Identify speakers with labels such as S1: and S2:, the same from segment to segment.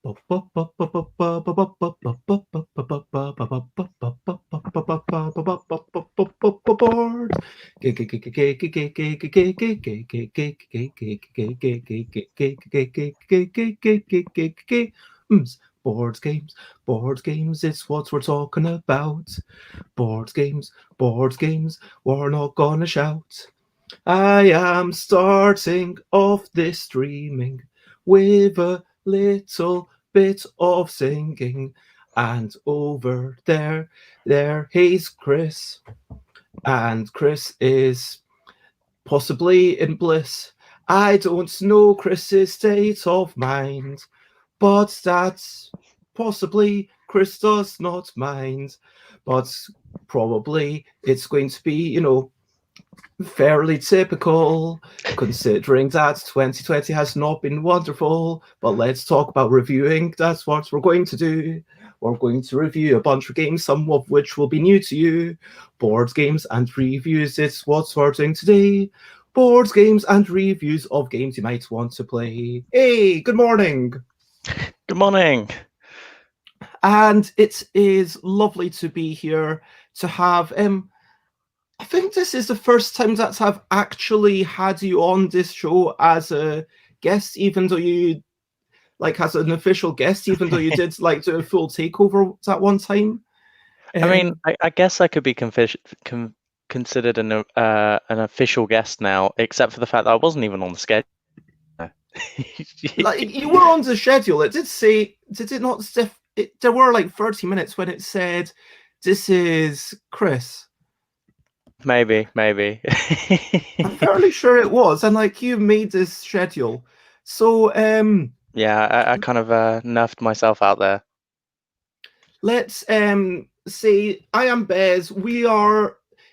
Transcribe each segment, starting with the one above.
S1: Board games, board games, it's what we're talking about. Board games, we're not gonna shout. I am starting off this streaming with a little bit of singing. And over there he's Krys. And Krys is possibly in bliss. I don't know Krys's state of mind, but that's possibly Krys does not mind. But probably it's going to be, fairly typical, considering that 2020 has not been wonderful. But let's talk about reviewing. That's what we're going to do. We're going to review a bunch of games, some of which will be new to you. Board games and reviews, it's what we're doing today. Board games and reviews of games you might want to play. Hey, good morning.
S2: Good morning.
S1: And it is lovely to be here to have I think this is the first time that I've actually had you on this show as a guest, even though you, as an official guest, even though you did, do a full takeover that one time.
S2: I mean, I guess I could be considered an official guest now, except for the fact that I wasn't even on the schedule.
S1: You were on the schedule. It did say, did it not? There were 30 minutes when it said, "This is Krys."
S2: Maybe.
S1: I'm fairly sure it was, and you made this schedule. So
S2: yeah, I kind of nerfed myself out there.
S1: Let's say I am BEZ.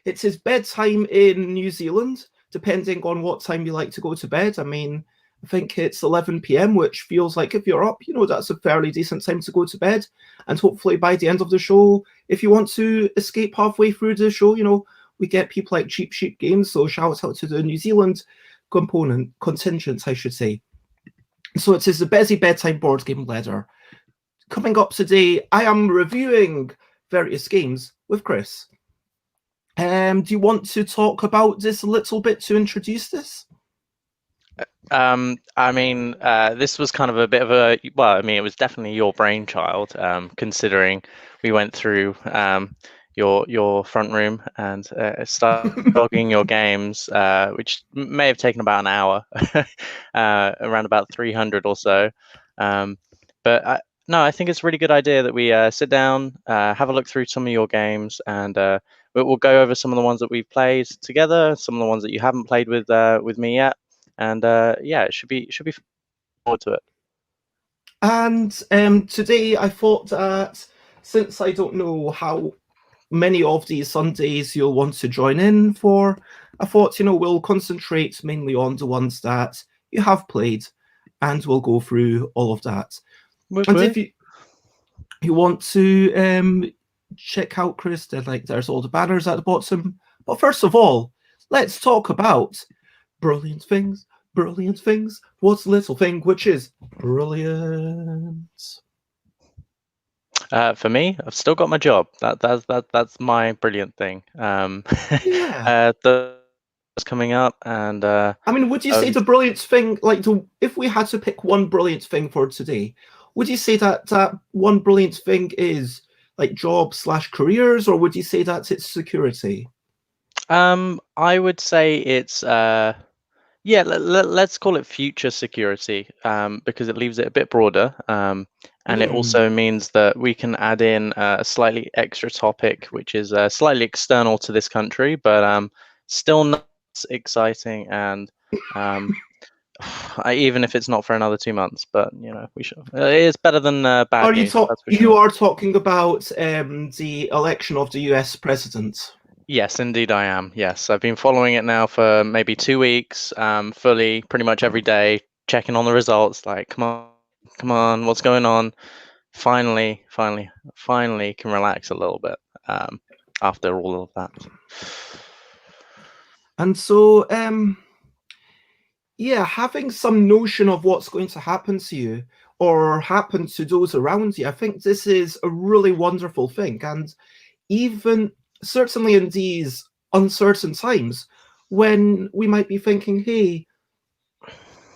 S1: It's his bedtime in New Zealand, depending on what time you like to go to bed. I mean, I think it's 11 p.m, which feels like if you're up, that's a fairly decent time to go to bed. And hopefully by the end of the show, if you want to escape halfway through the show, we get people like Cheap Sheep Games, so shout out to the New Zealand contingent, I should say. So it is the BEZ Bedtime Board Game Letter. Coming up today, I am reviewing various games with Krys. Do you want to talk about this a little bit to introduce this?
S2: I mean, this was kind of a bit of it was definitely your brainchild, considering we went through your front room and started logging your games, which may have taken about an hour, around about 300 or so. But no, I think it's a really good idea that we sit down, have a look through some of your games, and we'll go over some of the ones that we've played together, some of the ones that you haven't played with me yet, and yeah, it should be forward to it.
S1: And today I thought that since I don't know how many of these Sundays you'll want to join in for, I thought, we'll concentrate mainly on the ones that you have played, and we'll go through all of that. And if you want to check out Krys, there's all the banners at the bottom. But first of all, let's talk about brilliant things. What's the little thing which is brilliant?
S2: For me, I've still got my job. That's my brilliant thing.
S1: Yeah.
S2: That's coming up, and
S1: I mean, would you say the brilliant thing, if we had to pick one brilliant thing for today, would you say that one brilliant thing is job/careers, or would you say that it's security?
S2: I would say it's yeah, let's call it future security, because it leaves it a bit broader, and it also means that we can add in a slightly extra topic, which is slightly external to this country, but still not exciting, and even if it's not for another 2 months, but we should. It's better than bad news.
S1: You are talking about the election of the US president?
S2: Yes, indeed I am. Yes, I've been following it now for maybe 2 weeks, fully, pretty much every day, checking on the results. Come on, what's going on? Finally can relax a little bit after all of that.
S1: And so, yeah, having some notion of what's going to happen to you, or happen to those around you, I think this is a really wonderful thing. And even certainly in these uncertain times when we might be thinking, hey,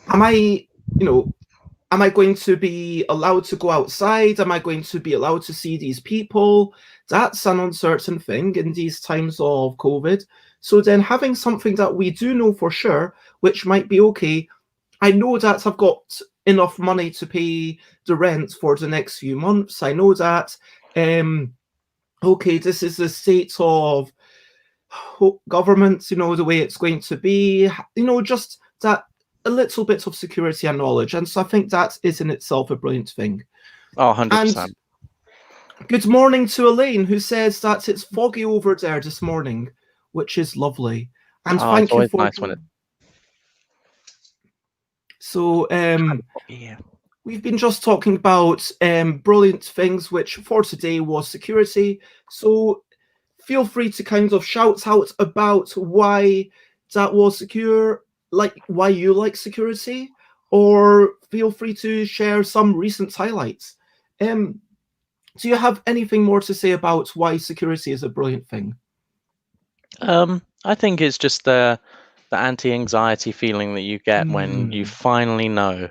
S1: am I, am I going to be allowed to go outside? Am I going to be allowed to see these people? That's an uncertain thing in these times of COVID. So then having something that we do know for sure, which might be okay, I know that I've got enough money to pay the rent for the next few months. I know that, okay, this is the state of government, the way it's going to be, just that a little bit of security and knowledge. And so I think that is in itself a brilliant thing.
S2: Oh, 100%.
S1: And good morning to Elaine, who says that it's foggy over there this morning, which is lovely. And thank you for...
S2: Nice when it...
S1: So,
S2: yeah.
S1: We've been just talking about brilliant things, which for today was security. So feel free to kind of shout out about why that was secure, like why you like security, or feel free to share some recent highlights. Do you have anything more to say about why security is a brilliant thing?
S2: I think it's just the anti-anxiety feeling that you get when you finally know,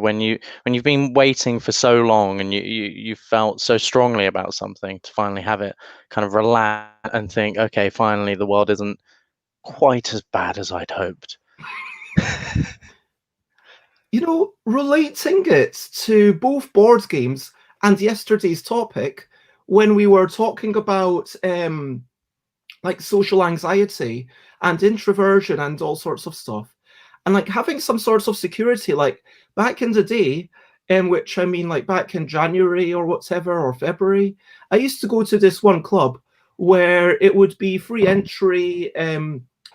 S2: when you've been waiting for so long and you felt so strongly about something, to finally have it kind of relax and think, okay, finally the world isn't quite as bad as I'd hoped.
S1: Relating it to both board games and yesterday's topic, when we were talking about like social anxiety and introversion and all sorts of stuff, and like having some sorts of security, like back in the day, which I mean like back in January or whatever, or February, I used to go to this one club where it would be free entry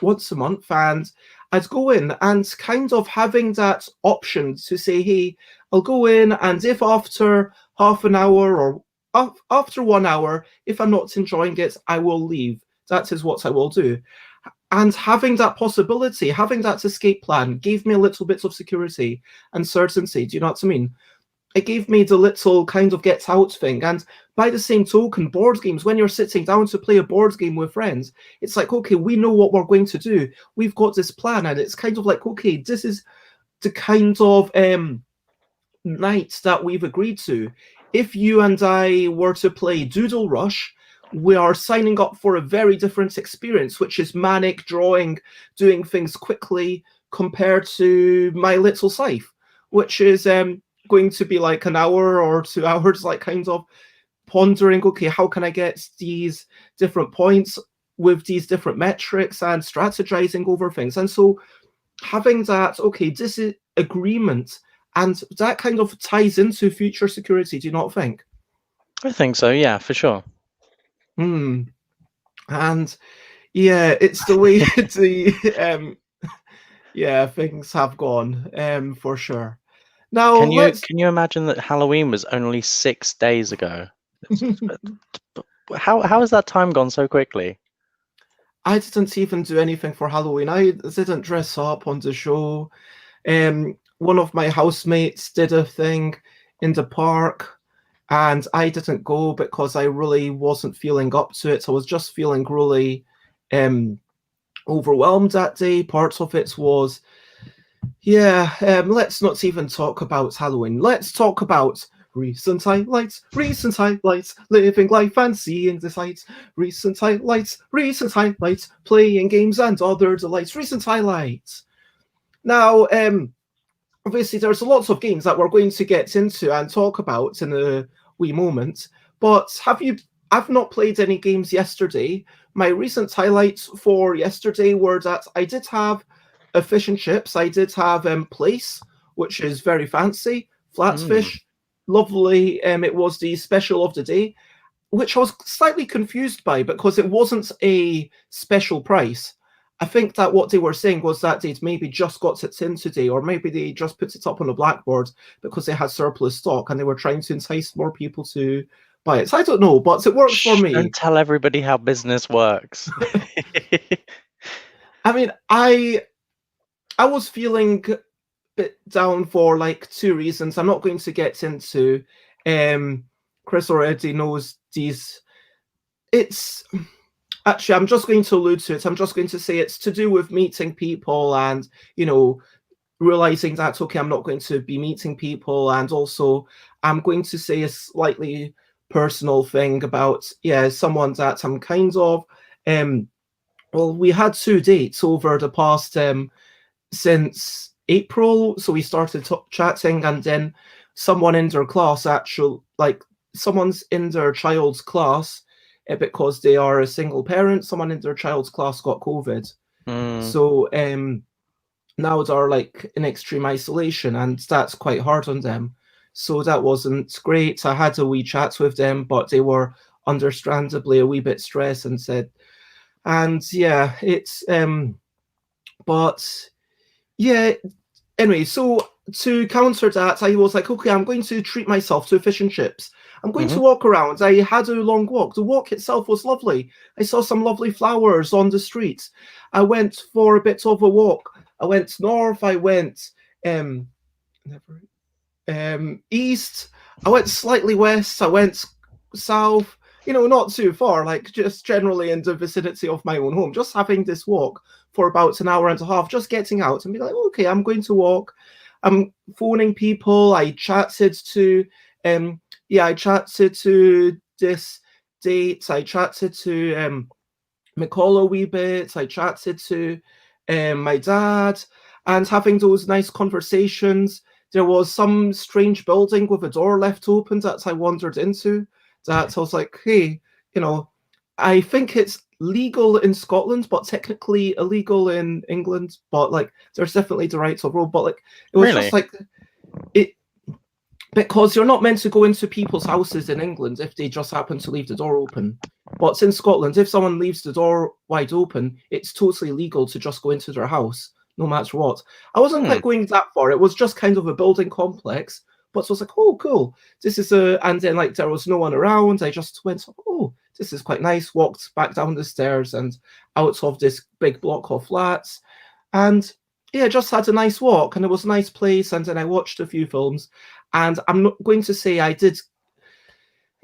S1: once a month, and I'd go in and kind of having that option to say, hey, I'll go in, and if after half an hour or after 1 hour, if I'm not enjoying it, I will leave. That is what I will do. And having that possibility, having that escape plan, gave me a little bit of security and certainty. Do you know what I mean? It gave me the little kind of get out thing. And by the same token, board games, when you're sitting down to play a board game with friends, it's like, okay, we know what we're going to do. We've got this plan. And it's kind of like, okay, this is the kind of night that we've agreed to. If you and I were to play Doodle Rush, we are signing up for a very different experience, which is manic drawing, doing things quickly, compared to My Little Scythe, which is going to be like an hour or 2 hours, like kind of pondering, okay, how can I get these different points with these different metrics and strategizing over things. And so having that, okay, this is agreement, and that kind of ties into future security, do you not think?
S2: I think so, yeah, for sure.
S1: And yeah, it's the way the yeah, things have gone, for sure. Now,
S2: can you imagine that Halloween was only 6 days ago? How has that time gone so quickly?
S1: I didn't even do anything for Halloween. I didn't dress up on the show. One of my housemates did a thing in the park, and I didn't go because I really wasn't feeling up to it. I was just feeling really overwhelmed that day. Part of it was, let's not even talk about Halloween. Let's talk about recent highlights, living life and seeing the sights. Recent highlights, playing games and other delights. Recent highlights. Now, obviously, there's lots of games that we're going to get into and talk about in a wee moment. But I've not played any games yesterday. My recent highlights for yesterday were that I did have a fish and chips. I did have Place, which is very fancy. Flatfish, lovely. It was the special of the day, which I was slightly confused by because it wasn't a special price. I think that what they were saying was that they'd maybe just got it in today, or maybe they just put it up on a blackboard because they had surplus stock and they were trying to entice more people to buy it. So I don't know, but it worked for me.
S2: Don't tell everybody how business works.
S1: I mean, I was feeling bit down for like two reasons. I'm not going to get into. Krys already knows these. It's actually, I'm just going to allude to it. I'm just going to say it's to do with meeting people and, realizing that, okay, I'm not going to be meeting people. And also, I'm going to say a slightly personal thing about, someone that I'm kind of, well, we had 2 dates over the past, since April. So we started chatting, and then someone in their class someone's in their child's class, because they are a single parent, someone in their child's class got COVID. So now they're like in extreme isolation, and that's quite hard on them. So that wasn't great. I had a wee chat with them, but they were understandably a wee bit stressed and said, and yeah, it's but yeah, anyway, so to counter that, I was like, okay, I'm going to treat myself to fish and chips. I'm going to walk around. I had a long walk. The walk itself was lovely. I saw some lovely flowers on the streets. I went for a bit of a walk. I went north. I went east. I went slightly west. I went south. Not too far, like just generally in the vicinity of my own home. Just having this walk for about an hour and a half, just getting out and be like, okay, I'm going to walk. I'm phoning people. I chatted to this date. I chatted to McCall a wee bit. I chatted to my dad, and having those nice conversations. There was some strange building with a door left open that I wandered into, that I was like, hey, I think it's legal in Scotland, but technically illegal in England. But like, there's definitely the rights of road. But like, it was just like it, because you're not meant to go into people's houses in England if they just happen to leave the door open. But in Scotland, if someone leaves the door wide open, it's totally legal to just go into their house, no matter what. I wasn't quite going that far. It was just kind of a building complex. But so I was like, oh, cool. This is and then like there was no one around. I just went, oh, this is quite nice. Walked back down the stairs and out of this big block of flats. And yeah, just had a nice walk, and it was a nice place. And then I watched a few films. And I'm not going to say I did.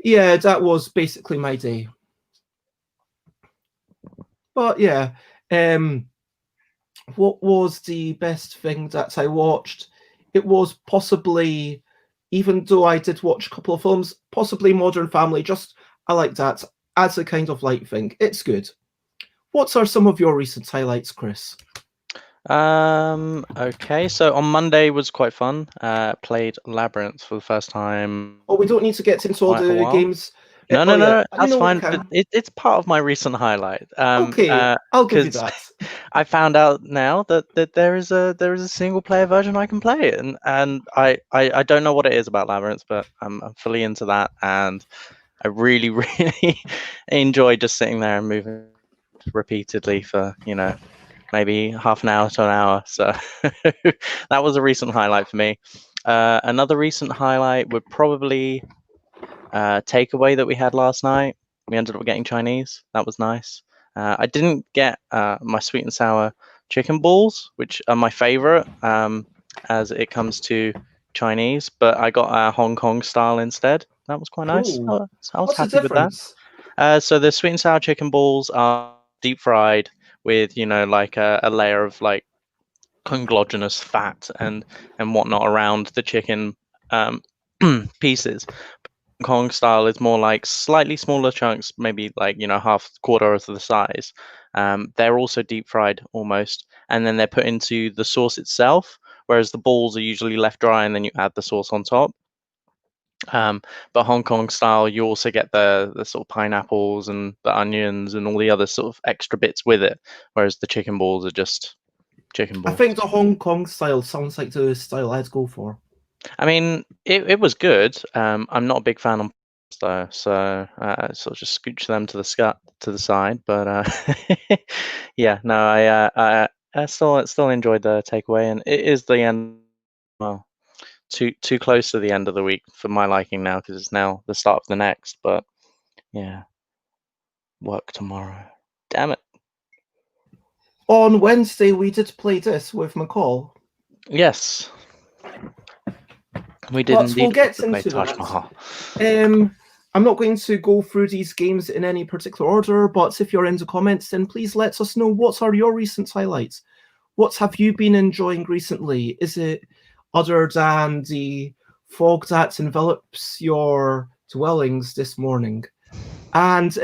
S1: Yeah, that was basically my day. But yeah, what was the best thing that I watched? It was possibly, even though I did watch a couple of films, possibly Modern Family. Just, I like that as a kind of light thing. It's good. What are some of your recent highlights, Krys?
S2: Okay, so on Monday was quite fun. Played Labyrinth for the first time.
S1: Oh, we don't need to get into all the games.
S2: No, that's fine. It's part of my recent highlight.
S1: Okay, I'll give you that.
S2: I found out now that there is a single player version I can play, and I don't know what it is about Labyrinth, but I'm fully into that, and I really really enjoy just sitting there and moving repeatedly for maybe half an hour to an hour. So that was a recent highlight for me. Another recent highlight would probably takeaway that we had last night. We ended up getting Chinese. That was nice. I didn't get my sweet and sour chicken balls, which are my favorite as it comes to Chinese, but I got Hong Kong style instead. That was quite nice. I was happy with that. So the sweet and sour chicken balls are deep fried with like a layer of like conglogenous fat and whatnot around the chicken pieces. Hong Kong style is more like slightly smaller chunks, maybe like half quarter of the size. They're also deep fried almost, and then they're put into the sauce itself, whereas the balls are usually left dry and then you add the sauce on top. But Hong Kong style, you also get the sort of pineapples and the onions and all the other sort of extra bits with it, whereas the chicken balls are just chicken balls.
S1: I think the Hong Kong style sounds like the style I'd go for.
S2: I mean, it was good. I'm not a big fan on pasta, so I sort of just scooch them to the side. But yeah, no, I still enjoyed the takeaway, and it is the end. Well, too close to the end of the week for my liking now, because it's now the start of the next. But yeah, work tomorrow. Damn it.
S1: On Wednesday, we did play this with McCall.
S2: Yes, we did
S1: But
S2: indeed
S1: we'll get
S2: play
S1: into
S2: Taj
S1: that.
S2: Mahal.
S1: I'm not going to go through these games in any particular order, but if you're in the comments, then please let us know what are your recent highlights. What have you been enjoying recently? Is it other than the fog that envelops your dwellings this morning? And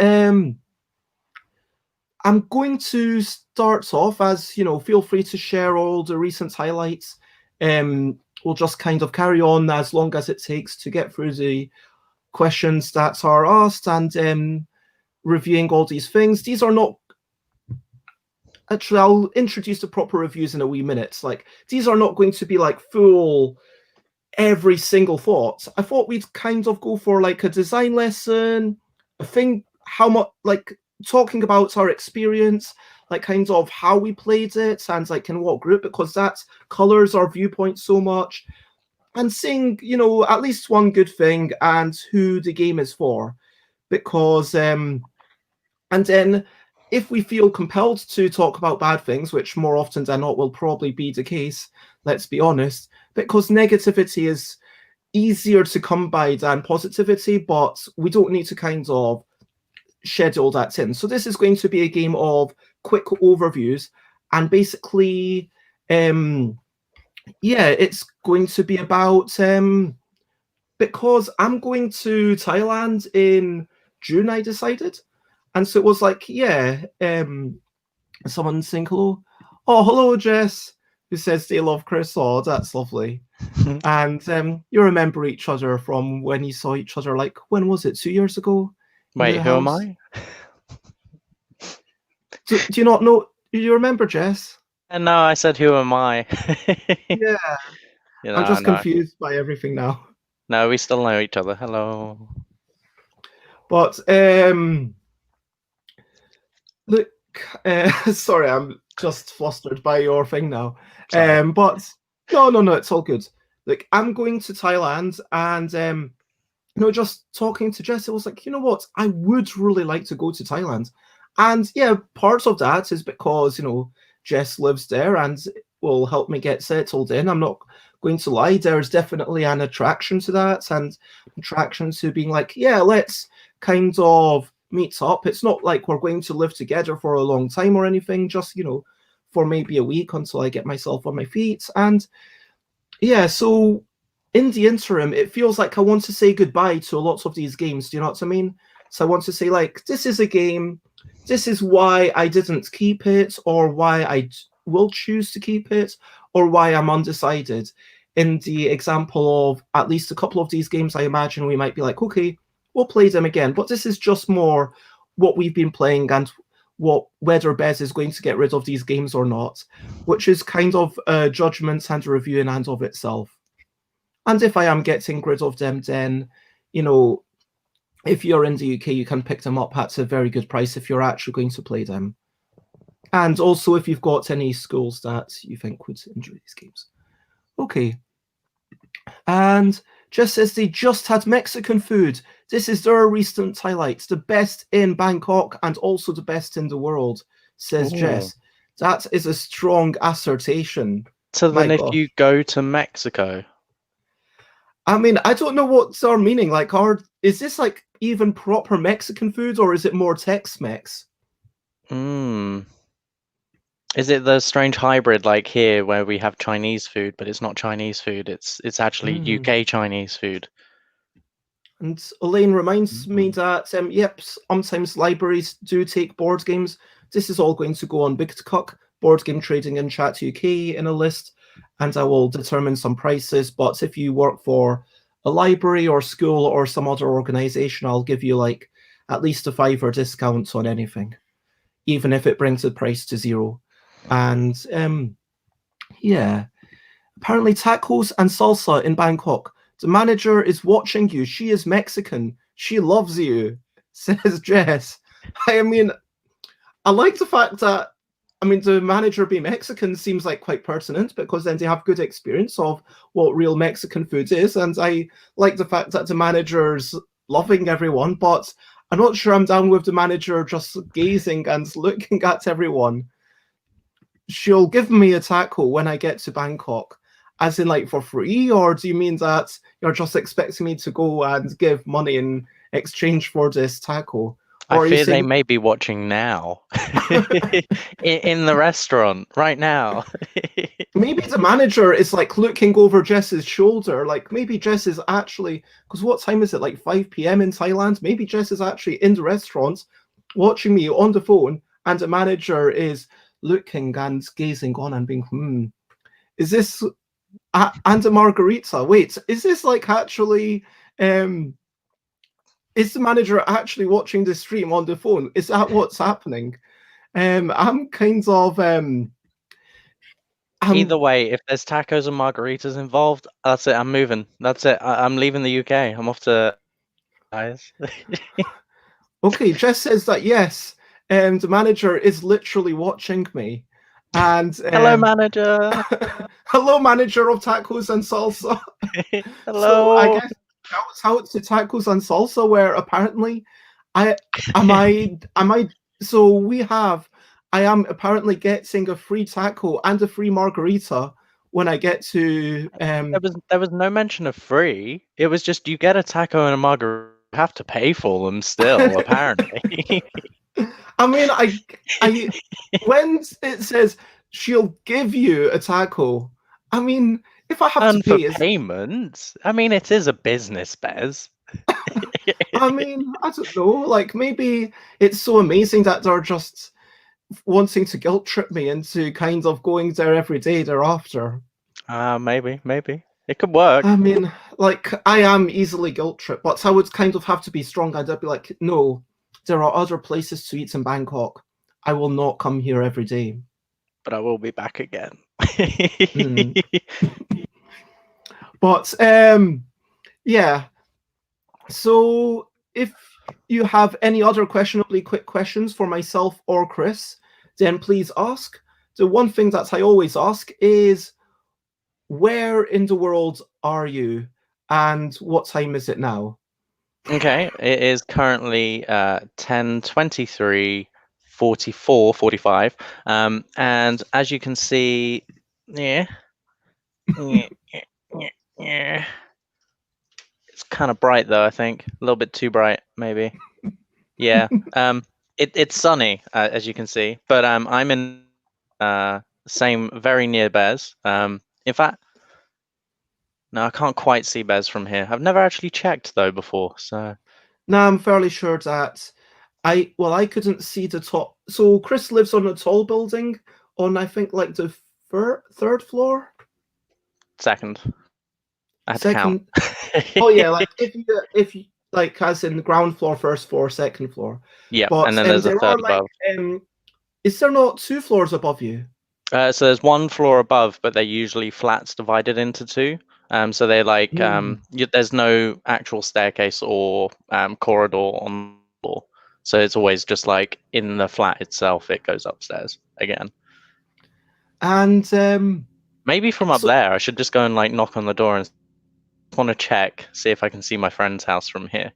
S1: I'm going to start off as, feel free to share all the recent highlights. We'll just kind of carry on as long as it takes to get through the questions that are asked and reviewing all these things. These are not... Actually, I'll introduce the proper reviews in a wee minute. Like, these are not going to be like full every single thought. I thought we'd kind of go for like a design lesson, a thing, how much, like talking about our experience, like kind of how we played it and like in what group, because that colors our viewpoint so much. And saying, at least one good thing and who the game is for. Because, and then if we feel compelled to talk about bad things, which more often than not will probably be the case, let's be honest, because negativity is easier to come by than positivity, but we don't need to kind of schedule that in. So this is going to be a game of quick overviews, and basically, it's going to be about, because I'm going to Thailand in June, I decided. And so it was like, someone saying hello. Oh, hello, Jess, who says they love Krys. Oh, that's lovely. And you remember each other from when you saw each other, like, when was it, 2 years ago?
S2: Wait, who am I?
S1: Do you not know? Do you remember, Jess?
S2: No, I said, who am I?
S1: Yeah. I'm just confused by everything now.
S2: No, we still know each other. Hello.
S1: But, look, sorry, I'm just flustered by your thing now. But no, it's all good. Like, I'm going to Thailand, and just talking to Jess, it was like, you know what, I would really like to go to Thailand. And yeah, part of that is because, Jess lives there and will help me get settled in. I'm not going to lie, there's definitely an attraction to that, and attraction to being like, yeah, let's kind of meet up. It's not like we're going to live together for a long time or anything, just, for maybe a week until I get myself on my feet. And yeah, so in the interim, it feels like I want to say goodbye to lots of these games. Do you know what I mean? So I want to say, like, this is a game. This is why I didn't keep it, or why I will choose to keep it, or why I'm undecided. In the example of at least a couple of these games, I imagine we might be like, okay, we'll play them again. But this is just more what we've been playing and whether BEZ is going to get rid of these games or not, which is kind of a judgment and a review in and of itself. And if I am getting rid of them, then, if you're in the UK, you can pick them up at a very good price if you're actually going to play them. And also if you've got any schools that you think would enjoy these games. Okay. And just says they just had Mexican food. This is their recent highlights. The best in Bangkok and also the best in the world, says Jess. That is a strong assertion.
S2: So then if you go to Mexico...
S1: I mean, I don't know what's our meaning. Like, is this like even proper Mexican food, or is it more Tex-Mex?
S2: Is it the strange hybrid like here where we have Chinese food, but it's not Chinese food? It's actually UK Chinese food.
S1: And Elaine reminds me that, yep, sometimes libraries do take board games. This is all going to go on Big Cock, Board Game Trading in Chat UK in a list, and I will determine some prices. But if you work for a library or school or some other organization, I'll give you like at least a $5 discount on anything, even if it brings the price to $0. And yeah, apparently tacos and salsa in Bangkok. The manager is watching you. She is Mexican. She loves you, says Jess. I mean, I like the fact that, the manager being Mexican seems like quite pertinent, because then they have good experience of what real Mexican food is. And I like the fact that the manager's loving everyone, but I'm not sure I'm down with the manager just gazing and looking at everyone. She'll give me a taco when I get to Bangkok. as in like for free, or do you mean that you're just expecting me to go and give money in exchange for this taco?
S2: I
S1: Or are you
S2: fear they
S1: saying
S2: may be watching now. In the restaurant right now.
S1: maybe the manager is like looking over Jess's shoulder? Like maybe Jess is actually, because what time is it? Like 5 p.m. in Thailand? Maybe Jess is actually in the restaurant watching me on the phone, and the manager is looking and gazing on and being, is this and a margarita? Wait, is this like actually is the manager actually watching the stream on the phone? Is that what's happening? I'm kind of
S2: Either way, if there's tacos and margaritas involved, that's it. I'm moving. That's it. I'm leaving the UK. I'm off to guys.
S1: Okay, Jess says that yes, the manager is literally watching me. And
S2: Hello, manager.
S1: hello, manager of tacos and salsa.
S2: Hello.
S1: So I guess shouts out to tacos and salsa, where apparently I am apparently getting a free taco and a free margarita when I get to
S2: There was no mention of free. It was just you get a taco and a margarita. You have to pay for them still, apparently.
S1: I mean, I when it says she'll give you a taco, I mean, if I have
S2: And
S1: to pay,
S2: for payments, I mean, it is a business, Bez.
S1: I mean, I don't know. Like maybe it's so amazing that they're just wanting to guilt trip me into kind of going there every day thereafter.
S2: Maybe it could work.
S1: I mean, like I am easily guilt tripped, but I would kind of have to be strong, and I'd be like, no, there are other places to eat in Bangkok. I will not come here every day.
S2: But I will be back again.
S1: But yeah. So if you have any other questionably quick questions for myself or Krys, then please ask. The one thing that I always ask is, where in the world are you, and what time is it now?
S2: Okay, it is currently 10:23, 44, 45. And as you can see, yeah, it's kind of bright though. I think a little bit too bright, maybe. Yeah. It's sunny, as you can see, but I'm in same very near Bez. In fact, no, I can't quite see Bez from here. I've never actually checked though before, so.
S1: Now I'm fairly sure that I couldn't see the top. So Krys lives on a tall building on, I think, like the third floor.
S2: Second. I had
S1: Second.
S2: to count.
S1: Oh yeah, like if you like as in the ground floor, first floor, second floor.
S2: Yeah,
S1: But
S2: and then there's a third above.
S1: Is there not 2 floors above you?
S2: So there's 1 floor above, but they're usually flats divided into 2. So they're like there's no actual staircase or corridor on the floor. So it's always just like in the flat itself, it goes upstairs again.
S1: And
S2: maybe from up there, I should just go and like knock on the door and want to check, see if I can see my friend's house from here.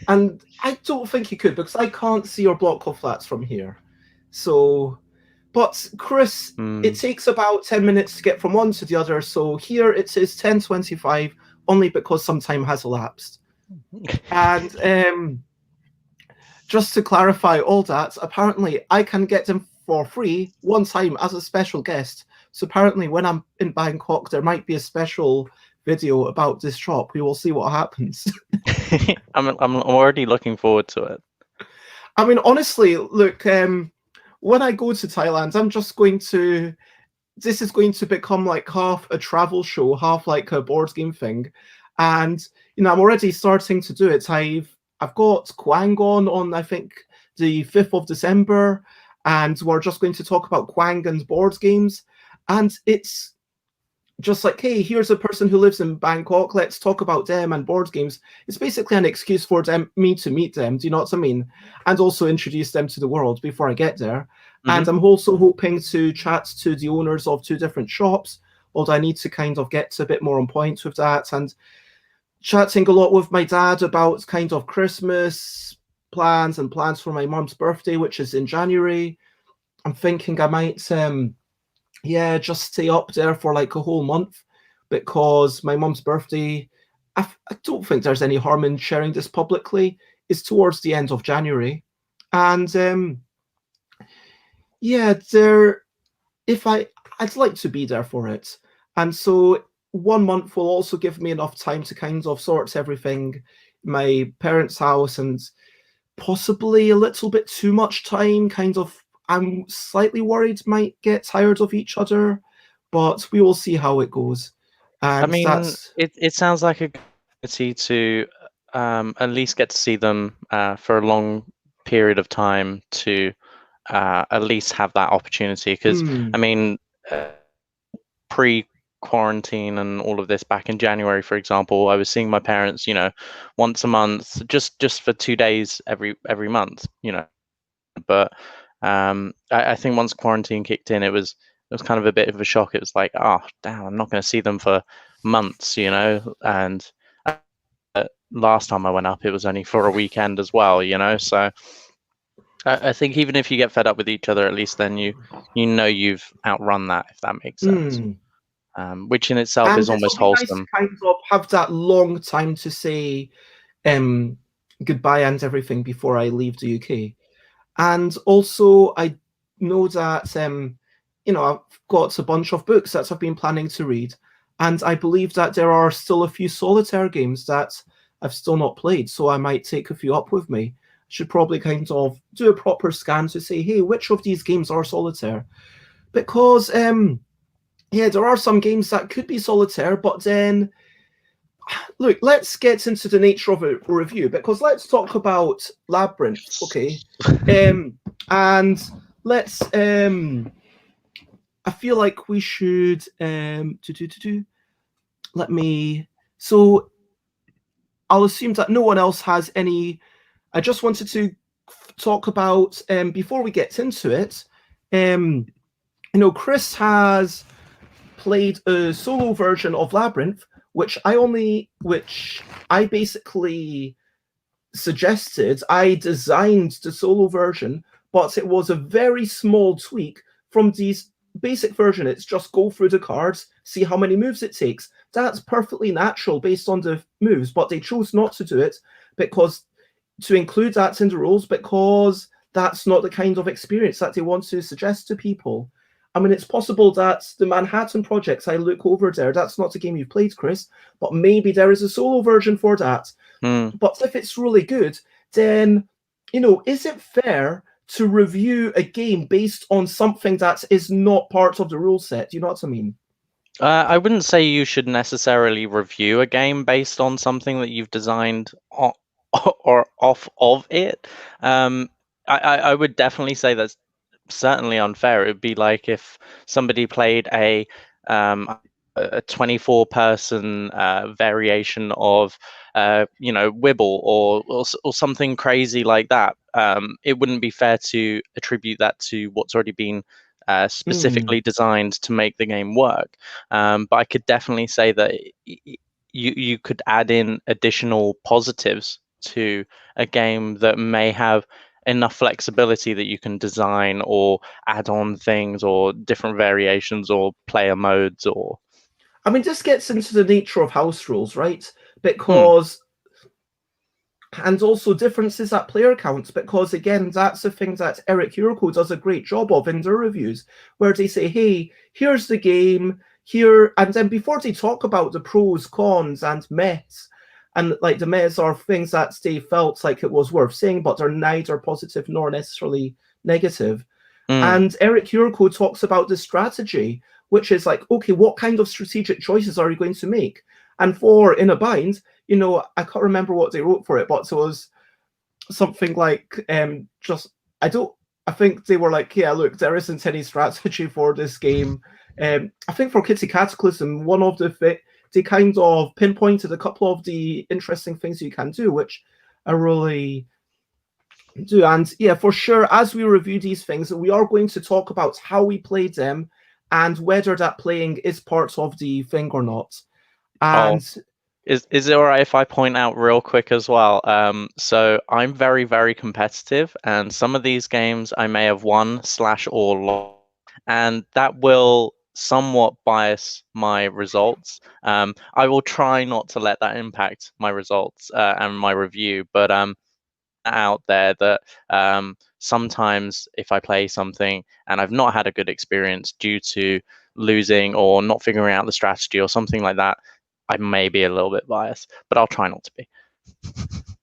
S1: And I don't think you could, because I can't see your block of flats from here. So, but Krys, it takes about 10 minutes to get from one to the other. So here it says 10:25, only because some time has elapsed. And just to clarify all that, apparently I can get them for free one time as a special guest. So apparently when I'm in Bangkok, there might be a special video about this shop. We will see what happens.
S2: I'm already looking forward to it.
S1: I mean, honestly, look, when I go to Thailand, I'm just going to. This is going to become like half a travel show, half like a board game thing, and I'm already starting to do it. I've got Kwang on I think the 5th of December, and we're just going to talk about Kwang and board games, and it's just like, hey, here's a person who lives in Bangkok. Let's talk about them and board games. It's basically an excuse for me to meet them. Do you know what I mean? And also introduce them to the world before I get there. And I'm also hoping to chat to the owners of 2 different shops, although I need to kind of get a bit more on point with that. And chatting a lot with my dad about kind of Christmas plans and plans for my mom's birthday, which is in January. I'm thinking I might yeah, just stay up there for like a whole month because my mum's birthday, I don't think there's any harm in sharing this publicly, is towards the end of January. And yeah, there, if I'd like to be there for it. And so 1 month will also give me enough time to kind of sort everything, my parents' house, and possibly a little bit too much time. Kind of, I'm slightly worried might get tired of each other, but we will see how it goes.
S2: I
S1: And
S2: mean,
S1: that's
S2: it sounds like a good opportunity to at least get to see them for a long period of time to at least have that opportunity. Because I mean, pre-quarantine and all of this back in January, for example, I was seeing my parents, once a month, just for 2 days every month, But I think once quarantine kicked in, it was kind of a bit of a shock. It was like, oh damn, I'm not going to see them for months, And last time I went up, it was only for a weekend as well, So I think even if you get fed up with each other, at least then you've outrun that, if that makes sense. Which in itself
S1: and
S2: is
S1: it'll
S2: almost
S1: be nice to
S2: wholesome.
S1: kind of have that long time to say um, goodbye and everything before I leave the UK. And also, I know that I've got a bunch of books that I've been planning to read, and I believe that there are still a few solitaire games that I've still not played. So I might take a few up with me. Should probably kind of do a proper scan to say, hey, which of these games are solitaire? Because yeah, there are some games that could be solitaire, but then look, let's get into the nature of a review because let's talk about Labyrinth, okay? And let's I feel like we should let me so I'll assume that no one else has any. I just wanted to talk about before we get into it. Krys has played a solo version of Labyrinth, which I basically suggested. I designed the solo version, but it was a very small tweak from these basic version. It's just go through the cards, see how many moves it takes. That's perfectly natural based on the moves, but they chose not to do it because to include that in the rules because that's not the kind of experience that they want to suggest to people. I mean, it's possible that the Manhattan projects I look over there, that's not a game you've played, Krys, but maybe there is a solo version for that. But if it's really good, then, is it fair to review a game based on something that is not part of the rule set? Do you know what I mean?
S2: I wouldn't say you should necessarily review a game based on something that you've designed or off of it. I would definitely say that's certainly unfair. It would be like if somebody played a 24-person variation of Wibble or something crazy like that. It wouldn't be fair to attribute that to what's already been specifically designed to make the game work. But I could definitely say that you could add in additional positives to a game that may have enough flexibility that you can design or add on things or different variations or player modes or
S1: I mean, this gets into the nature of house rules, right? Because and also differences at player counts, because again, that's the thing that Eric Yurko does a great job of in their reviews, where they say, hey, here's the game, here, and then before they talk about the pros, cons, and mess, and like the mess are things that they felt like it was worth saying, but they're neither positive nor necessarily negative. And Eric Yurko talks about the strategy, which is like, okay, what kind of strategic choices are you going to make? And for In a Bind, I can't remember what they wrote for it, but it was something like I think they were like, yeah, look, there isn't any strategy for this game. I think for Kitty Cataclysm, one of they kind of pinpointed a couple of the interesting things you can do, which I really do. And yeah, for sure, as we review these things, we are going to talk about how we played them and whether that playing is part of the thing or not. And
S2: Is it all right if I point out real quick as well? So I'm very, very competitive, and some of these games I may have won/or lost. and that will somewhat bias my results. I will try not to let that impact my results and my review, but out there that sometimes if I play something and I've not had a good experience due to losing or not figuring out the strategy or something like that, I may be a little bit biased, but I'll try not to be.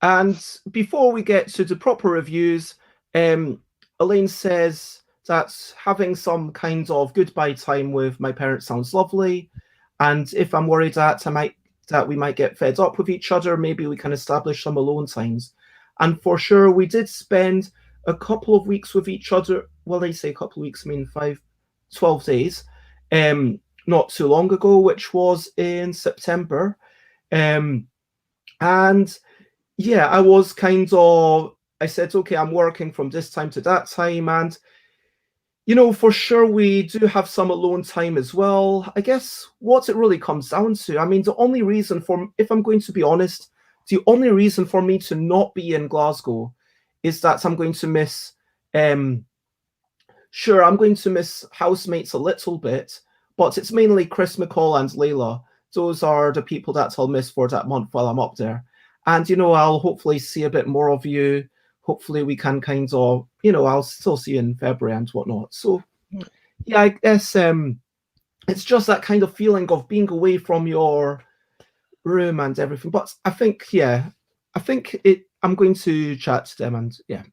S1: And before we get to the proper reviews, Elaine says that having some kind of goodbye time with my parents sounds lovely. And if I'm worried that we might get fed up with each other, maybe we can establish some alone times. And for sure, we did spend a couple of weeks with each other. Well, I say a couple of weeks, I mean 12 days, not too long ago, which was in September. And yeah, I said, okay, I'm working from this time to that time. And, for sure, we do have some alone time as well. I guess what it really comes down to, I mean, if I'm going to be honest, the only reason for me to not be in Glasgow is that I'm going to miss, sure, I'm going to miss housemates a little bit, but it's mainly Krys, McCall, and Layla. Those are the people that I'll miss for that month while I'm up there. And, I'll hopefully see a bit more of you. Hopefully we can kind of, I'll still see you in February and whatnot. So, yeah, I guess it's just that kind of feeling of being away from your room and everything. But I think I'm going to chat to them and, yeah.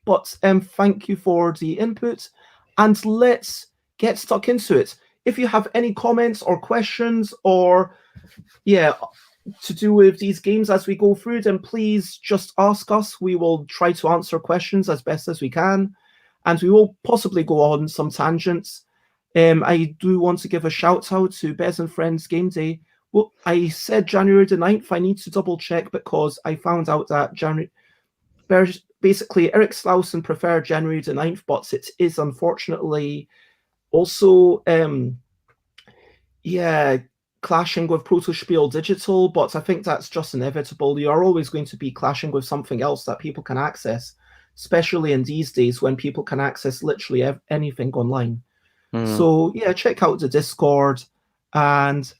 S1: But thank you for the input. And let's get stuck into it. If you have any comments or questions or, yeah, to do with these games as we go through them, please just ask us. We will try to answer questions as best as we can, and we will possibly go on some tangents. I do want to give a shout out to BEZ and Friends Game Day. Well, I said January the 9th. I need to double check because I found out that basically Eric Slauson preferred January the 9th, but it is unfortunately also clashing with Protospiel Digital, but I think that's just inevitable. You are always going to be clashing with something else that people can access, especially in these days when people can access literally anything online. So yeah, check out the Discord, and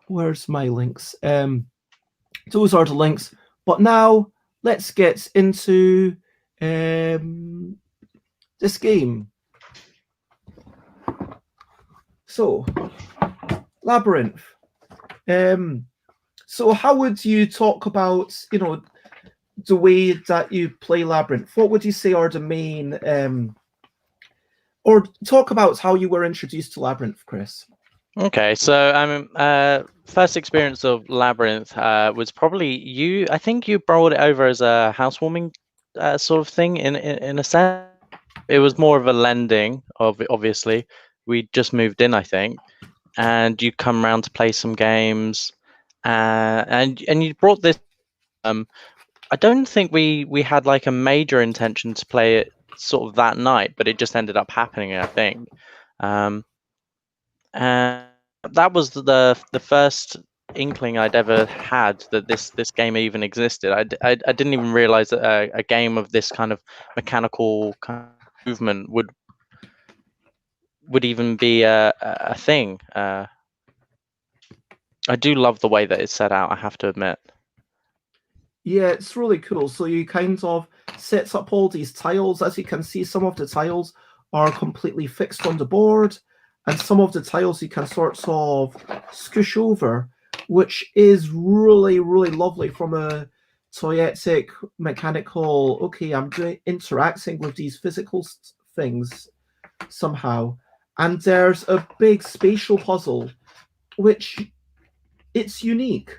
S1: where's my links? Those are the links. But now let's get into this game. So, Labyrinth. So how would you talk about, the way that you play Labyrinth? What would you say are the main, or talk about how you were introduced to Labyrinth, Krys?
S2: Okay, so first experience of Labyrinth was probably you. I think you brought it over as a housewarming sort of thing in a sense. It was more of a lending, obviously. We just moved in, I think, and you come around to play some games, and you brought this. I don't think we had like a major intention to play it sort of that night, but it just ended up happening, I think. And that was the first inkling I'd ever had that this game even existed. I didn't even realize that a game of this kind of mechanical kind of movement would even be a thing. I do love the way that it's set out, I have to admit.
S1: Yeah, it's really cool. So you kind of set up all these tiles. As you can see, some of the tiles are completely fixed on the board, and some of the tiles you can sort of scoosh over, which is really, really lovely from a toyetic mechanical, okay, I'm interacting with these physical things somehow. And there's a big spatial puzzle, which it's unique.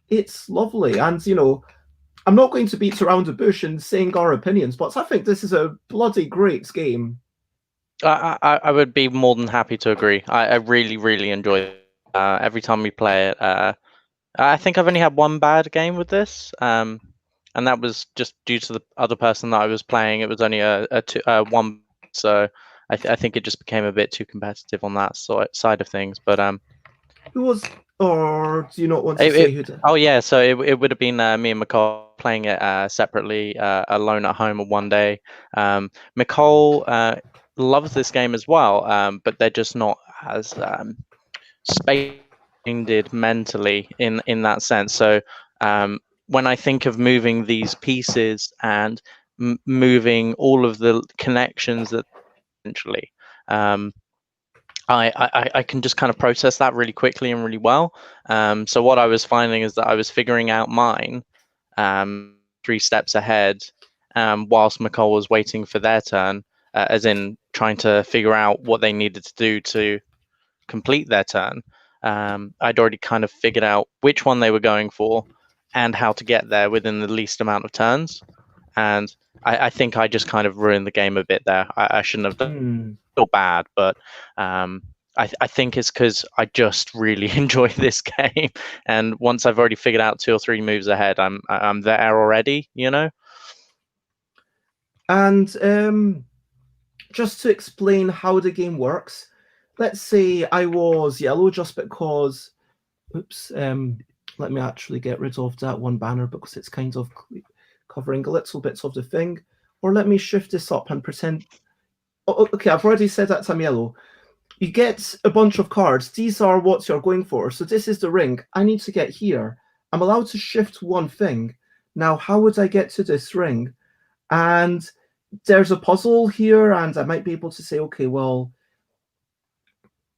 S1: It's lovely. And, I'm not going to beat around the bush and saying our opinions, but I think this is a bloody great game.
S2: I would be more than happy to agree. I really, really enjoy it. Every time we play it. I think I've only had one bad game with this, and that was just due to the other person that I was playing. It was only a one, so I think it just became a bit too competitive on that side of things. But
S1: who was, or do you not want to say who did?
S2: Oh yeah, so it would have been me and McCall playing it separately, alone at home one day. McCall loves this game as well, but they're just not as space-minded mentally in that sense. So when I think of moving these pieces and moving all of the connections that essentially, I can just kind of process that really quickly and really well. So what I was finding is that I was figuring out mine 3 steps ahead, whilst McCall was waiting for their turn, as in trying to figure out what they needed to do to complete their turn. I'd already kind of figured out which one they were going for and how to get there within the least amount of turns. And I think I just kind of ruined the game a bit there. I shouldn't have done so bad, but I think it's because I just really enjoy this game. And once I've already figured out 2 or 3 moves ahead, I'm there already, you know?
S1: And just to explain how the game works, let's say I was yellow just because, oops, let me actually get rid of that one banner because it's kind of covering little bits of the thing. Or let me shift this up and pretend, okay, I've already said that I'm yellow. You get a bunch of cards. These are what you're going for. So this is the ring. I need to get here. I'm allowed to shift one thing. Now, how would I get to this ring? And there's a puzzle here, and I might be able to say, okay, well,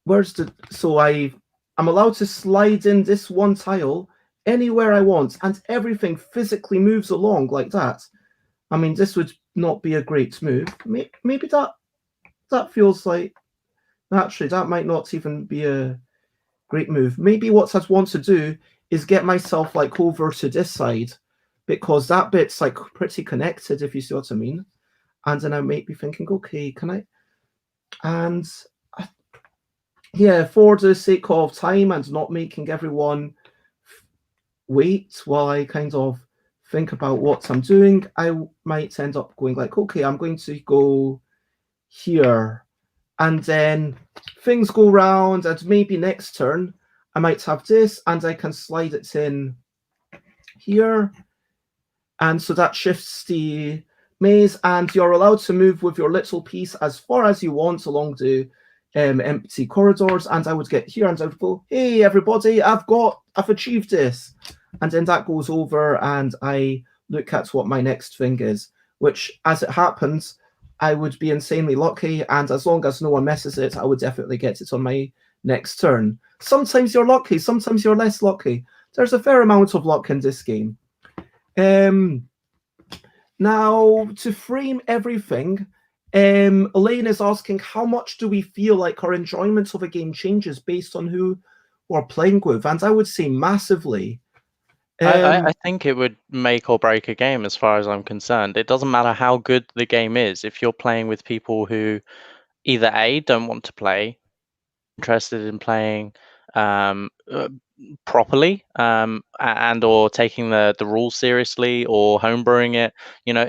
S1: where's the... So I'm allowed to slide in this one tile anywhere I want, and everything physically moves along like that. I mean, this would not be a great move. Maybe that feels like... Actually, that might not even be a great move. Maybe what I'd want to do is get myself like over to this side, because that bit's like pretty connected, if you see what I mean. And then I might be thinking, okay, can I? And yeah, for the sake of time and not making everyone wait while I kind of think about what I'm doing, I might end up going like, okay, I'm going to go here. And then things go round, and maybe next turn I might have this, and I can slide it in here. And so that shifts the maze, and you're allowed to move with your little piece as far as you want along the empty corridors. And I would get here, and I would go, hey, everybody, I've achieved this. And then that goes over, and I look at what my next thing is, which, as it happens, I would be insanely lucky, and as long as no one messes it, I would definitely get it on my next turn. Sometimes you're lucky, sometimes you're less lucky. There's a fair amount of luck in this game. Now, to frame everything, Elaine is asking, how much do we feel like our enjoyment of a game changes based on who we're playing with? And I would say massively.
S2: I think it would make or break a game as far as I'm concerned. It doesn't matter how good the game is. If you're playing with people who either A, don't want to play, interested in playing properly, and or taking the rules seriously, or homebrewing it, you know,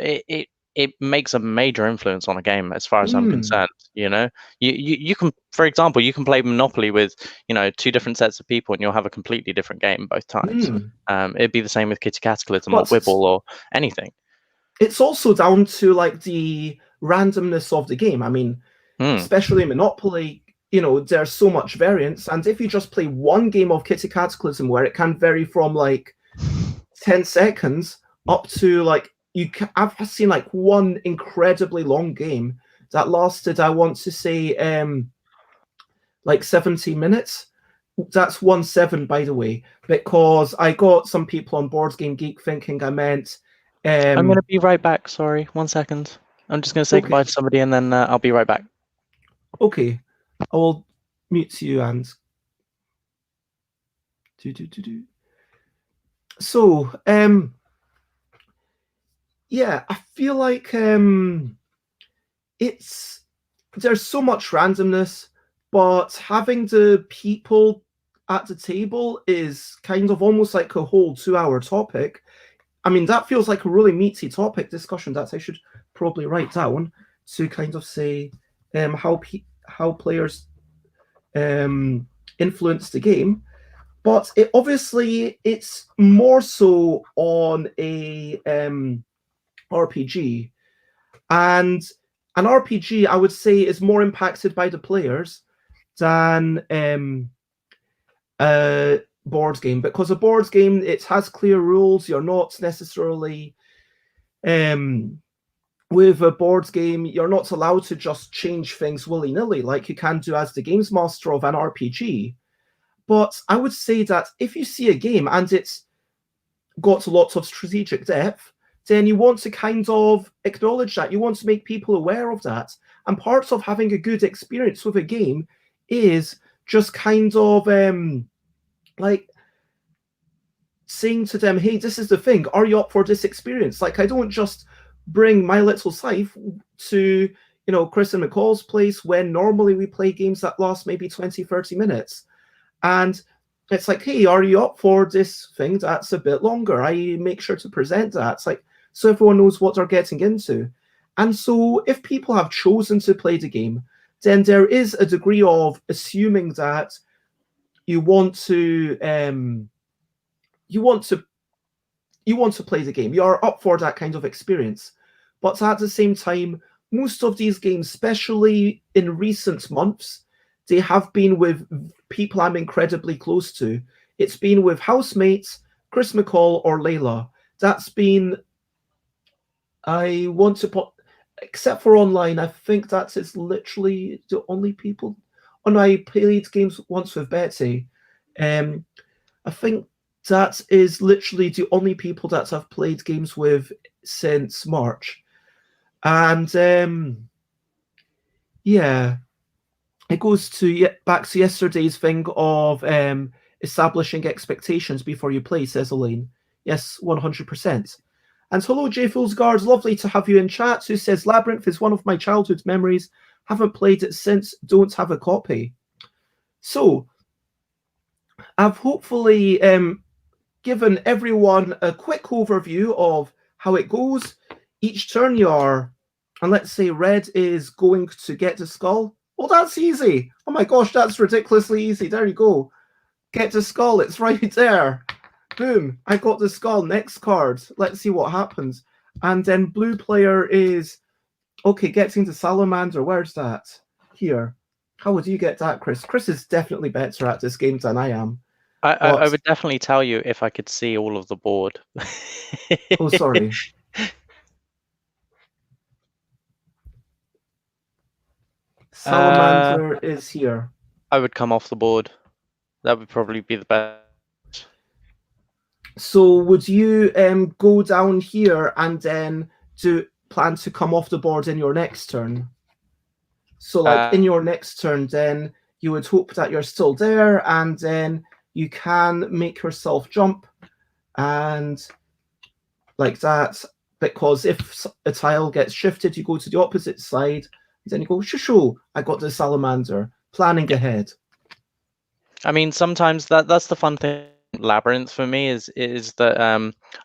S2: it makes a major influence on a game as far as I'm concerned. You know, you can, for example, you can play Monopoly with, you know, 2 different sets of people, and you'll have a completely different game both times. It'd be the same with Kitty Cataclysm or Wibble or anything.
S1: It's also down to like the randomness of the game. I mean, especially Monopoly, you know, there's so much variance, and if you just play one game of Kitty Cataclysm where it can vary from like 10 seconds up to like, I've seen like one incredibly long game that lasted, I want to say, like 70 minutes. That's 1-7, by the way, because I got some people on Board Game Geek thinking I meant...
S2: I'm going to be right back. Sorry, 1 second. I'm just going to say goodbye to somebody, and then I'll be right back.
S1: Okay, I will mute you and... So, yeah, I feel like there's so much randomness, but having the people at the table is kind of almost like a whole 2-hour topic. I mean, that feels like a really meaty topic discussion that I should probably write down to kind of say how players influence the game. But it's more so on a RPG. And an RPG, I would say, is more impacted by the players than a board game, because a board game, it has clear rules. You're not necessarily with a board game, you're not allowed to just change things willy-nilly like you can do as the games master of an RPG. But I would say that if you see a game and it's got lots of strategic depth, then you want to kind of acknowledge that. You want to make people aware of that. And parts of having a good experience with a game is just kind of like saying to them, hey, this is the thing. Are you up for this experience? Like, I don't just bring my little scythe to, Krys and McCall's place when normally we play games that last maybe 20, 30 minutes. And it's like, hey, are you up for this thing that's a bit longer? I make sure to present that. It's like, so everyone knows what they're getting into. And so if people have chosen to play the game, then there is a degree of assuming that you want to play the game. You're up for that kind of experience. But at the same time, most of these games, especially in recent months, they have been with people I'm incredibly close to. It's been with housemates, Krys McCall or Layla. That's been, I want to put, except for online, I think that is literally the only people. Oh no, I played games once with Betsy. I think that is literally the only people that I've played games with since March. And yeah, it goes back to yesterday's thing of establishing expectations before you play, says Elaine. Yes, 100%. And hello, J Foolsguard, lovely to have you in chat, who says Labyrinth is one of my childhood memories. Haven't played it since, don't have a copy. So, I've hopefully given everyone a quick overview of how it goes. Each turn you are, and let's say red is going to get the skull. Oh, that's easy. Oh my gosh, that's ridiculously easy. There you go. Get the skull, it's right there. Boom, I got the skull. Next card. Let's see what happens. And then blue player is, okay, getting the salamander. Where's that? Here. How would you get that, Krys? Krys is definitely better at this game than I am.
S2: I would definitely tell you if I could see all of the board.
S1: Oh, sorry. Salamander is here.
S2: I would come off the board. That would probably be the best.
S1: So would you go down here and then plan to come off the board in your next turn? So like in your next turn, then you would hope that you're still there, and then you can make yourself jump and like that, because if a tile gets shifted, you go to the opposite side, and then you go, shoo, I got the salamander, planning ahead.
S2: I mean, sometimes that's the fun thing. Labyrinth for me is that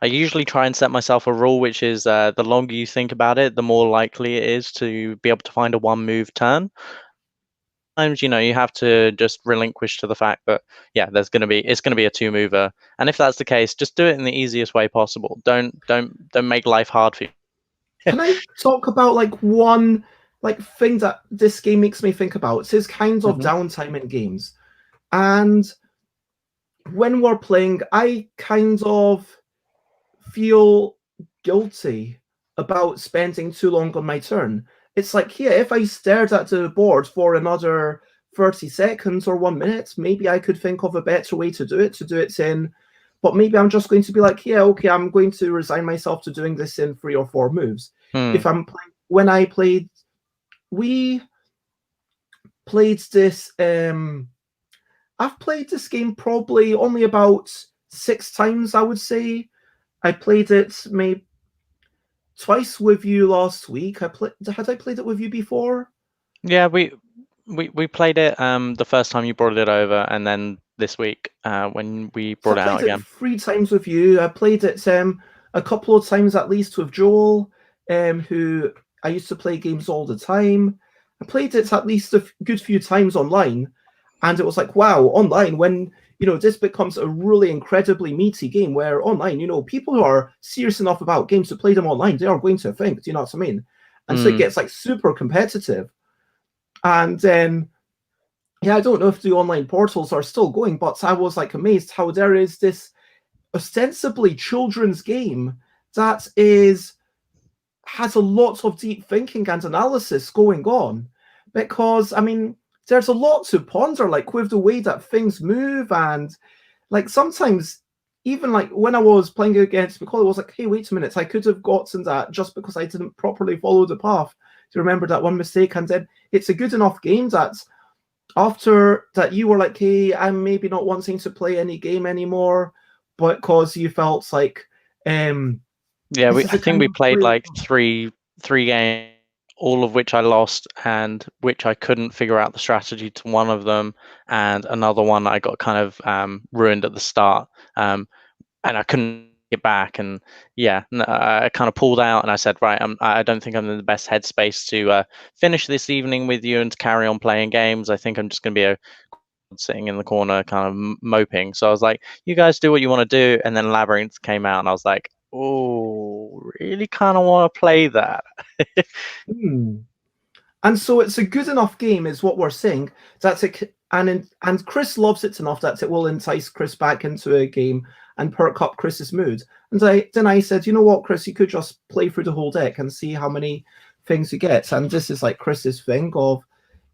S2: I usually try and set myself a rule, which is the longer you think about it, the more likely it is to be able to find a one move turn. Sometimes you have to just relinquish to the fact that it's going to be a two mover, and if that's the case, just do it in the easiest way possible. Don't make life hard for you.
S1: Can I talk about one thing that this game makes me think about? It's his kinds of downtime in games. And when we're playing, I kind of feel guilty about spending too long on my turn. It's like, if I stared at the board for another 30 seconds or 1 minute, maybe I could think of a better way to do it in. But maybe I'm just going to be like, okay, I'm going to resign myself to doing this in 3 or 4 moves. If I'm playing, we played this. I've played this game probably only about 6 times, I would say. I played it maybe twice with you last week. Had I played it with you before?
S2: Yeah, we played it the first time you brought it over, and then this week when we brought it out again.
S1: 3 times with you. I played it a couple of times at least with Joel, who I used to play games all the time. I played it at least a good few times online. And it was like, wow, online, when, this becomes a really incredibly meaty game where online, people who are serious enough about games to play them online, they are going to think, do you know what I mean? And so it gets like super competitive. And then, yeah, I don't know if the online portals are still going, but I was like amazed how there is this ostensibly children's game that has a lot of deep thinking and analysis going on. Because, I mean, there's a lot to ponder, like with the way that things move. And like sometimes, even like when I was playing against McCall, it was like, hey, wait a minute, I could have gotten that just because I didn't properly follow the path to remember that one mistake. And then it's a good enough game that after that you were like, hey, I'm maybe not wanting to play any game anymore, but because you felt like
S2: yeah, I think we played like three games, all of which I lost, and which I couldn't figure out the strategy to one of them, and another one I got kind of ruined at the start, and I couldn't get back. And yeah, I kind of pulled out, and I said, right, I don't think I'm in the best headspace to finish this evening with you and to carry on playing games. I think I'm just going to be sitting in the corner kind of moping. So I was like, you guys do what you want to do. And then Labyrinth came out, and I was like, oh, really kind of want to play that.
S1: And so it's a good enough game, is what we're saying. That's it, and Krys loves it enough that it will entice Krys back into a game and perk up Krys's mood. And then I said, you know what, Krys, you could just play through the whole deck and see how many things you get. And this is like Krys's thing of,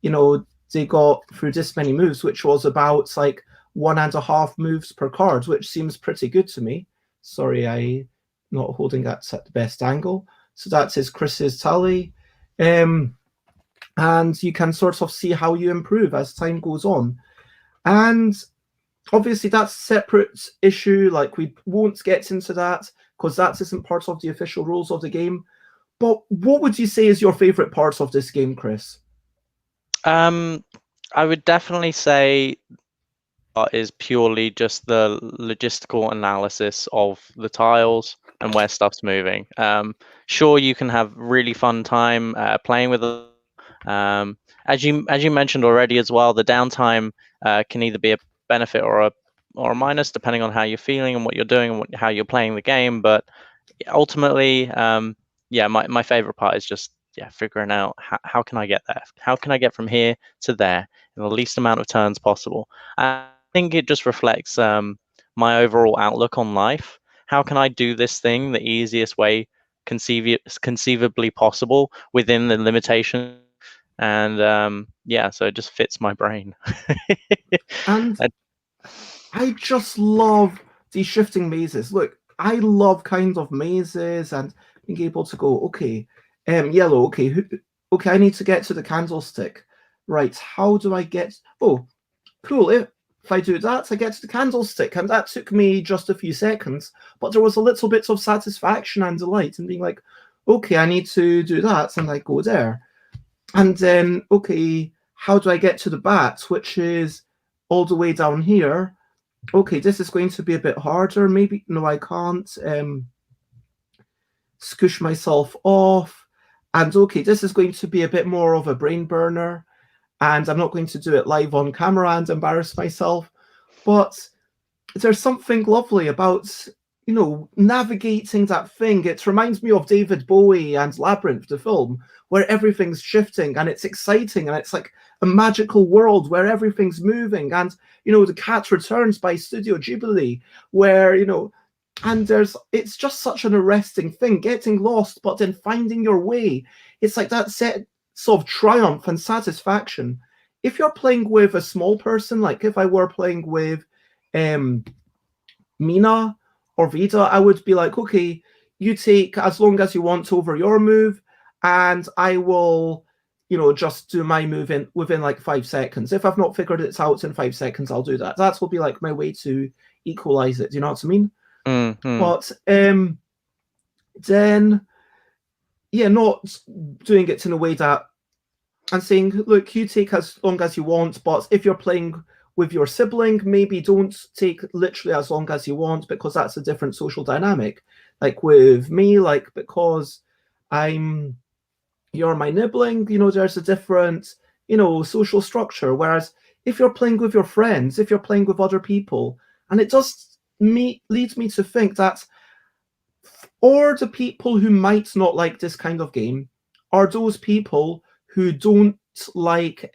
S1: you know, they got through this many moves, which was about like 1.5 moves per card, which seems pretty good to me. Sorry, I'm not holding that at the best angle. So that is Krys's tally. And you can sort of see how you improve as time goes on. And obviously that's a separate issue. Like, we won't get into that because that isn't part of the official rules of the game. But what would you say is your favorite part of this game, Krys?
S2: I would definitely say is purely just the logistical analysis of the tiles and where stuff's moving. Sure, you can have really fun time playing with them. As you mentioned already as well, the downtime can either be a benefit or a minus depending on how you're feeling and what you're doing and how you're playing the game. But ultimately, yeah, my favorite part is just figuring out how can I get there? How can I get from here to there in the least amount of turns possible? I think it just reflects my overall outlook on life. How can I do this thing the easiest way conceivably possible within the limitation? And yeah, so it just fits my brain.
S1: And I just love these shifting mazes. Look, I love kind of mazes and being able to go, okay, yellow, okay, okay, I need to get to the candlestick. Right, how do I get... Oh, cool, if I do that, I get to the candlestick, and that took me just a few seconds, but there was a little bit of satisfaction and delight in being like, okay, I need to do that, and I go there. And then, okay, how do I get to the bat, which is all the way down here? Okay, this is going to be a bit harder. Maybe, no, I can't. Scoosh myself off. And okay, this is going to be a bit more of a brain burner. And I'm not going to do it live on camera and embarrass myself. But there's something lovely about, you know, navigating that thing. It reminds me of David Bowie and Labyrinth, the film, where everything's shifting and it's exciting and it's like a magical world where everything's moving. And, you know, The Cat Returns by Studio Ghibli, where, you know, and it's just such an arresting thing, getting lost, but then finding your way. It's like that sense of triumph and satisfaction. If you're playing with a small person, like if I were playing with Mina or Vida, I would be like, okay, you take as long as you want over your move, and I will, you know, just do my move within like 5 seconds. If I've not figured it out in 5 seconds, I'll do that. That will be like my way to equalize it. Do you know what I mean?
S2: Mm-hmm.
S1: But then, yeah, not doing it in a way that I'm saying, look, you take as long as you want, but if you're playing with your sibling, maybe don't take literally as long as you want, because that's a different social dynamic. Like with me, like, because you're my nibbling, you know, there's a different, you know, social structure. Whereas if you're playing with your friends, if you're playing with other people, and it just leads me to think that, or the people who might not like this kind of game are those people who don't like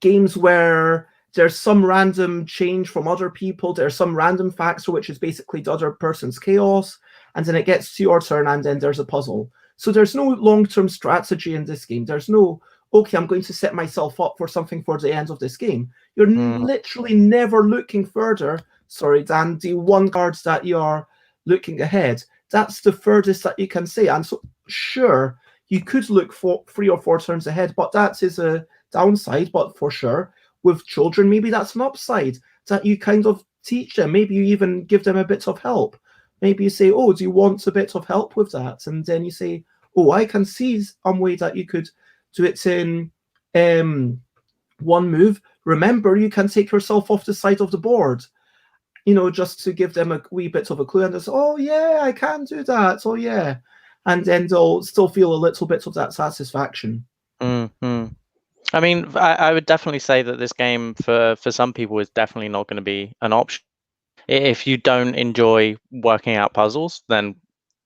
S1: games where there's some random change from other people, there's some random factor, which is basically the other person's chaos, and then it gets to your turn, and then there's a puzzle. So there's no long-term strategy in this game. There's no, okay, I'm going to set myself up for something for the end of this game. You're literally never looking further, than the one card that you're looking ahead. That's the furthest that you can say. And so, sure, you could look for 3 or 4 turns ahead, but that is a downside. But for sure, with children, maybe that's an upside, that you kind of teach them. Maybe you even give them a bit of help. Maybe you say, oh, do you want a bit of help with that? And then you say, oh, I can see some way that you could do it in one move. Remember, you can take yourself off the side of the board, just to give them a wee bit of a clue. And they say, oh, yeah, I can do that. Oh, yeah. And then they'll still feel a little bit of that satisfaction.
S2: Mm-hmm. I mean, I would definitely say that this game for some people is definitely not going to be an option. If you don't enjoy working out puzzles, then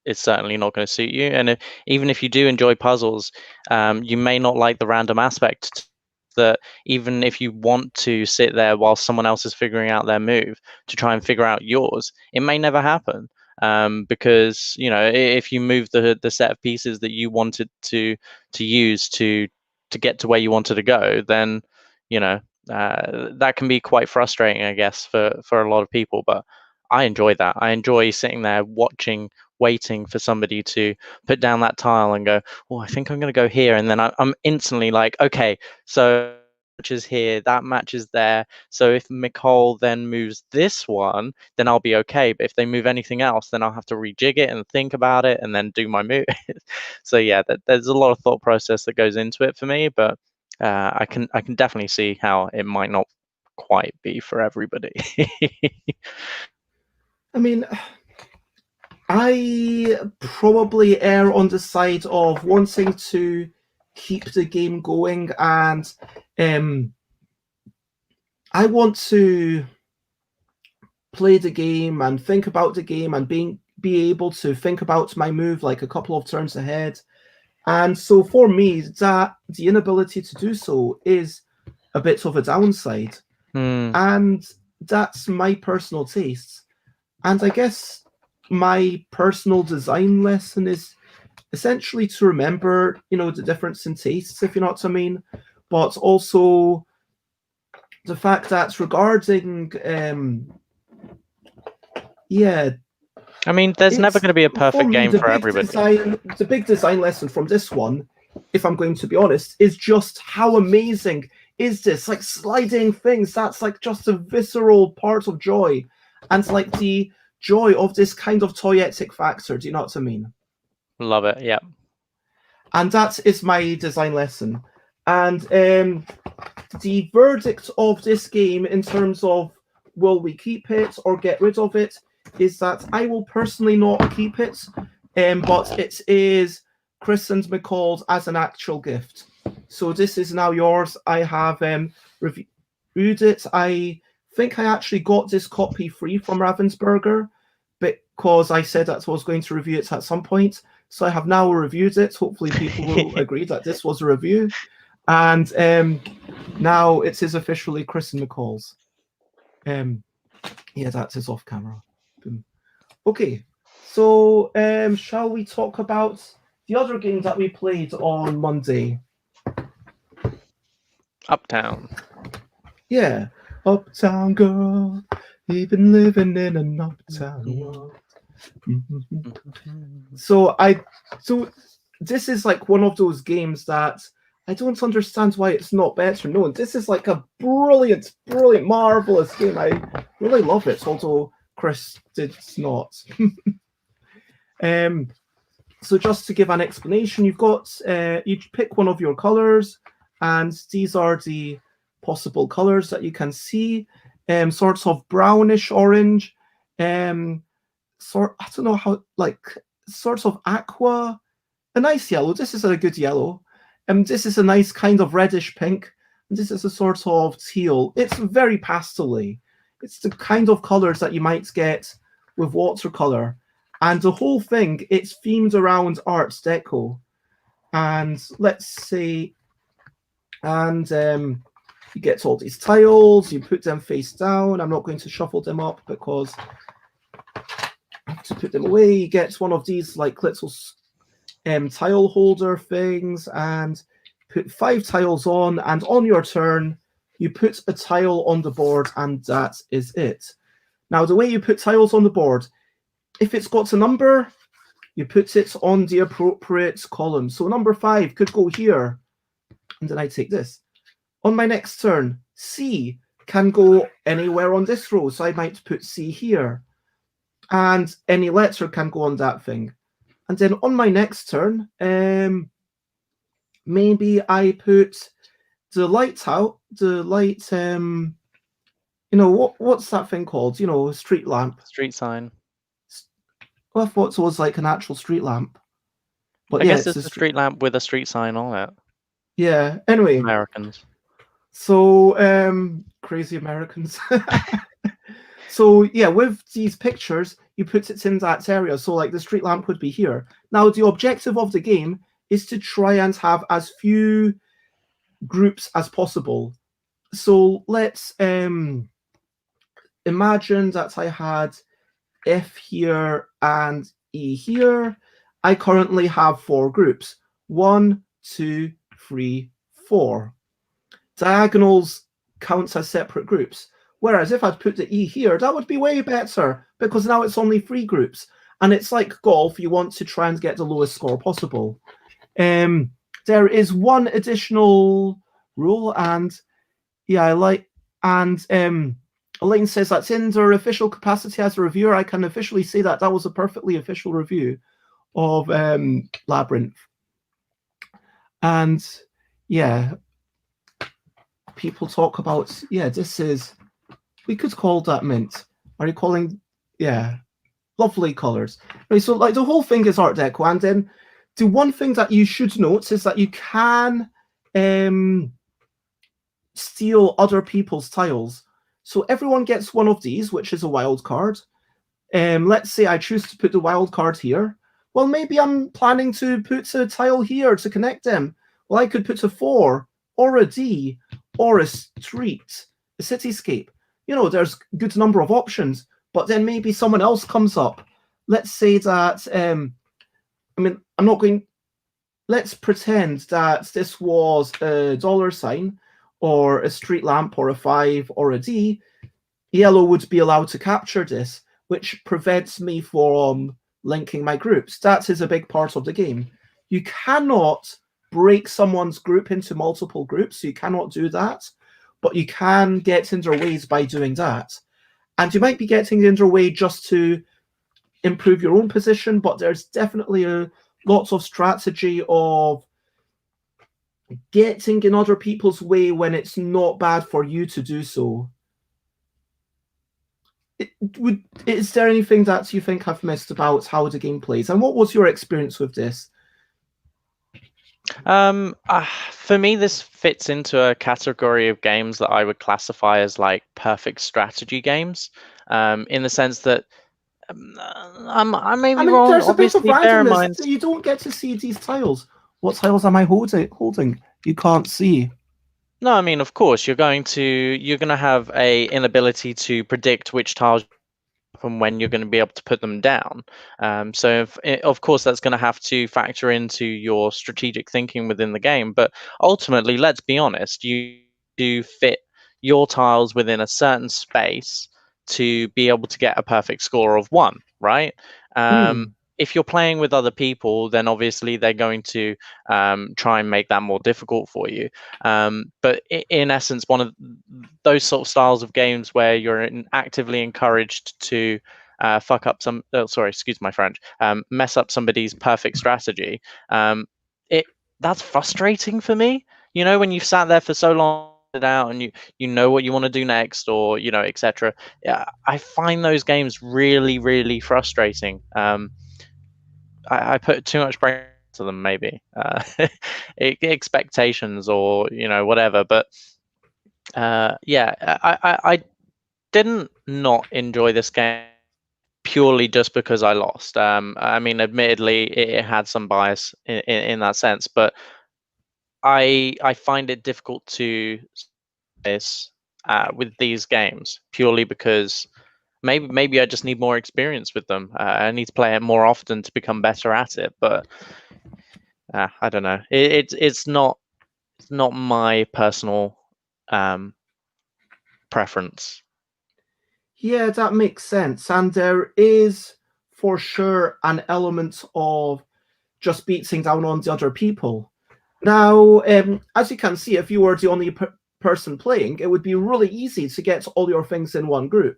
S2: it's certainly not going to suit you. And even if you do enjoy puzzles, you may not like the random aspect. That even if you want to sit there while someone else is figuring out their move to try and figure out yours, it may never happen. Because if you move the set of pieces that you wanted to use to get to where you wanted to go, then that can be quite frustrating, I guess, for a lot of people. But I enjoy that. I enjoy sitting there waiting for somebody to put down that tile and go, oh, I think I'm going to go here. And then I'm instantly like, okay, so matches here, that matches there. So if Nicole then moves this one, then I'll be okay. But if they move anything else, then I'll have to rejig it and think about it and then do my move. So yeah, there's a lot of thought process that goes into it for me. But I can definitely see how it might not quite be for everybody.
S1: I mean, I probably err on the side of wanting to keep the game going, and I want to play the game and think about the game and be able to think about my move like a couple of turns ahead. And so for me, that the inability to do so is a bit of a downside. And that's my personal tastes. And I guess my personal design lesson is essentially to remember, the difference in tastes, if you know what I mean, but also the fact that regarding,
S2: I mean, there's never going to be a perfect game for everybody.
S1: The big design lesson from this one, if I'm going to be honest, is just how amazing is this? Like sliding things, that's like just a visceral part of joy. And like the joy of this kind of toyetic factor, do you know what I mean?
S2: Love it, yeah.
S1: And that is my design lesson. And the verdict of this game in terms of will we keep it or get rid of it is that I will personally not keep it, but it is Krys and McCall's as an actual gift. So this is now yours. I have reviewed it. I think I actually got this copy free from Ravensburger because I said that I was going to review it at some point. So I have now reviewed it. Hopefully people will agree that this was a review. And now it is officially Krys and McCall's. Yeah, that is off camera. Boom. Okay, so shall we talk about the other game that we played on Monday?
S2: Uptown.
S1: Yeah, Uptown girl, you've been living in an uptown world. So this is like one of those games that I don't understand why it's not better known. This is like a brilliant, marvelous game. I really love it, although Krys did not. So just to give an explanation, you've got you pick one of your colors, and these are the possible colors that you can see. Sorts of brownish orange, I don't know how, like sorts of aqua, a nice yellow. This is a good yellow. This is a nice kind of reddish pink. And this is a sort of teal. It's very pastel-y. It's the kind of colors that you might get with watercolor. And the whole thing, it's themed around Art Deco. and let's say, and you get all these tiles, you put them face down. I'm not going to shuffle them up because I have to put them away. You get one of these like little tile holder things and put 5 tiles on, and on your turn, you put a tile on the board, and that is it. Now, the way you put tiles on the board, if it's got a number, you put it on the appropriate column. So number 5 could go here, and then I take this. On my next turn, C can go anywhere on this row, so I might put C here. And any letter can go on that thing. And then on my next turn, maybe I put the light out, the light, what's that thing called? Street lamp.
S2: Street sign.
S1: Well, I thought it was like an actual street lamp.
S2: But I guess it's a street lamp with a street sign on it.
S1: Yeah, anyway.
S2: Americans.
S1: So, crazy Americans. So, yeah, with these pictures, you put it in that area. So, like, the street lamp would be here. Now, the objective of the game is to try and have as few groups as possible. So, let's imagine that I had F here and E here. I currently have 4 groups. 1, 2, 3, 4. Diagonals counts as separate groups. Whereas if I'd put the E here, that would be way better because now it's only 3 groups. And it's like golf, you want to try and get the lowest score possible. There is one additional rule, and yeah, Elaine says that's in their official capacity as a reviewer. I can officially say that was a perfectly official review of Labyrinth. And yeah, people talk about, this is, we could call that mint. Are you calling, lovely colors. Right, so like the whole thing is Art Deco, and then the one thing that you should note is that you can steal other people's tiles. So everyone gets one of these, which is a wild card. Let's say I choose to put the wild card here. Well, maybe I'm planning to put a tile here to connect them. Well, I could put a 4 or a D or a street, a cityscape. There's a good number of options, but then maybe someone else comes up. Let's say that, let's pretend that this was a $sign or a street lamp or a 5 or a D. Yellow would be allowed to capture this, which prevents me from linking my groups. That is a big part of the game. You cannot break someone's group into multiple groups. You cannot do that, but you can get in their ways by doing that. And you might be getting in their way just to improve your own position, but there's definitely lots of strategy of getting in other people's way when it's not bad for you to do so. Is there anything that you think I've missed about how the game plays? And what was your experience with this?
S2: For me, this fits into a category of games that I would classify as like perfect strategy games, in the sense that I may be wrong.
S1: There's
S2: Obviously,
S1: a bit of
S2: bear in
S1: randomness.
S2: mind
S1: You don't get to see these tiles. What tiles am I holding? You can't see.
S2: No, I mean, of course, you're going to have a inability to predict which tiles and when you're going to be able to put them down. So, of course, that's going to have to factor into your strategic thinking within the game. But ultimately, let's be honest, you do fit your tiles within a certain space to be able to get a perfect score of 1, right? If you're playing with other people, then obviously they're going to try and make that more difficult for you. But in essence, one of those sort of styles of games where you're actively encouraged to fuck up some, excuse my French, mess up somebody's perfect strategy, that's frustrating for me. When you've sat there for so long out and you know what you want to do next, or etc. Yeah, I find those games really, really frustrating. I put too much brain to them, maybe expectations or whatever. But I didn't not enjoy this game purely just because I lost. I mean, admittedly, it had some bias in that sense, but I find it difficult to this with these games purely because maybe I just need more experience with them. I need to play it more often to become better at it. But I don't know. It's not my personal preference.
S1: Yeah, that makes sense. And there is for sure an element of just beating down on the other people. Now, as you can see, if you were the only person playing, it would be really easy to get all your things in one group.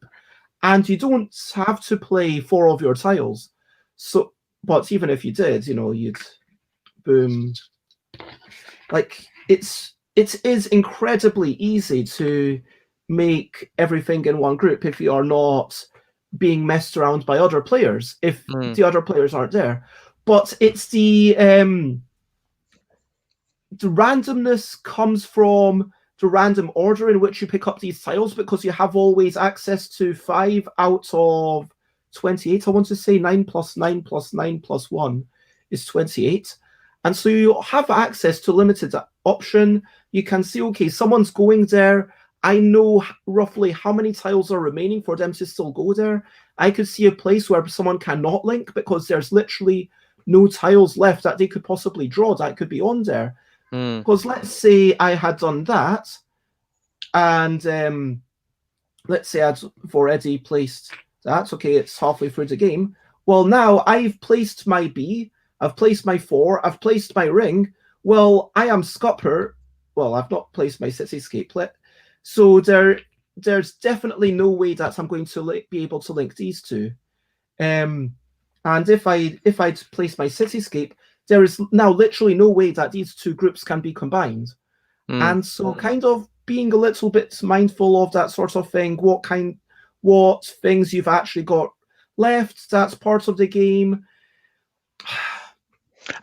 S1: And you don't have to play 4 of your tiles. So, but even if you did, you know, you'd boom. Like it is incredibly easy to make everything in one group if you are not being messed around by other players, if the other players aren't there. But it's the randomness comes from the random order in which you pick up these tiles, because you have always access to 5 out of 28. I want to say 9 plus 9 plus 9 plus 1 is 28. And so you have access to limited option. You can see, okay, someone's going there. I know roughly how many tiles are remaining for them to still go there. I could see a place where someone cannot link because there's literally no tiles left that they could possibly draw that could be on there. Because let's say I had done that, and let's say I'd already placed that. Okay, it's halfway through the game. Well, now I've placed my B, I've placed my 4, I've placed my ring. Well, I am Scupper. Well, I've not placed my cityscape yet. So there's definitely no way that I'm going to be able to link these two. And if I'd placed my cityscape, there is now literally no way that these two groups can be combined. And so kind of being a little bit mindful of that sort of thing, what things you've actually got left, that's part of the game.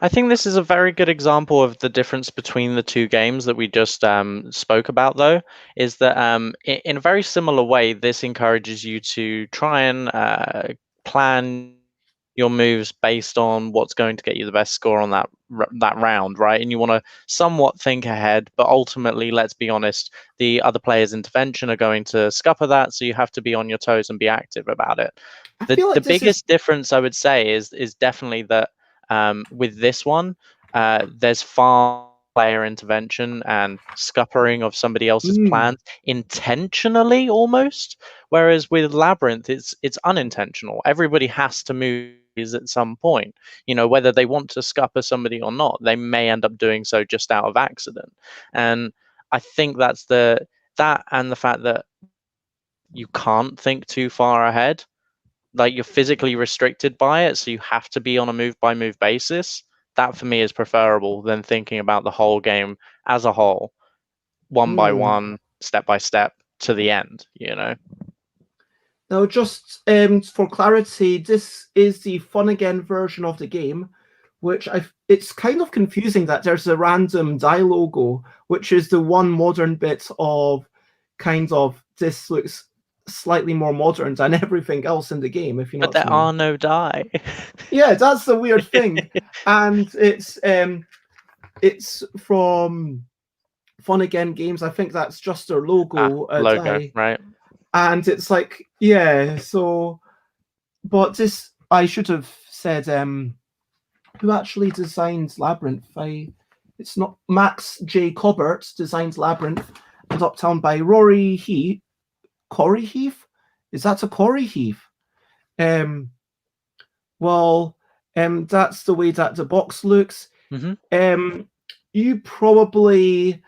S2: I think this is a very good example of the difference between the two games that we just spoke about, though, is that in a very similar way, this encourages you to try and plan your moves based on what's going to get you the best score on that round, right? And you want to somewhat think ahead, but ultimately, let's be honest, the other player's intervention are going to scupper that, so you have to be on your toes and be active about it. The biggest difference, I would say, is definitely that with this one, there's far player intervention and scuppering of somebody else's plans intentionally almost, whereas with Labyrinth it's unintentional. Everybody has to move at some point, you know, whether they want to scupper somebody or not. They may end up doing so just out of accident. And I think that's that and the fact that you can't think too far ahead, like you're physically restricted by it, so you have to be on a move by move basis. That for me is preferable than thinking about the whole game as a whole, one by one, step by step to the end, you know.
S1: Now, just for clarity, this is the Fun Again version of the game, which it's kind of confusing that there's a random die logo, which is the one modern bit of kind of this looks slightly more modern than everything else in the game, if you know.
S2: But there are no die.
S1: Yeah, that's the weird thing. And it's from Fun Again Games. I think that's just their logo.
S2: Logo,
S1: die.
S2: Right.
S1: And it's like, yeah, so, but this, I should have said, who actually designed Labyrinth? It's not Max J. Cobbert designed Labyrinth and Uptown by Rory Heath. Corey Heath? Is that a Corey Heath? Well, that's the way that the box looks. You probably,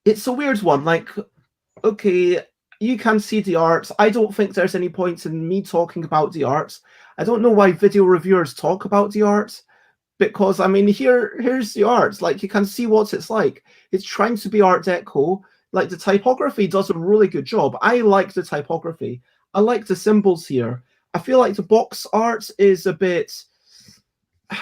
S1: it's a weird one. Like, okay, you can see the art. I don't think there's any point in me talking about the art. I don't know why video reviewers talk about the art, because I mean, here's the art. Like, you can see what it's like. It's trying to be Art Deco. Like, the typography does a really good job. I like the typography. I like the symbols here. I feel like the box art is a bit,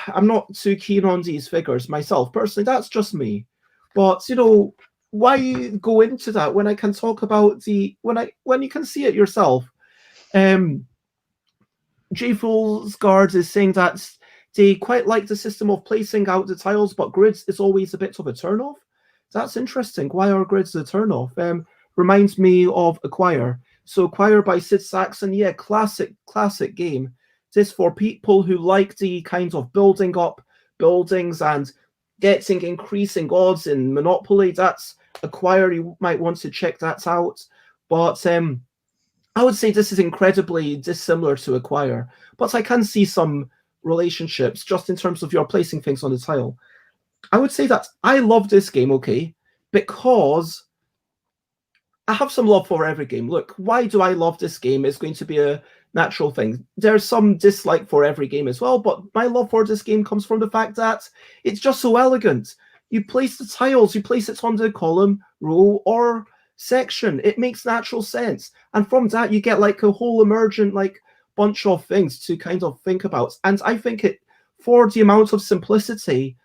S1: I'm not too keen on these figures myself. Personally, that's just me. But, you know, why go into that when I can talk about when you can see it yourself? J Fool's Guard is saying that they quite like the system of placing out the tiles, but grids is always a bit of a turn-off. That's interesting. Why are grids a turn-off? Reminds me of Acquire. So Acquire by Sid Saxon, yeah, classic game. This for people who like the kind of building up buildings and getting increasing odds in Monopoly. That's Acquire. You might want to check that out. But I would say this is incredibly dissimilar to Acquire, but I can see some relationships just in terms of your placing things on the tile. I would say that I love this game, okay, because I have some love for every game. Look, why do I love this game is going to be a natural thing. There's some dislike for every game as well, but my love for this game comes from the fact that it's just so elegant. You place the tiles, you place it on the column, row, or section. It makes natural sense. And from that, you get like a whole emergent like bunch of things to kind of think about. And I think it, for the amount of simplicity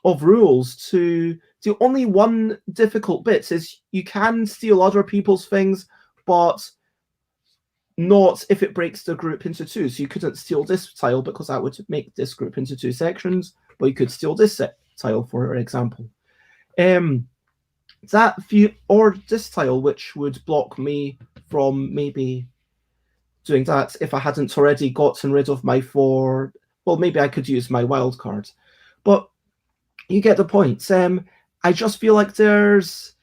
S1: of rules, to the only one difficult bit is you can steal other people's things, but not if it breaks the group into two. So you couldn't steal this tile because that would make this group into two sections, but you could steal this tile, for example. That view or this tile, which would block me from maybe doing that if I hadn't already gotten rid of my 4. Well, maybe I could use my wild card, but you get the point. I just feel like there's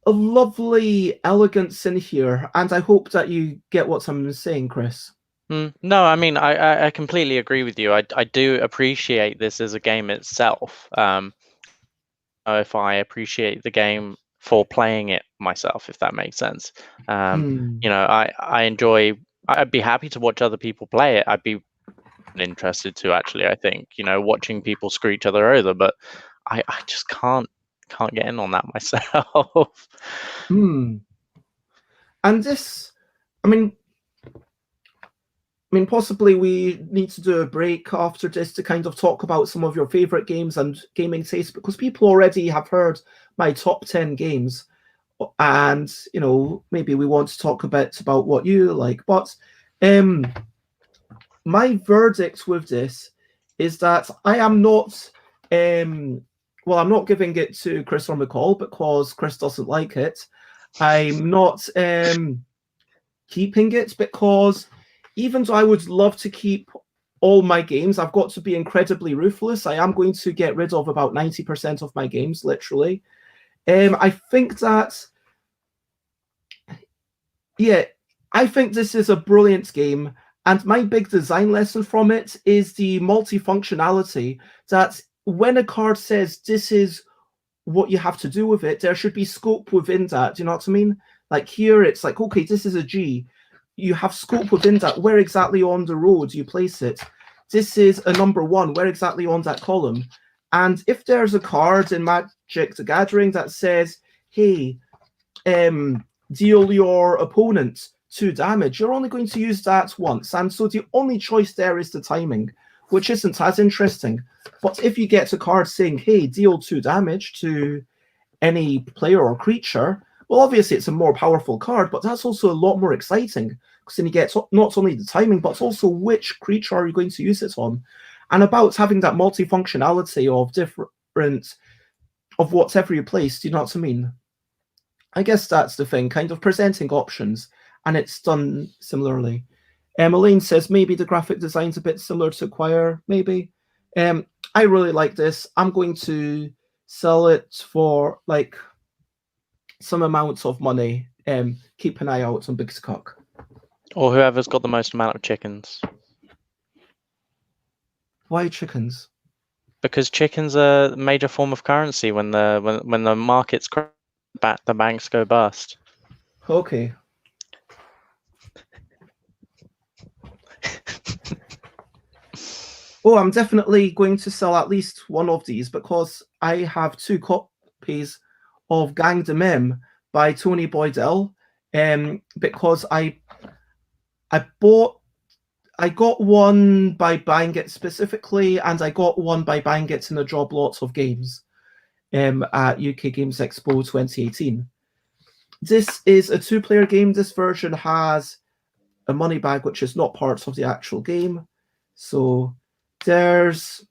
S1: a lovely elegance in here, and I hope that you get what I'm saying, Krys.
S2: No, I mean, I completely agree with you. I do appreciate this as a game itself. If I appreciate the game for playing it myself, if that makes sense. You know, I enjoy. I'd be happy to watch other people play it. I'd be interested to actually. I think, you know, watching people screw each other over, but I just can't get in on that myself.
S1: And this, I mean, possibly we need to do a break after this to kind of talk about some of your favorite games and gaming taste, because people already have heard my top 10 games, and you know, maybe we want to talk a bit about what you like. But my verdict with this is that I am not well, I'm not giving it to Krys or McCall because Krys doesn't like it. I'm not keeping it because even though I would love to keep all my games, I've got to be incredibly ruthless. I am going to get rid of about 90% of my games, literally. I think that, yeah, I think this is a brilliant game. And my big design lesson from it is the multifunctionality, that when a card says this is what you have to do with it, there should be scope within that. Do you know what I mean? Like here, it's like, okay, this is a G. You have scope within that. Where exactly on the row do you place it? This is a number 1. Where exactly on that column? And if there's a card in Magic the Gathering that says, hey, deal your opponent 2 damage, you're only going to use that once. And so the only choice there is the timing, which isn't as interesting. But if you get a card saying, hey, deal 2 damage to any player or creature, well, obviously it's a more powerful card, but that's also a lot more exciting, because then you get not only the timing, but also which creature are you going to use it on. And about having that multifunctionality of different, of whatever you place, do you know what I mean? I guess that's the thing, kind of presenting options, and it's done similarly. Elaine says maybe the graphic design's a bit similar to Acquire, maybe. I really like this. I'm going to sell it for like some amounts of money. Keep an eye out on Big Cock.
S2: Or whoever's got the most amount of chickens.
S1: Why chickens?
S2: Because chickens are a major form of currency when the markets crash, the banks go bust.
S1: Okay. Oh, I'm definitely going to sell at least one of these because I have 2 copies of Gang de Mem by Tony Boydell. Because I got one by buying it specifically, and I got one by buying it in a job lots of games at UK Games Expo 2018. This is a 2-player game. This version has a money bag, which is not part of the actual game. So there's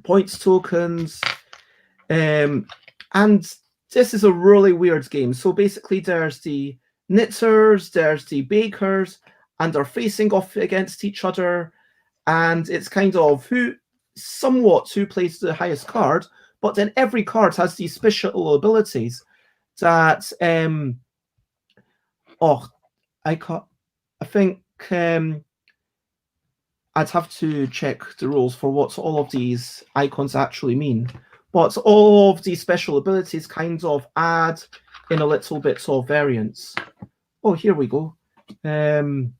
S1: points tokens, and this is a really weird game. So basically, there's the knitters, there's the bakers, and they're facing off against each other, and it's kind of who plays the highest card. But then every card has these special abilities that I think I'd have to check the rules for what all of these icons actually mean. But all of these special abilities kind of add in a little bit of variance. Oh, here we go. And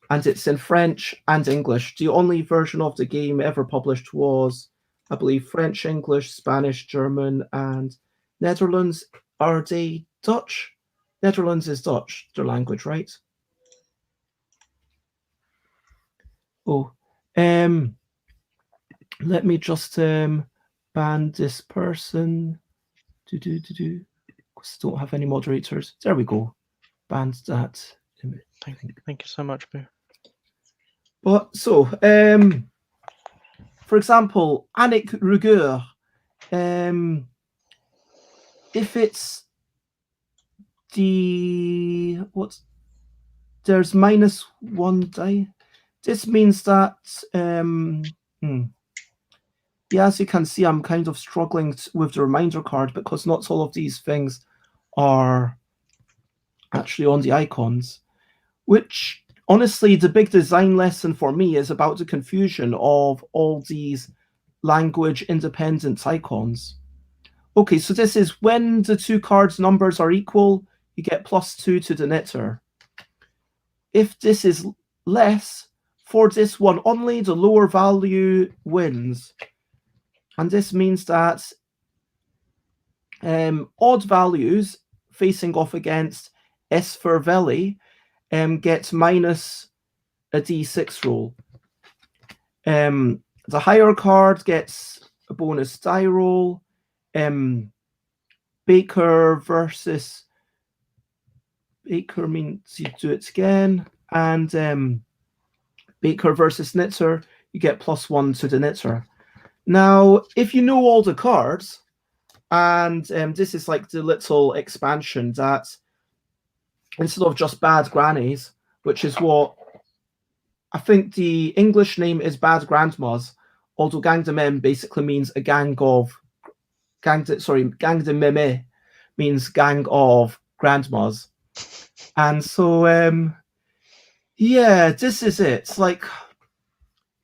S1: it's in French and English. The only version of the game ever published was, I believe, French, English, Spanish, German, and Netherlands. Are they Dutch? Netherlands is Dutch, their language, right? Oh, let me just ban this person. Because I don't have any moderators. There we go. Banned that.
S2: Thank you so much, Boo.
S1: But so, for example, Annick Rigueur. If it's there's -1 die. This means that yeah, as you can see, I'm kind of struggling with the reminder card because not all of these things are actually on the icons, which honestly, the big design lesson for me is about the confusion of all these language independent icons. Okay, so this is when the two cards' numbers are equal, you get +2 to the knitter. If this is less, for this one only, the lower value wins. And this means that odd values facing off against S for Veli gets minus a D6 roll. The higher card gets a bonus die roll. Baker versus Baker means you do it again, and Baker versus knitter, you get +1 to the knitter. Now, if you know all the cards, and this is like the little expansion that instead of just bad grannies, which is what I think the English name is bad grandmas, although gang de mem basically means a gang of gang de Mémés means gang of grandmas. And so yeah, this is it. It's like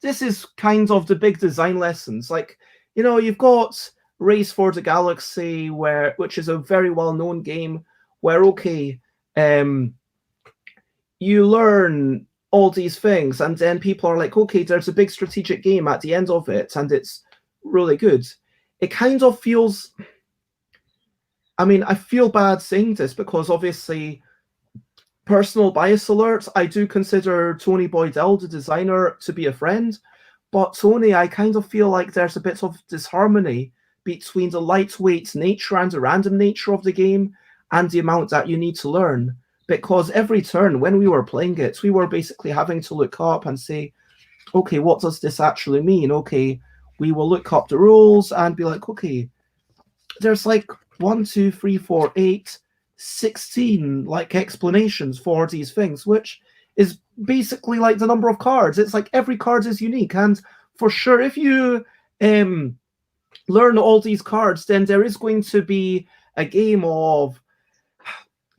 S1: this is kind of the big design lessons. Like, you know, you've got Race for the Galaxy, which is a very well-known game, where you learn all these things, and then people are like, okay, there's a big strategic game at the end of it, and it's really good. It kind of feels, I mean, I feel bad saying this because obviously, personal bias alert, I do consider Tony Boydell, the designer, to be a friend, but Tony, I kind of feel like there's a bit of disharmony between the lightweight nature and the random nature of the game and the amount that you need to learn. Because every turn, when we were playing it, we were basically having to look up and say, okay, what does this actually mean? Okay, we will look up the rules and be like, okay, there's like 1, 2, 3, 4, 8, 16 like explanations for these things, which is basically like the number of cards. It's like every card is unique. And for sure, if you learn all these cards, then there is going to be a game of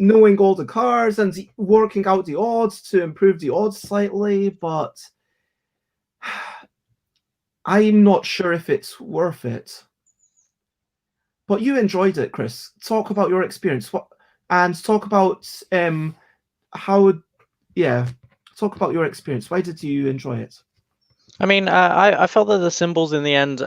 S1: knowing all the cards and working out the odds to improve the odds slightly, but I'm not sure if it's worth it. But you enjoyed it, Krys. Talk about your experience. And talk about talk about your experience. Why did you enjoy it?
S2: I mean, I felt that the symbols in the end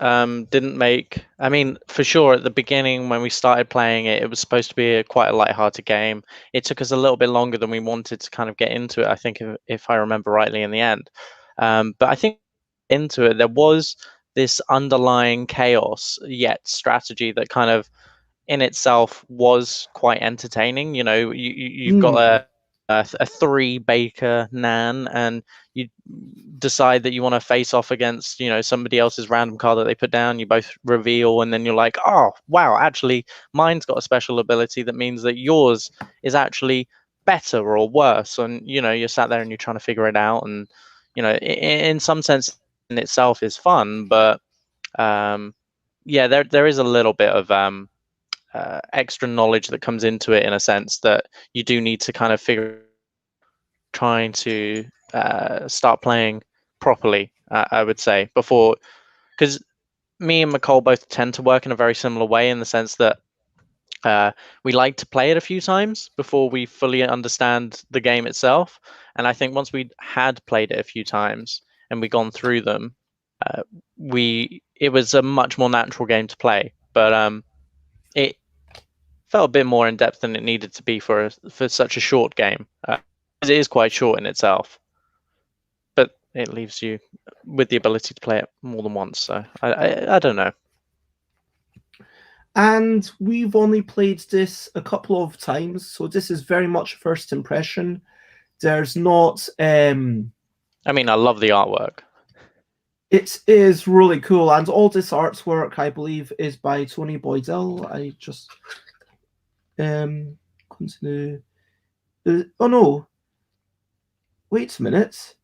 S2: didn't make. I mean, for sure, at the beginning when we started playing it, it was supposed to be quite a light-hearted game. It took us a little bit longer than we wanted to kind of get into it, I think, if I remember rightly in the end. But I think into it, there was this underlying chaos yet strategy that kind of in itself was quite entertaining. You know, you've got a three baker nan, and you decide that you want to face off against, you know, somebody else's random card that they put down. You both reveal, and then you're like, oh wow, actually mine's got a special ability that means that yours is actually better or worse. And you know, you're sat there and you're trying to figure it out. And you know, in some sense in itself is fun, but yeah, there is a little bit of extra knowledge that comes into it, in a sense that you do need to kind of figure trying to start playing properly, I would say, before, because me and McCall both tend to work in a very similar way, in the sense that we like to play it a few times before we fully understand the game itself. And I think once we had played it a few times and we gone through them, it was a much more natural game to play. But it felt a bit more in depth than it needed to be for such a short game. It is quite short in itself, but it leaves you with the ability to play it more than once. So I don't know.
S1: And we've only played this a couple of times, so this is very much first impression. There's not.
S2: I mean, I love the artwork.
S1: It is really cool, and all this artwork, I believe, is by Tony Boydell. I just continue. Oh no! Wait a minute.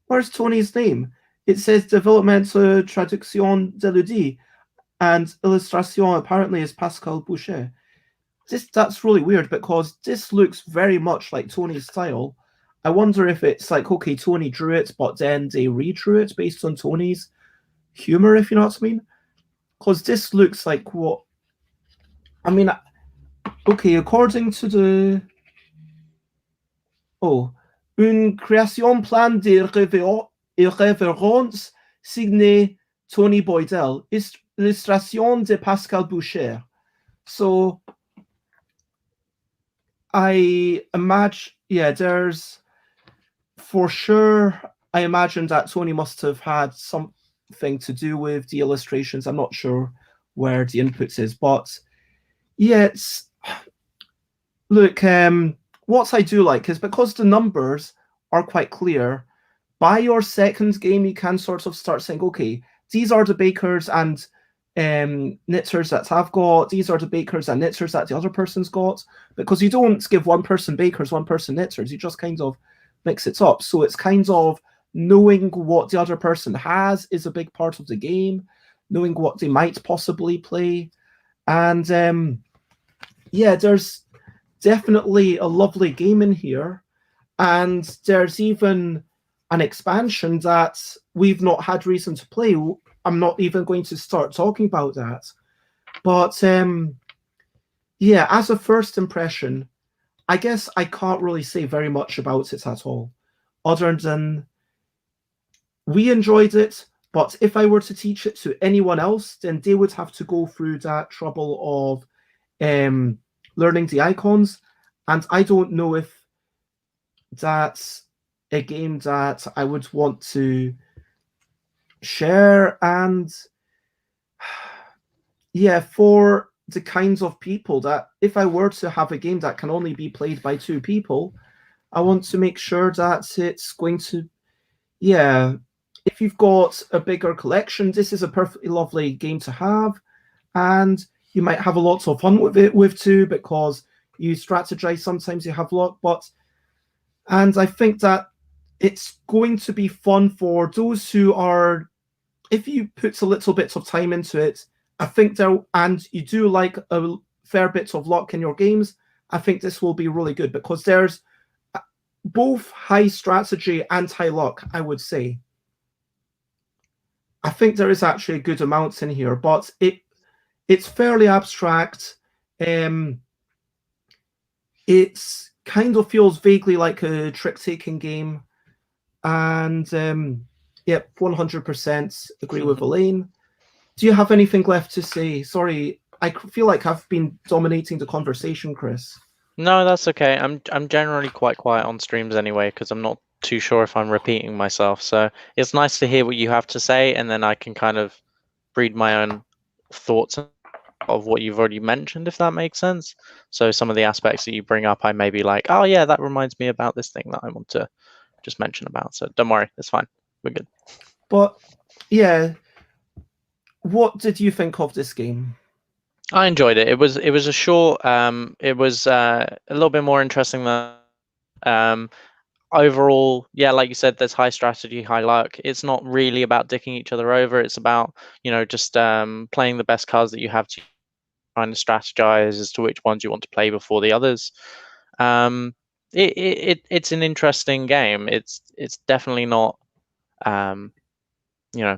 S1: Where's Tony's name? It says Développement Traduction d'Elodie, and illustration apparently is Pascal Boucher. That's really weird, because this looks very much like Tony's style. I wonder if it's like, okay, Tony drew it, but then they redrew it based on Tony's humor, if you know what I mean. Because this looks like what... I mean, okay, according to the... Oh, une création plan de révérence signée Tony Boydell, illustration de Pascal Boucher. So, I imagine, yeah, there's... For sure, I imagine that Tony must have had something to do with the illustrations. I'm not sure where the inputs is, but yeah, it's... Look, what I do like is, because the numbers are quite clear, by your second game, you can sort of start saying, okay, these are the bakers and knitters that I've got, these are the bakers and knitters that the other person's got, because you don't give one person bakers, one person knitters, you just kind of mix it up. So it's kind of knowing what the other person has is a big part of the game, knowing what they might possibly play. And yeah, there's definitely a lovely game in here. And there's even an expansion that we've not had reason to play. I'm not even going to start talking about that. But yeah, as a first impression, I guess I can't really say very much about it at all, other than we enjoyed it, but if I were to teach it to anyone else, then they would have to go through that trouble of learning the icons, and I don't know if that's a game that I would want to share. And yeah, for the kinds of people that, if I were to have a game that can only be played by 2 people, I want to make sure that it's going to, yeah, if you've got a bigger collection, this is a perfectly lovely game to have, and you might have a lot of fun with it with 2, because you strategize, sometimes you have luck, and I think that it's going to be fun for those who are, if you put a little bit of time into it, I think and you do like a fair bit of luck in your games, I think this will be really good, because there's both high strategy and high luck, I would say. I think there is actually good amounts in here, but it's fairly abstract. It kind of feels vaguely like a trick-taking game. And yep, 100% agree with Elaine. Do you have anything left to say? Sorry, I feel like I've been dominating the conversation, Krys.
S2: No, that's okay. I'm generally quite quiet on streams anyway, because I'm not too sure if I'm repeating myself. So it's nice to hear what you have to say, and then I can kind of breed my own thoughts of what you've already mentioned, if that makes sense. So some of the aspects that you bring up, I may be like, oh yeah, that reminds me about this thing that I want to just mention about. So don't worry, it's fine. We're good.
S1: But yeah, what did you think of this game?
S2: I enjoyed it. It was a short. It was a little bit more interesting than overall. Yeah, like you said, there's high strategy, high luck. It's not really about dicking each other over. It's about just playing the best cards that you have to trying to strategize as to which ones you want to play before the others. It's an interesting game. It's definitely not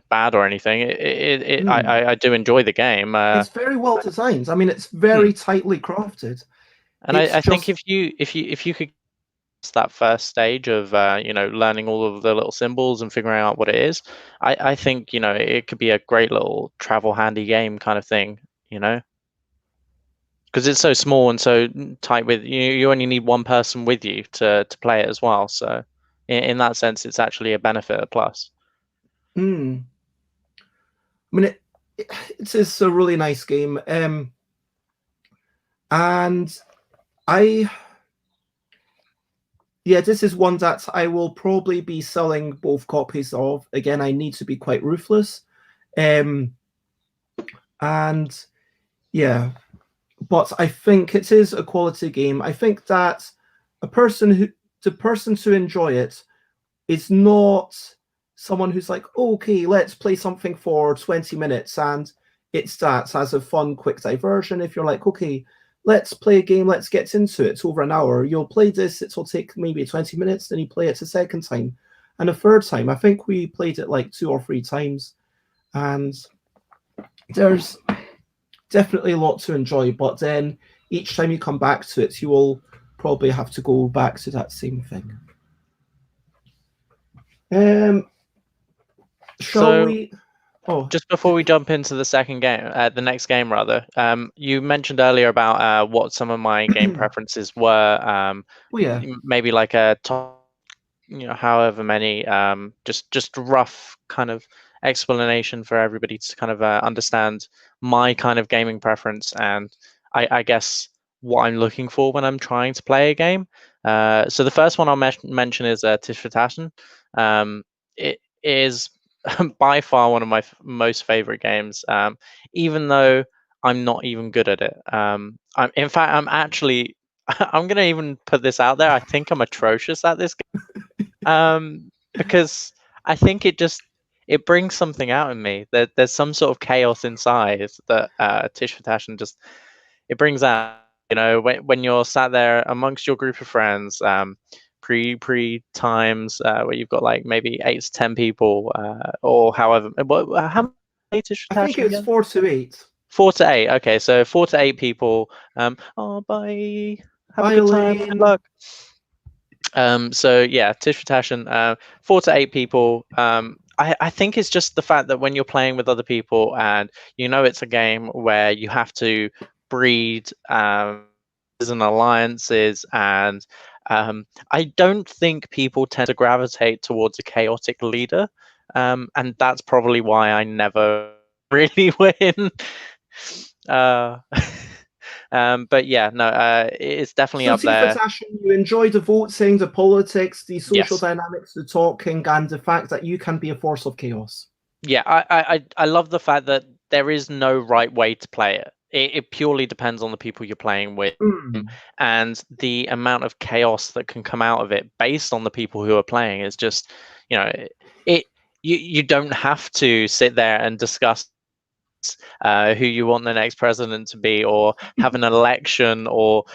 S2: bad or anything. I do enjoy the game.
S1: It's very well designed. I mean, it's very tightly crafted.
S2: And I think if you could that first stage of learning all of the little symbols and figuring out what it is, I think it could be a great little travel handy game kind of thing, because it's so small and so tight. With you only need one person with you to play it as well. So in that sense, it's actually a benefit, a plus.
S1: I mean, it is a really nice game, and this is one that I will probably be selling both copies of. Again, I need to be quite ruthless, and yeah, but I think it is a quality game. I think that the person to enjoy it is not someone who's like, okay, let's play something for 20 minutes and it starts as a fun, quick diversion. If you're like, okay, let's play a game, let's get into it. It's over an hour. You'll play this, it'll take maybe 20 minutes, then you play it a second time and a third time. I think we played it like 2 or 3 times, and there's definitely a lot to enjoy, but then each time you come back to it, you will probably have to go back to that same thing. Shall we? Oh,
S2: just before we jump into the second game, the next game rather, you mentioned earlier about what some of my game preferences were.
S1: yeah.
S2: Maybe like a top, however many, just rough kind of explanation for everybody to kind of understand my kind of gaming preference, and I guess what I'm looking for when I'm trying to play a game. So the first one I'll mention is Tisch für Taschen. It is by far one of my most favorite games, even though I'm not even good at it. In fact, I'm actually, I'm going to even put this out there. I think I'm atrocious at this game, because I think it brings something out in me. There's some sort of chaos inside that Tisch für Taschen it brings out. When you're sat there amongst your group of friends, pre times where you've got like maybe 8 to 10 people, or however. How many Tisch für Taschen?
S1: I think it's 4 to 8.
S2: 4 to 8. Okay, so 4 to 8 people. Oh, bye. Have a good time. Good luck. So yeah, Tisch für Taschen, 4 to 8 people. I think it's just the fact that when you're playing with other people and it's a game where you have to breed and alliances, and I don't think people tend to gravitate towards a chaotic leader, and that's probably why I never really win. But yeah, no, it's definitely up there.
S1: You enjoy the voting, the politics, the social dynamics, the talking, and the fact that you can be a force of chaos.
S2: Yeah, I love the fact that there is no right way to play it. It purely depends on the people you're playing with, and the amount of chaos that can come out of it based on the people who are playing is just, you don't have to sit there and discuss who you want the next president to be, or have an election, or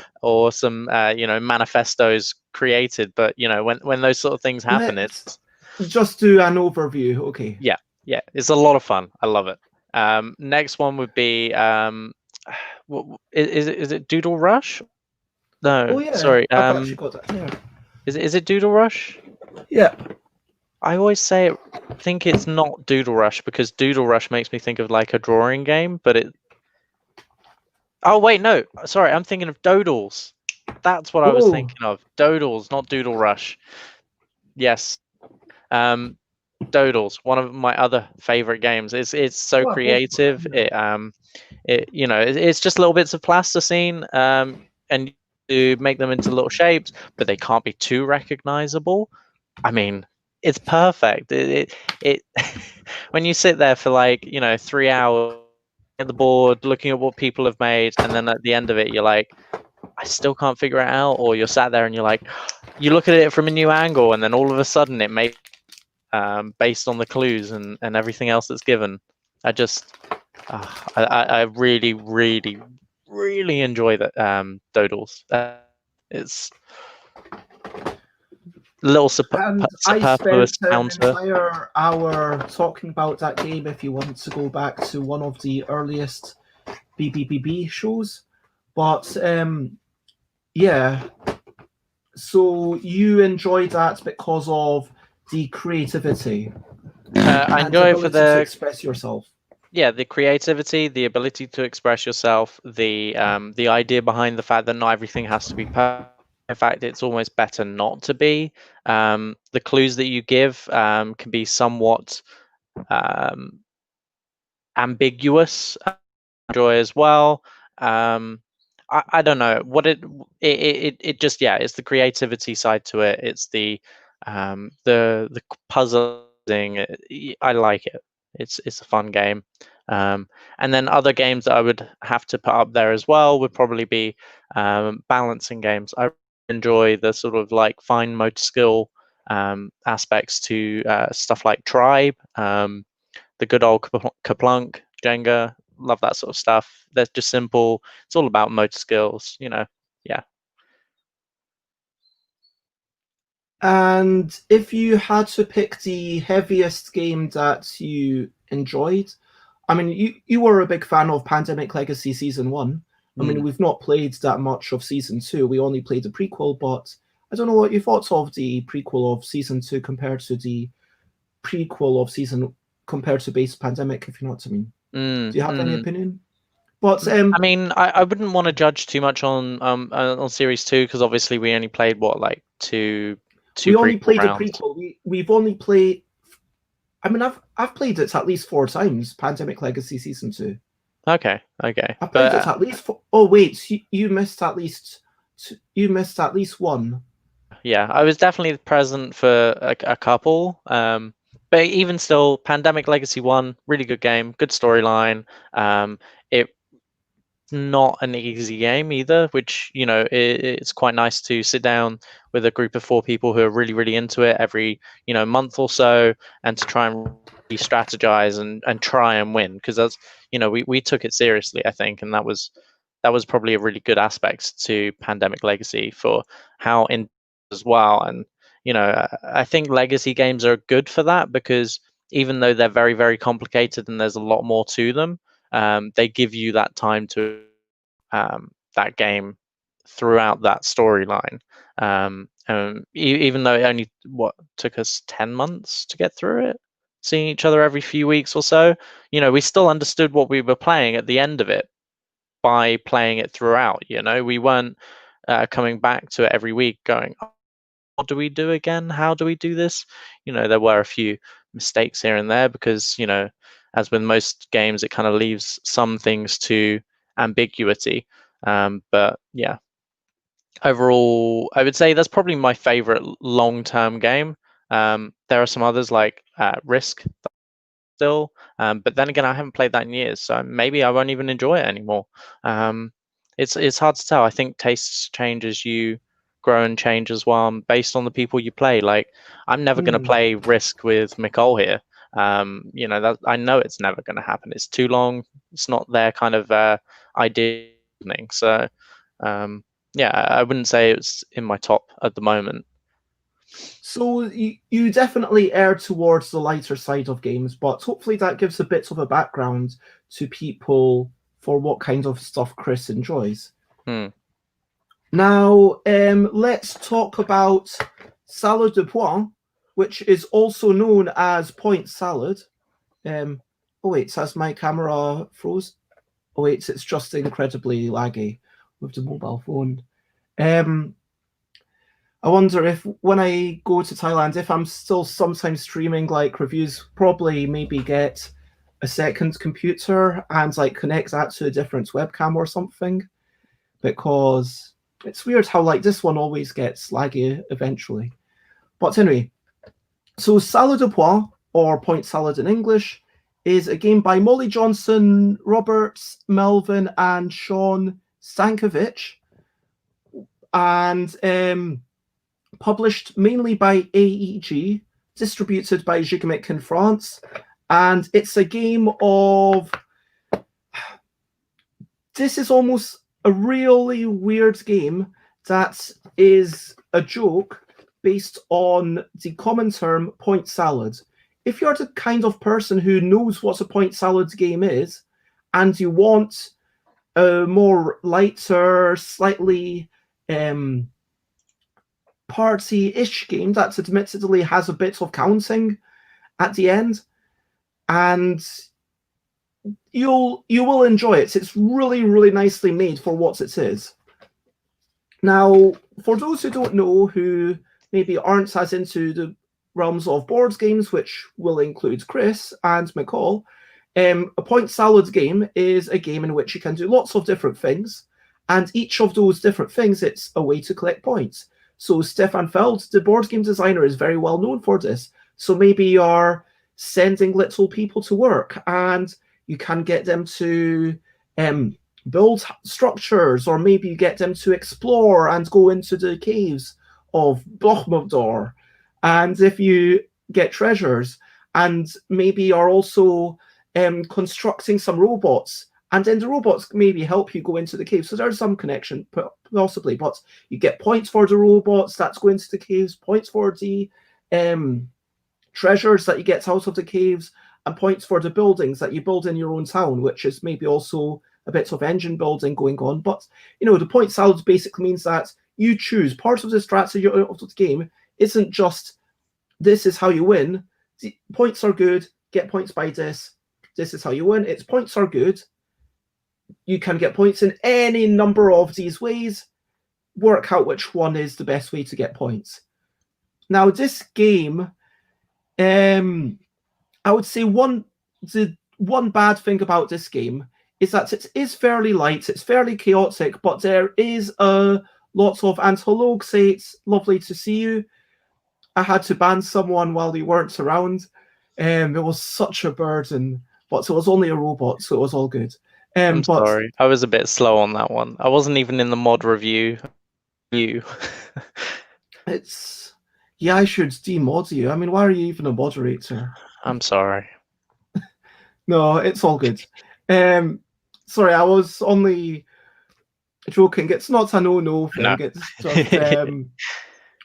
S2: some manifestos created. But when those sort of things happen, it's
S1: just do an overview. Okay.
S2: Yeah, it's a lot of fun. I love it. Next one would be is it Doodle Rush? No,
S1: oh, yeah.
S2: Sorry.
S1: I've actually got that here.
S2: Is it Doodle Rush?
S1: Yeah.
S2: I always think it's not Doodle Rush, because Doodle Rush makes me think of like a drawing game, but it. Oh wait, no, sorry, I'm thinking of Dodals. That's what I was thinking of. Dodals, not Doodle Rush. Yes. Dodals, one of my other favorite games. It's so creative. It's just little bits of plasticine, and you make them into little shapes, but they can't be too recognizable. I mean, it's perfect. It when you sit there for like 3 hours at the board looking at what people have made, and then at the end of it, you're like, I still can't figure it out. Or you're sat there and you're like, you look at it from a new angle, and then all of a sudden it makes based on the clues and everything else that's given. I really, really, really enjoy that Dodals. It's little
S1: And I
S2: superfluous
S1: spent an
S2: counter.
S1: entire hour talking about that game if you want to go back to one of the earliest BBBB shows. But yeah, so you enjoyed that because of the creativity.
S2: I
S1: and
S2: enjoy it for
S1: ability to
S2: the
S1: express yourself.
S2: the creativity, the ability to express yourself, the idea behind the fact that not everything has to be perfect. In fact, it's almost better not to be. The clues that you give can be somewhat ambiguous. Enjoy as well. I don't know what it just it's the creativity side to it. It's the puzzling. I like it. It's a fun game. And then other games that I would have to put up there as well would probably be balancing games. I enjoy the sort of like fine motor skill aspects to stuff like Tribe, the good old Kaplunk, Jenga. Love that sort of stuff. They're just simple. It's all about motor skills, Yeah.
S1: And if you had to pick the heaviest game that you enjoyed, I mean, you were a big fan of Pandemic Legacy Season 1. I mean, we've not played that much of Season 2. We only played the prequel, but I don't know what you thought of the prequel of Season 2 compared to the prequel of Season compared to Base Pandemic, if you know what I mean. Do you have any opinion? But
S2: I mean, I wouldn't want to judge too much on Series 2 because obviously we only played like two
S1: we only
S2: prequel
S1: played
S2: rounds.
S1: the prequel. We've only played. I mean, I've played it at least 4 times. Pandemic Legacy Season 2.
S2: Okay.
S1: I played it at least. Oh wait, you missed at least. You missed at least one.
S2: Yeah, I was definitely present for a couple. But even still, Pandemic Legacy 1, really good game, good storyline. It's not an easy game either, which it's quite nice to sit down with a group of 4 people who are really, really into it every month or so, and to try and really strategize and try and win, because that's we took it seriously, I think, and that was probably a really good aspect to Pandemic Legacy for how in as well. And I think legacy games are good for that, because even though they're very, very complicated and there's a lot more to them, they give you that time to that game throughout that storyline. Even though it only took us 10 months to get through it, seeing each other every few weeks or so, we still understood what we were playing at the end of it by playing it throughout. We weren't coming back to it every week going, oh, what do we do again? How do we do this? There were a few mistakes here and there because, as with most games, it kind of leaves some things to ambiguity. But yeah, overall, I would say that's probably my favorite long-term game. There are some others like Risk still, but then again, I haven't played that in years, so maybe I won't even enjoy it anymore. It's hard to tell. I think tastes change as you grow and change as well, and based on the people you play. Like, I'm never going to play Risk with Nicole here. That I know it's never going to happen. It's too long. It's not their kind of idea. So, yeah, I wouldn't say it's in my top at the moment.
S1: So you definitely err towards the lighter side of games, but hopefully that gives a bit of a background to people for what kind of stuff Krys enjoys. Now, let's talk about salad de pointe, which is also known as point salad. Oh wait, has my camera froze? Oh wait, it's just incredibly laggy with the mobile phone. I wonder if when I go to Thailand, if I'm still sometimes streaming like reviews, probably maybe get a second computer and like connect that to a different webcam or something, because it's weird how like this one always gets laggy eventually. But anyway, so Salad de Pois, or Point Salad in English, is a game by Molly Johnson, Roberts, Melvin, and Sean Stankovic, and published mainly by AEG, distributed by Gigamic in France. And it's a game of... This is almost a really weird game that is a joke based on the common term point salad. If you're the kind of person who knows what a point salad game is, and you want a more lighter, slightly party-ish game that admittedly has a bit of counting at the end, and you will enjoy it. It's really, really nicely made for what it is. Now, for those who don't know, who maybe aren't as into the realms of board games, which will include Krys and McCall, a point salad game is a game in which you can do lots of different things, and each of those different things, it's a way to collect points. So Stefan Feld, the board game designer, is very well known for this. So maybe you're sending little people to work and you can get them to build structures, or maybe you get them to explore and go into the caves of Blochmodor. And if you get treasures, and maybe you're also constructing some robots, and then the robots maybe help you go into the cave. So there's some connection, possibly, but you get points for the robots that go into the caves, points for the treasures that you get out of the caves, and points for the buildings that you build in your own town, which is maybe also a bit of engine building going on. But, you know, the point salad basically means that you choose part of the strategy of the game. Isn't just, this is how you win. The points are good, get points by this. This is how you win. It's points are good. You can get points in any number of these ways. Work out which one is the best way to get points. Now, this game, I would say the one bad thing about this game is that it is fairly light, it's fairly chaotic, but there is a lot of, and hello, say it's lovely to see you. I had to ban someone while they weren't around. It was such a burden, but it was only a robot, so it was all good.
S2: I'm sorry, I was a bit slow on that one. I wasn't even in the mod review.
S1: It's... Yeah, I should demod you. I mean, why are you even a moderator?
S2: I'm sorry.
S1: No, it's all good. Sorry, I was only joking. It's not a no thing. No. It's just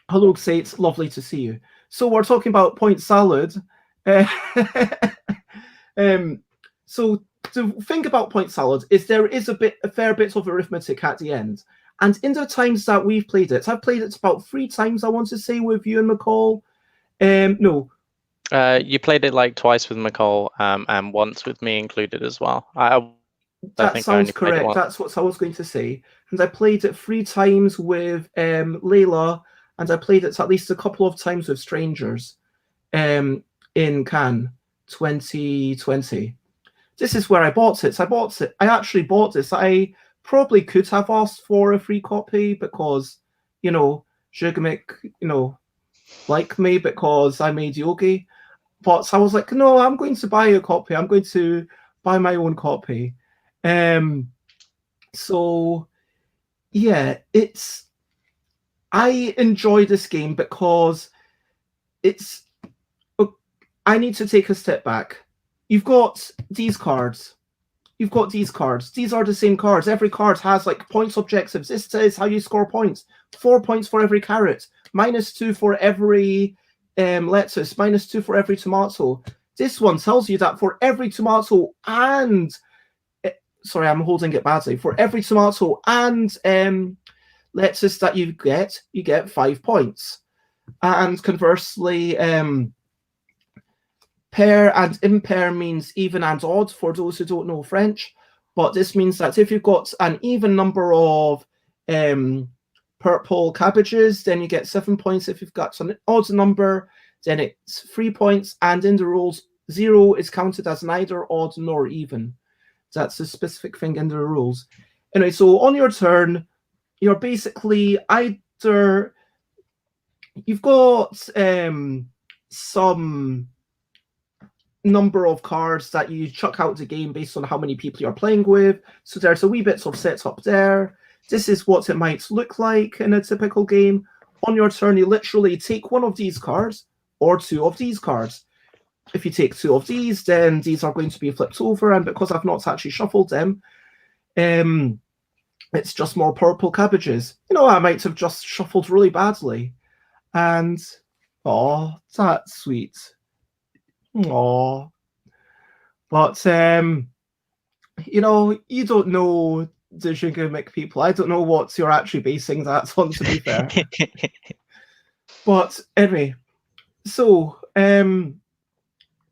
S1: hello, say it's lovely to see you. So we're talking about point salad. So the thing about point salad is there is a fair bit of arithmetic at the end. And in the times that we've played it, I've played it about 3 times, I want to say, with you and McCall. No.
S2: You played it like twice with McCall, and once with me included as well.
S1: That sounds correct. That's what I was going to say. And I played it 3 times with Layla, and I played it at least a couple of times with strangers in Cannes 2020. This is where I bought it. I actually bought this. I probably could have asked for a free copy because, you know, Jigamic, you know, like me because I made Yogi. But I was like, no, I'm going to buy a copy. I'm going to buy my own copy. So, yeah, I enjoy this game because I need to take a step back. You've got these cards. You've got these cards. These are the same cards. Every card has like points objectives. This is how you score points. 4 points for every carrot. -2 for every lettuce. -2 for every tomato. This one tells you that for every tomato and... sorry, I'm holding it badly. For every tomato and lettuce that you get 5 points. And conversely, pair and impair means even and odd for those who don't know French. But this means that if you've got an even number of purple cabbages, then you get 7 points. If you've got an odd number, then it's 3 points. And in the rules, 0 is counted as neither odd nor even. That's a specific thing in the rules. Anyway, so on your turn, you're basically either you've got some number of cards that you chuck out the game based on how many people you're playing with. So there's a wee bits of setup there. This is what it might look like in a typical game. On your turn, you literally take one of these cards or 2 of these cards. If you take 2 of these, then these are going to be flipped over. And because I've not actually shuffled them, it's just more purple cabbages. You know, I might have just shuffled really badly. And, oh, that's sweet. Oh. But, you know, you don't know the Jigamic people. I don't know what you're actually basing that on, to be fair. But anyway, so,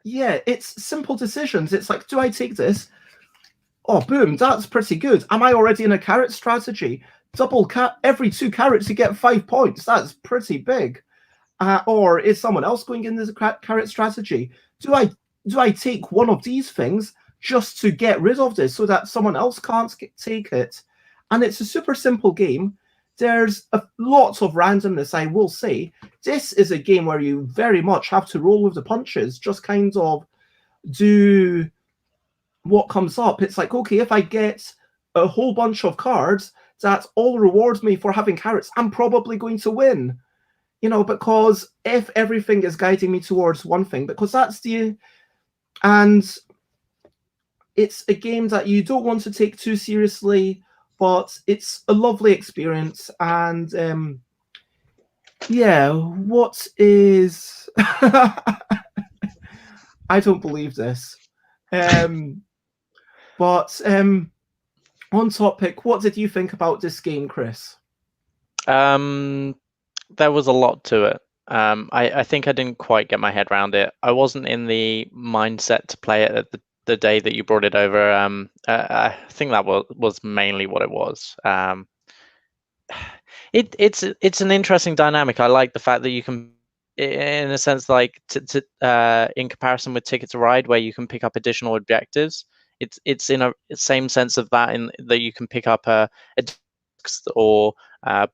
S1: yeah, it's simple decisions. It's like, do I take this? Oh, boom, that's pretty good. Am I already in a carrot strategy? Double every 2 carrots, you get 5 points. That's pretty big. Or is someone else going in this carrot strategy? Do I take one of these things just to get rid of this so that someone else can't take it? And it's a super simple game. There's lots of randomness, I will say. This is a game where you very much have to roll with the punches, just kind of do what comes up. It's like, okay, if I get a whole bunch of cards that all reward me for having carrots, I'm probably going to win. You know, because if everything is guiding me towards one thing, because that's the... And it's a game that you don't want to take too seriously, but it's a lovely experience. And yeah, what is... I don't believe this. But on topic, what did you think about this game, Krys?
S2: There was a lot to it. I think I didn't quite get my head around it. I wasn't in the mindset to play it at the day that you brought it over. I think that was mainly what it was. It's an interesting dynamic. I like the fact that you can, in a sense, like in comparison with Ticket to Ride, where you can pick up additional objectives. It's in a same sense of that, in that you can pick up a or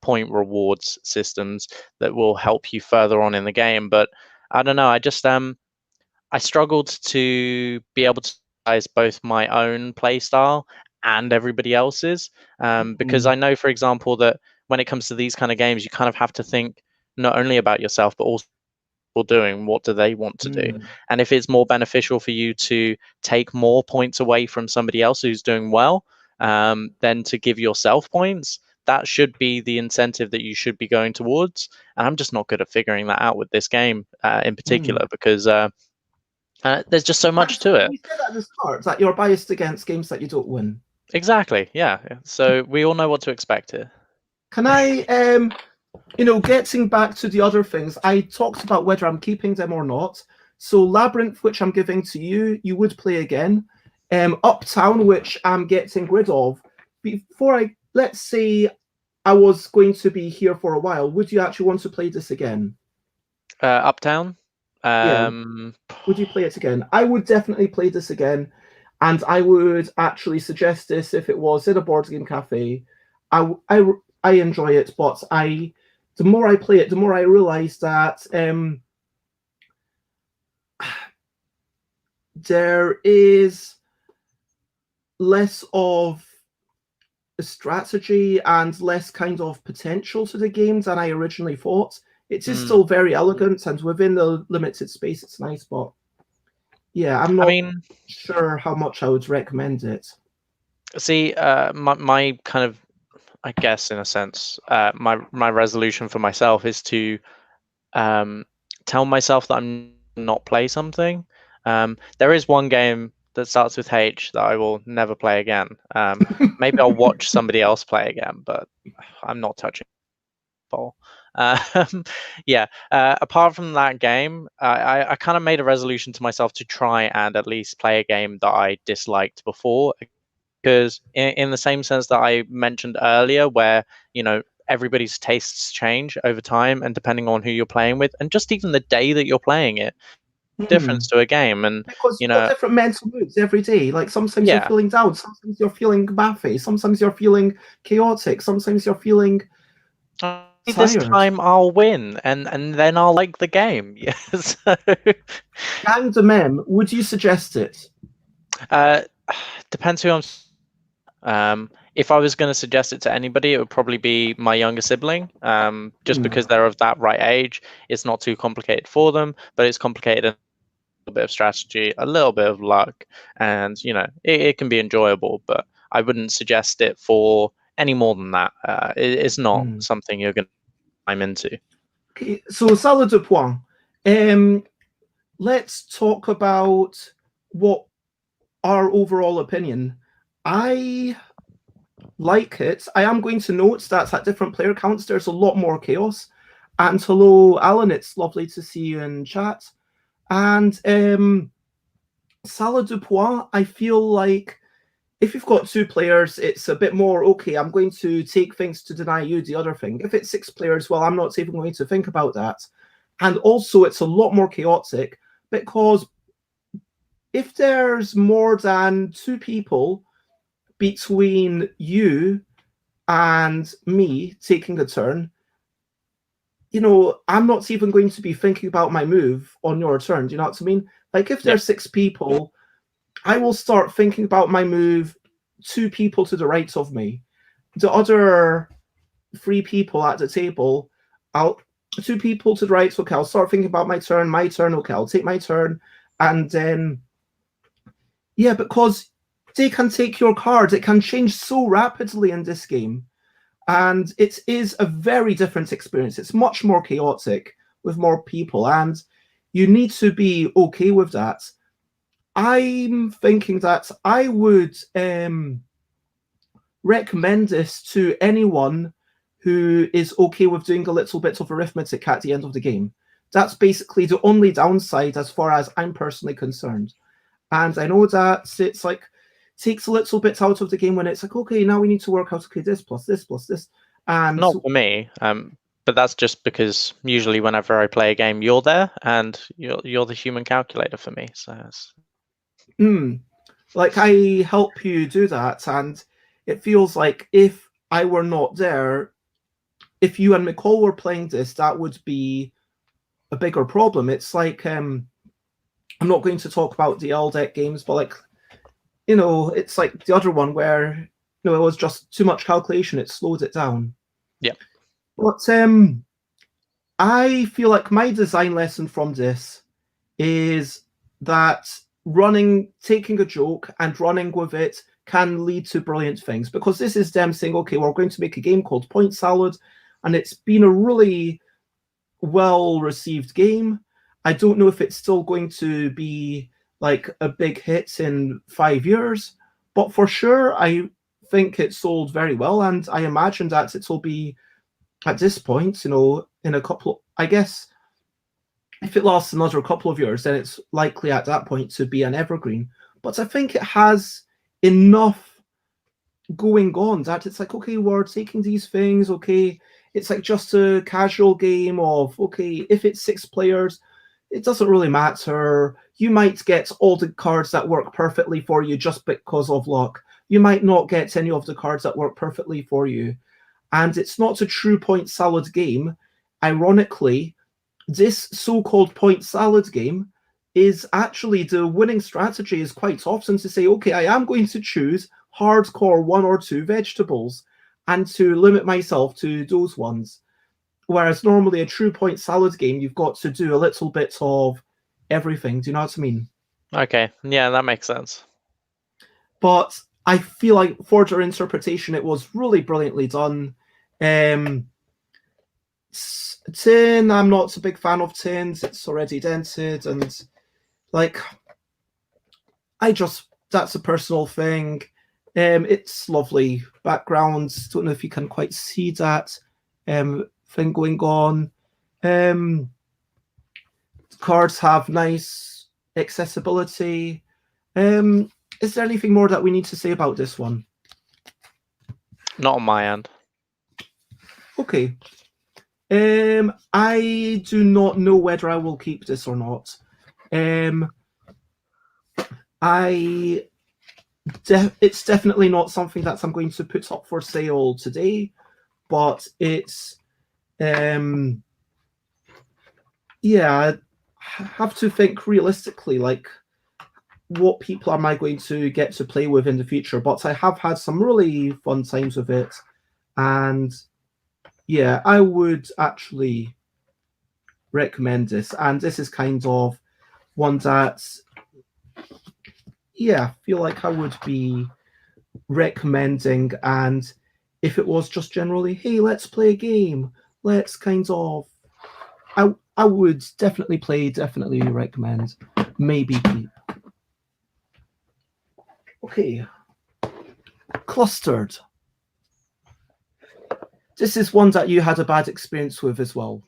S2: point rewards systems that will help you further on in the game. But I don't know, I just I struggled to be able to utilize both my own play style and everybody else's, because I know, for example, that when it comes to these kind of games, you kind of have to think not only about yourself but also doing what do they want to do. And if it's more beneficial for you to take more points away from somebody else who's doing well, then to give yourself points, that should be the incentive that you should be going towards. And I'm just not good at figuring that out with this game in particular, because there's just so much to it.
S1: You said at the start that you're biased against games that you don't win.
S2: Exactly, yeah. So we all know what to expect here.
S1: Can I, you know, getting back to the other things, I talked about whether I'm keeping them or not. So Labyrinth, which I'm giving to you, you would play again. Uptown, which I'm getting rid of. Before let's say I was going to be here for a while, would you actually want to play this again?
S2: Uptown?
S1: Yeah. Would you play it again? I would definitely play this again. And I would actually suggest this if it was in a board game cafe. I enjoy it, but the more I play it, the more I realize that there is less of a strategy and less kind of potential to the game than I originally thought. It is still very elegant, and within the limited space, it's nice, but yeah, I'm not sure how much I would recommend it.
S2: See, my kind of, I guess, in a sense, my resolution for myself is to tell myself that I'm not play something. There is one game that starts with H that I will never play again. Maybe I'll watch somebody else play again, but I'm not touching ball. Yeah. Apart from that game, I kind of made a resolution to myself to try and at least play a game that I disliked before, because in the same sense that I mentioned earlier, where, you know, everybody's tastes change over time, and depending on who you're playing with, and just even the day that you're playing it, difference to a game. And
S1: because
S2: you
S1: you've got
S2: know,
S1: different mental moods every day. Like sometimes you're
S2: yeah.
S1: feeling down, sometimes you're feeling mathy, sometimes you're feeling chaotic, sometimes you're feeling
S2: This
S1: tired.
S2: time I'll win, and then I'll like the game. Yeah. So,
S1: Gang de Mem, would you suggest it?
S2: depends who I'm. If I was going to suggest it to anybody, it would probably be my younger sibling, just because they're of that right age. It's not too complicated for them, but it's complicated in a little bit of strategy, a little bit of luck, and it can be enjoyable. But I wouldn't suggest it for any more than that. It's not something you're going to climb into.
S1: Okay, so Salad de Poing. Let's talk about what our overall opinion. I like it. I am going to note that at different player counts, there's a lot more chaos. And hello, Alan. It's lovely to see you in chat. And Salad de Poing, I feel like if you've got 2 players, it's a bit more, okay, I'm going to take things to deny you the other thing. If it's 6 players, well, I'm not even going to think about that. And also, it's a lot more chaotic because if there's more than 2 people between you and me taking a turn, I'm not even going to be thinking about my move on your turn. Do you know what I mean? Like if there's 6 people, I will start thinking about my move 2 people to the right of me. The other 3 people at the table, 2 people to the right, okay, I'll start thinking about my turn, okay, I'll take my turn, and then, yeah, because they can take your cards, it can change so rapidly in this game, and it is a very different experience. It's much more chaotic with more people, and you need to be okay with that. I'm thinking that I would recommend this to anyone who is okay with doing a little bit of arithmetic at the end of the game. That's basically the only downside as far as I'm personally concerned. And I know that it's like takes a little bit out of the game when it's like, okay, now we need to work out, okay, this plus this plus this. And
S2: not for me, but that's just because usually whenever I play a game, you're there, and you're the human calculator for me. So
S1: like I help you do that, and it feels like if I were not there, if you and McCall were playing this, that would be a bigger problem. It's like I'm not going to talk about the LDEC games, but like it's like the other one where it was just too much calculation. It slowed it down.
S2: Yeah.
S1: But I feel like my design lesson from this is that taking a joke and running with it can lead to brilliant things, because this is them saying, okay, we're going to make a game called Point Salad, and it's been a really well-received game. I don't know if it's still going to be like a big hit in 5 years, but for sure, I think it sold very well, and I imagine that it will be, at this point, in a couple, I guess, if it lasts another couple of years, then it's likely at that point to be an evergreen. But I think it has enough going on that it's like, okay, we're taking these things, okay, it's like just a casual game of, okay, if it's 6 players, it doesn't really matter. You might get all the cards that work perfectly for you just because of luck. You might not get any of the cards that work perfectly for you. And it's not a true point salad game. Ironically, this so-called point salad game is actually, the winning strategy is quite often to say, okay, I am going to choose hardcore 1 or 2 vegetables and to limit myself to those ones. Whereas normally a true point salad game, you've got to do a little bit of everything. Do you know what I mean?
S2: Okay, yeah, that makes sense.
S1: But I feel like for their interpretation, it was really brilliantly done. Tin, I'm not a big fan of tins. It's already dented, and like, that's a personal thing. It's lovely background. Don't know if you can quite see that thing going on. Cards have nice accessibility. Is there anything more that we need to say about this one?
S2: Not on my end.
S1: Okay. I do not know whether I will keep this or not. It's definitely not something that I'm going to put up for sale today, but it's I have to think realistically, like what people am I going to get to play with in the future. But I have had some really fun times with it, and yeah, I would actually recommend this. And this is kind of one that, I feel like I would be recommending. And if it was just generally, hey, let's play a game, let's kind of, I would definitely play, definitely recommend, maybe keep. Okay. Clustered. This is one that you had a bad experience with as well.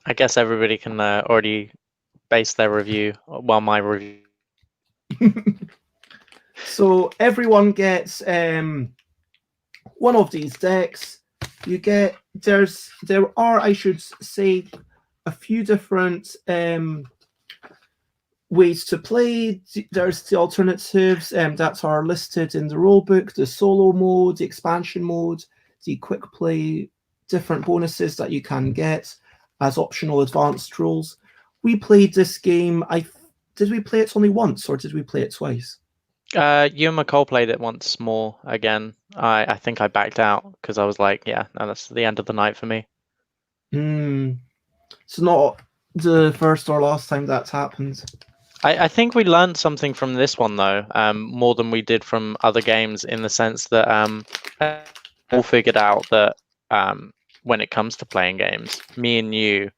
S2: I guess everybody can already base their review, well, my review.
S1: So everyone gets one of these decks. You get, there are, I should say, a few different ways to play. There's the alternatives that are listed in the rulebook, the solo mode, the expansion mode, the quick play, different bonuses that you can get as optional advanced rules. We played this game, did we play it only once or did we play it twice?
S2: You and McCall played it once more again. I think I backed out because I was like, yeah, no, that's the end of the night for me.
S1: It's not the first or last time that's happened.
S2: I think we learned something from this one though, more than we did from other games, in the sense that all figured out that when it comes to playing games, me and you,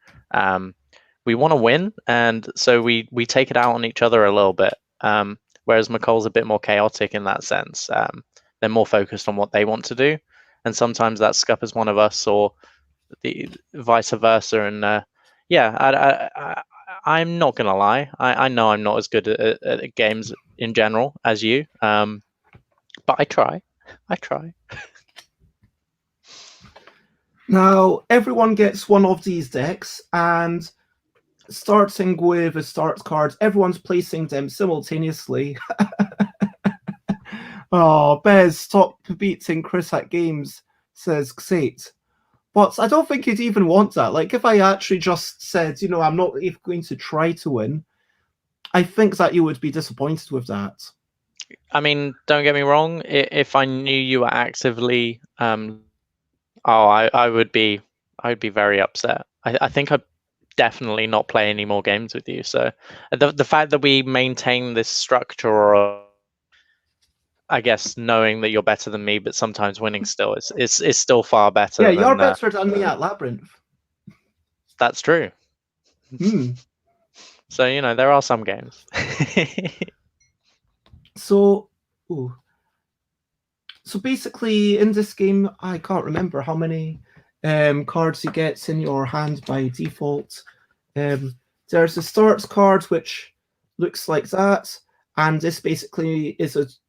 S2: we want to win, and so we take it out on each other a little bit. Whereas McCall's a bit more chaotic in that sense. They're more focused on what they want to do, and sometimes that scuppers one of us, or the vice versa. And I'm not gonna lie. I know I'm not as good at games in general as you, but I try.
S1: Now, everyone gets one of these decks, and starting with a start card, everyone's placing them simultaneously. Oh, Bez, stop beating Krys at games, says Xate. But I don't think you'd even want that. Like, if I actually just said, I'm not even going to try to win, I think that you would be disappointed with that.
S2: I mean, don't get me wrong. If I knew you were actively, I would be very upset. I think I'd definitely not play any more games with you. So the fact that we maintain this structure, or I guess knowing that you're better than me, but sometimes winning still is still far better.
S1: Yeah, you're better than me at Labyrinth.
S2: That's true. So there are some games.
S1: So basically, in this game, I can't remember how many cards you get in your hand by default. There's a start card which looks like that, and this basically is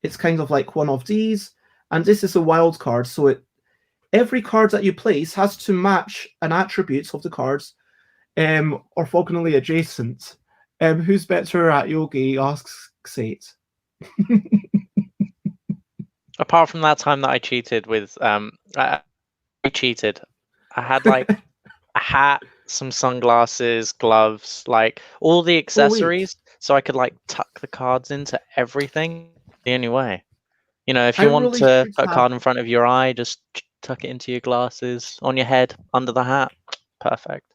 S1: it's kind of like one of these, and this is a wild card. So every card that you place has to match an attribute of the cards, orthogonally adjacent. Who's better at Yogi? Asks Xate.
S2: Apart from that time that I cheated with, I cheated. I had like a hat, some sunglasses, gloves, like all the accessories, so I could like tuck the cards into everything. The only way, if you want to put a card in front of your eye, just tuck it into your glasses, on your head, under the hat. Perfect.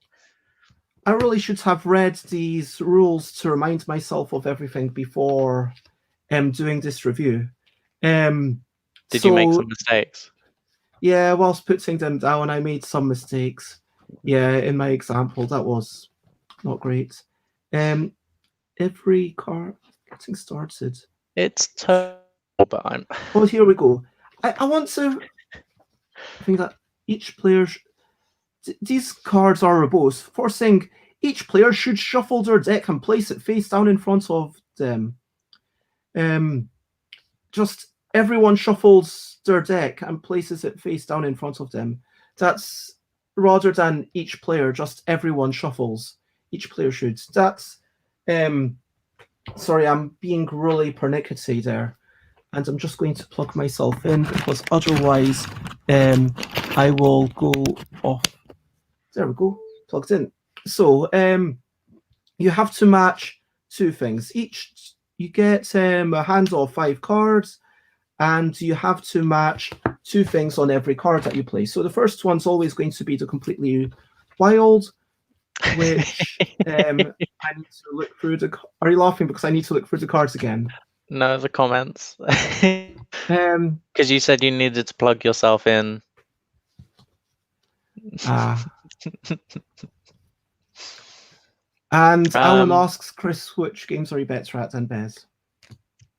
S1: I really should have read these rules to remind myself of everything before doing this review.
S2: Did you make some mistakes?
S1: Yeah, whilst putting them down, I made some mistakes. Yeah, in my example, that was not great. Every card getting started.
S2: It's terrible, but I'm.
S1: Oh, here we go. I want to think that each player. These cards are verbose, forcing each player should shuffle their deck and place it face down in front of them. Just everyone shuffles their deck and places it face down in front of them. That's rather than each player, just everyone shuffles. Each player should. That's sorry, I'm being really pernickety there. And I'm just going to plug myself in because otherwise I will go off. There we go, plugged in. So you have to match two things. Each you get a hand of 5 cards, and you have to match two things on every card that you play. So the first one's always going to be the completely wild, which I need to look through the. Are you laughing because I need to look through the cards again?
S2: No, the comments. Because you said you needed to plug yourself in.
S1: And Alan asks, Krys, which games are you better at than BEZ?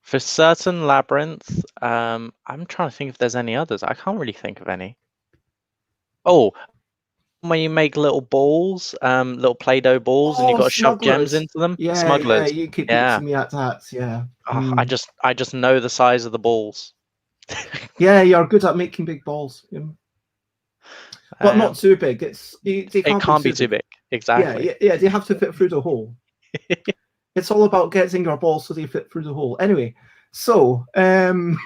S2: For certain Labyrinth, I'm trying to think if there's any others. I can't really think of any. Oh, when you make little balls, little Play-Doh balls, and you've got to shove gems into them.
S1: Yeah,
S2: Smugglers.
S1: Yeah, you keep beating me at that. Yeah.
S2: Oh, I just know the size of the balls.
S1: Yeah, you're good at making big balls. Yeah. But not too big. It can't be too big.
S2: Exactly.
S1: Yeah. They have to fit through the hole. It's all about getting your balls so they fit through the hole. Anyway, so and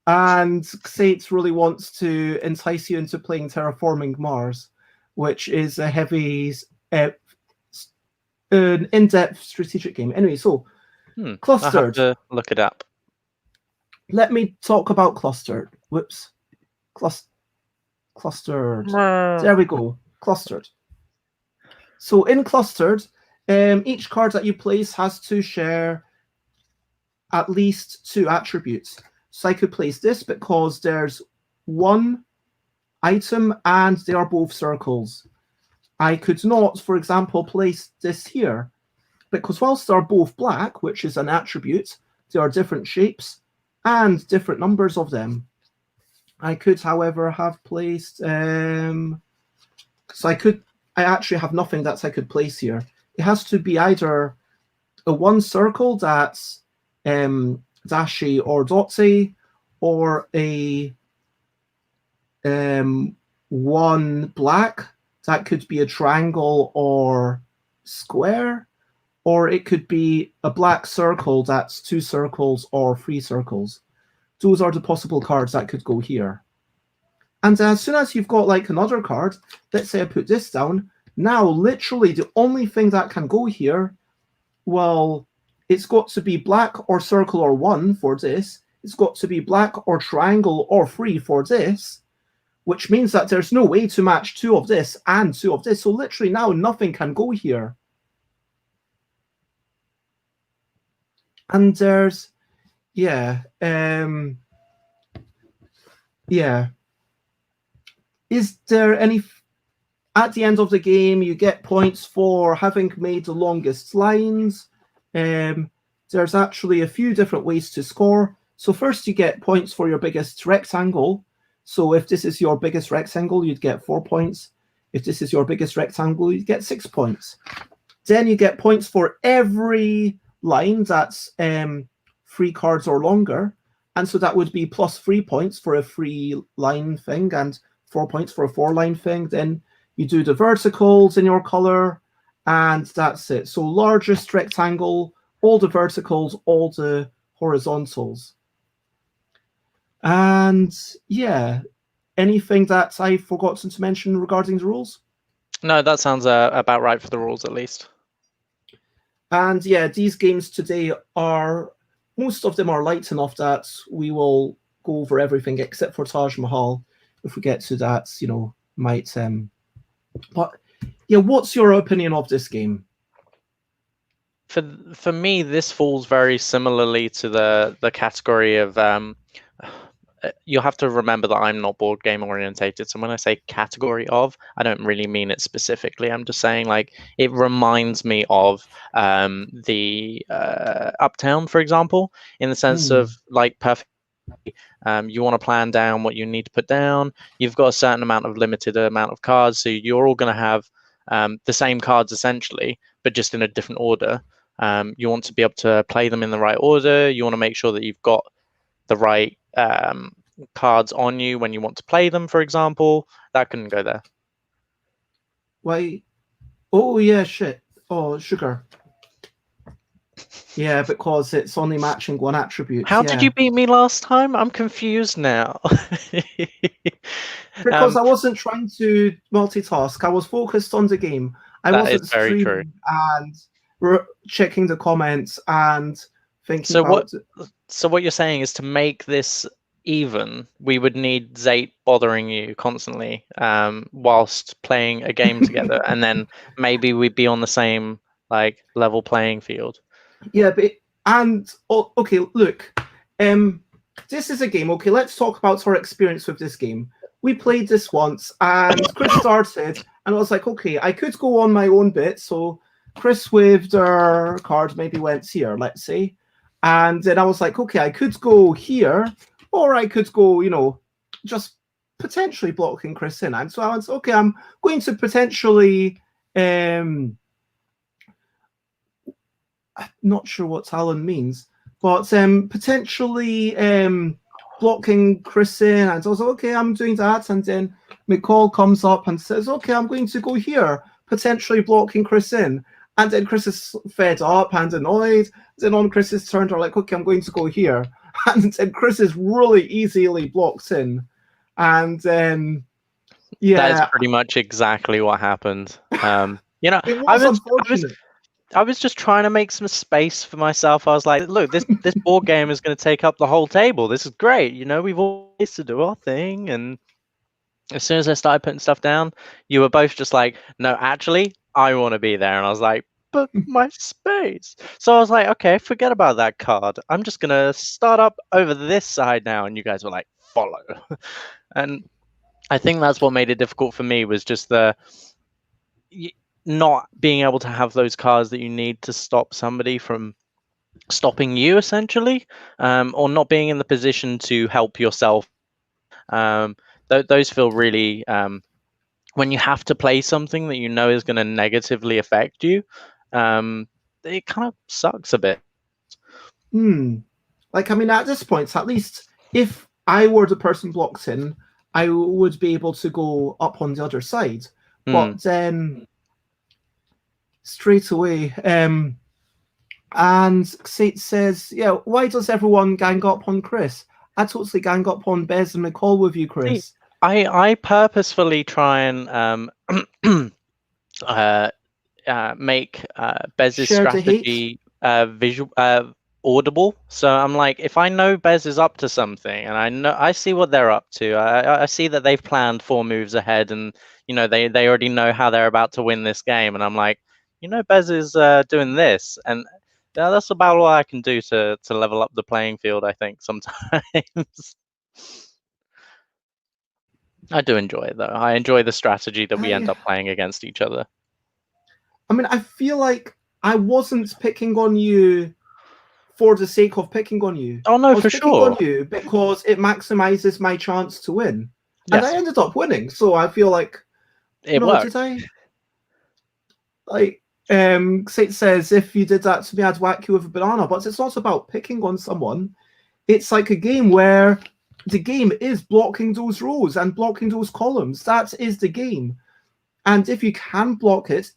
S1: Xate really wants to entice you into playing Terraforming Mars, which is a heavy, an in-depth strategic game. Anyway, so Clustered.
S2: I have to look it up.
S1: Let me talk about Clustered. Whoops. Clustered. There we go. Clustered. So in Clustered, each card that you place has to share at least 2 attributes. So I could place this because there's 1 item and they are both circles. I could not, for example, place this here because whilst they're both black, which is an attribute, there are different shapes and different numbers of them. I could, however, have placed... so I actually have nothing that I could place here. It has to be either a 1 circle that's dashy or dotsy, or a 1 black that could be a triangle or square, or it could be a black circle that's 2 circles or 3 circles. Those are the possible cards that could go here. And as soon as you've got like another card, let's say I put this down, now literally the only thing that can go here, well, it's got to be black or circle or 1 for this. It's got to be black or triangle or 3 for this, which means that there's no way to match 2 of this and 2 of this. So literally now nothing can go here. And there's, yeah. Is there any... At the end of the game, you get points for having made the longest lines. There's actually a few different ways to score. So first you get points for your biggest rectangle. So if this is your biggest rectangle, you'd get 4 points. If this is your biggest rectangle, you'd get 6 points. Then you get points for every line that's 3 cards or longer. And so that would be plus 3 points for a 3-line thing and 4 points for a 4-line thing. Then you do the verticals in your color, and that's it. So largest rectangle, all the verticals, all the horizontals. And yeah, anything that I've forgotten to mention regarding the rules?
S2: No, that sounds about right for the rules, at least.
S1: And yeah, these games today are, most of them are light enough that we will go over everything except for Taj Mahal. If we get to that, you know, might... But yeah, what's your opinion of this game?
S2: For me, this falls very similarly to the category of... you'll have to remember that I'm not board game orientated. So when I say category of, I don't really mean it specifically. I'm just saying like it reminds me of the Uptown, for example, in the sense of like perfect. You want to plan down what you need to put down. You've got a certain limited amount of cards, so you're all going to have the same cards essentially, but just in a different order. You want to be able to play them in the right order. You want to make sure that you've got the right cards on you when you want to play them, for example. That couldn't go there.
S1: Why? Oh yeah, shit. Oh, sugar. Yeah, because it's only matching one attribute.
S2: How
S1: yeah.
S2: did you beat me last time? I'm confused now.
S1: Because I wasn't trying to multitask. I was focused on the game. I
S2: That
S1: wasn't
S2: is very true.
S1: streaming and checking the comments and thinking
S2: So
S1: about
S2: what you're saying is, to make this even, we would need Zate bothering you constantly whilst playing a game together, and then maybe we'd be on the same like level playing field.
S1: Yeah, but okay, look, this is a game. Okay, let's talk about our experience with this game. We played this once, and Krys started, and I was like, okay, I could go on my own bit. So Krys with their card maybe went here, let's say, and then I was like, okay, I could go here, or I could go, just potentially blocking Krys in. And so I was okay, I'm going to potentially. I'm not sure what talon means, but potentially blocking Krys in, and I was like, okay, I'm doing that, and then McCall comes up and says, okay, I'm going to go here, potentially blocking Krys in, and then Krys is fed up and annoyed. Then on Krys's turn, they're like, okay, I'm going to go here, and then Krys is really easily blocked in, and then yeah,
S2: that is pretty much exactly what happened.
S1: it was unfortunate.
S2: I was just trying to make some space for myself. I was like, look, this board game is going to take up the whole table. This is great. We've always to do our thing. And as soon as I started putting stuff down, you were both just like, no, actually, I want to be there. And I was like, but my space. So I was like, okay, forget about that card. I'm just going to start up over this side now. And you guys were like, follow. And I think that's what made it difficult for me, was just not being able to have those cards that you need to stop somebody from stopping you, essentially, or not being in the position to help yourself. Those feel really, when you have to play something that you know is going to negatively affect you, it kind of sucks a bit.
S1: Like, I mean, at this point, at least if I were the person blocked in, I would be able to go up on the other side. But then straight away, and Sate says, yeah, why does everyone gang up on Krys? I totally gang up on BEZ and McCall with you, Krys.
S2: I purposefully try and make BEZ's strategy visual audible. So I'm like, if I know BEZ is up to something, and I see what they're up to, I see that they've planned 4 moves ahead, and they already know how they're about to win this game, and I'm like, BEZ is doing this, and that's about all I can do to level up the playing field, I think, sometimes. I do enjoy it, though. I enjoy the strategy that we end up playing against each other.
S1: I mean, I feel like I wasn't picking on you for the sake of picking on you.
S2: Oh, no,
S1: I was
S2: for
S1: picking
S2: sure.
S1: on you because it maximizes my chance to win.
S2: Yes.
S1: And I ended up winning, so I feel like
S2: it worked.
S1: Did I? Like, Sate says, if you did that to me, I'd whack you with a banana. But it's not about picking on someone. It's like a game where the game is blocking those rows and blocking those columns. That is the game. And if you can block it,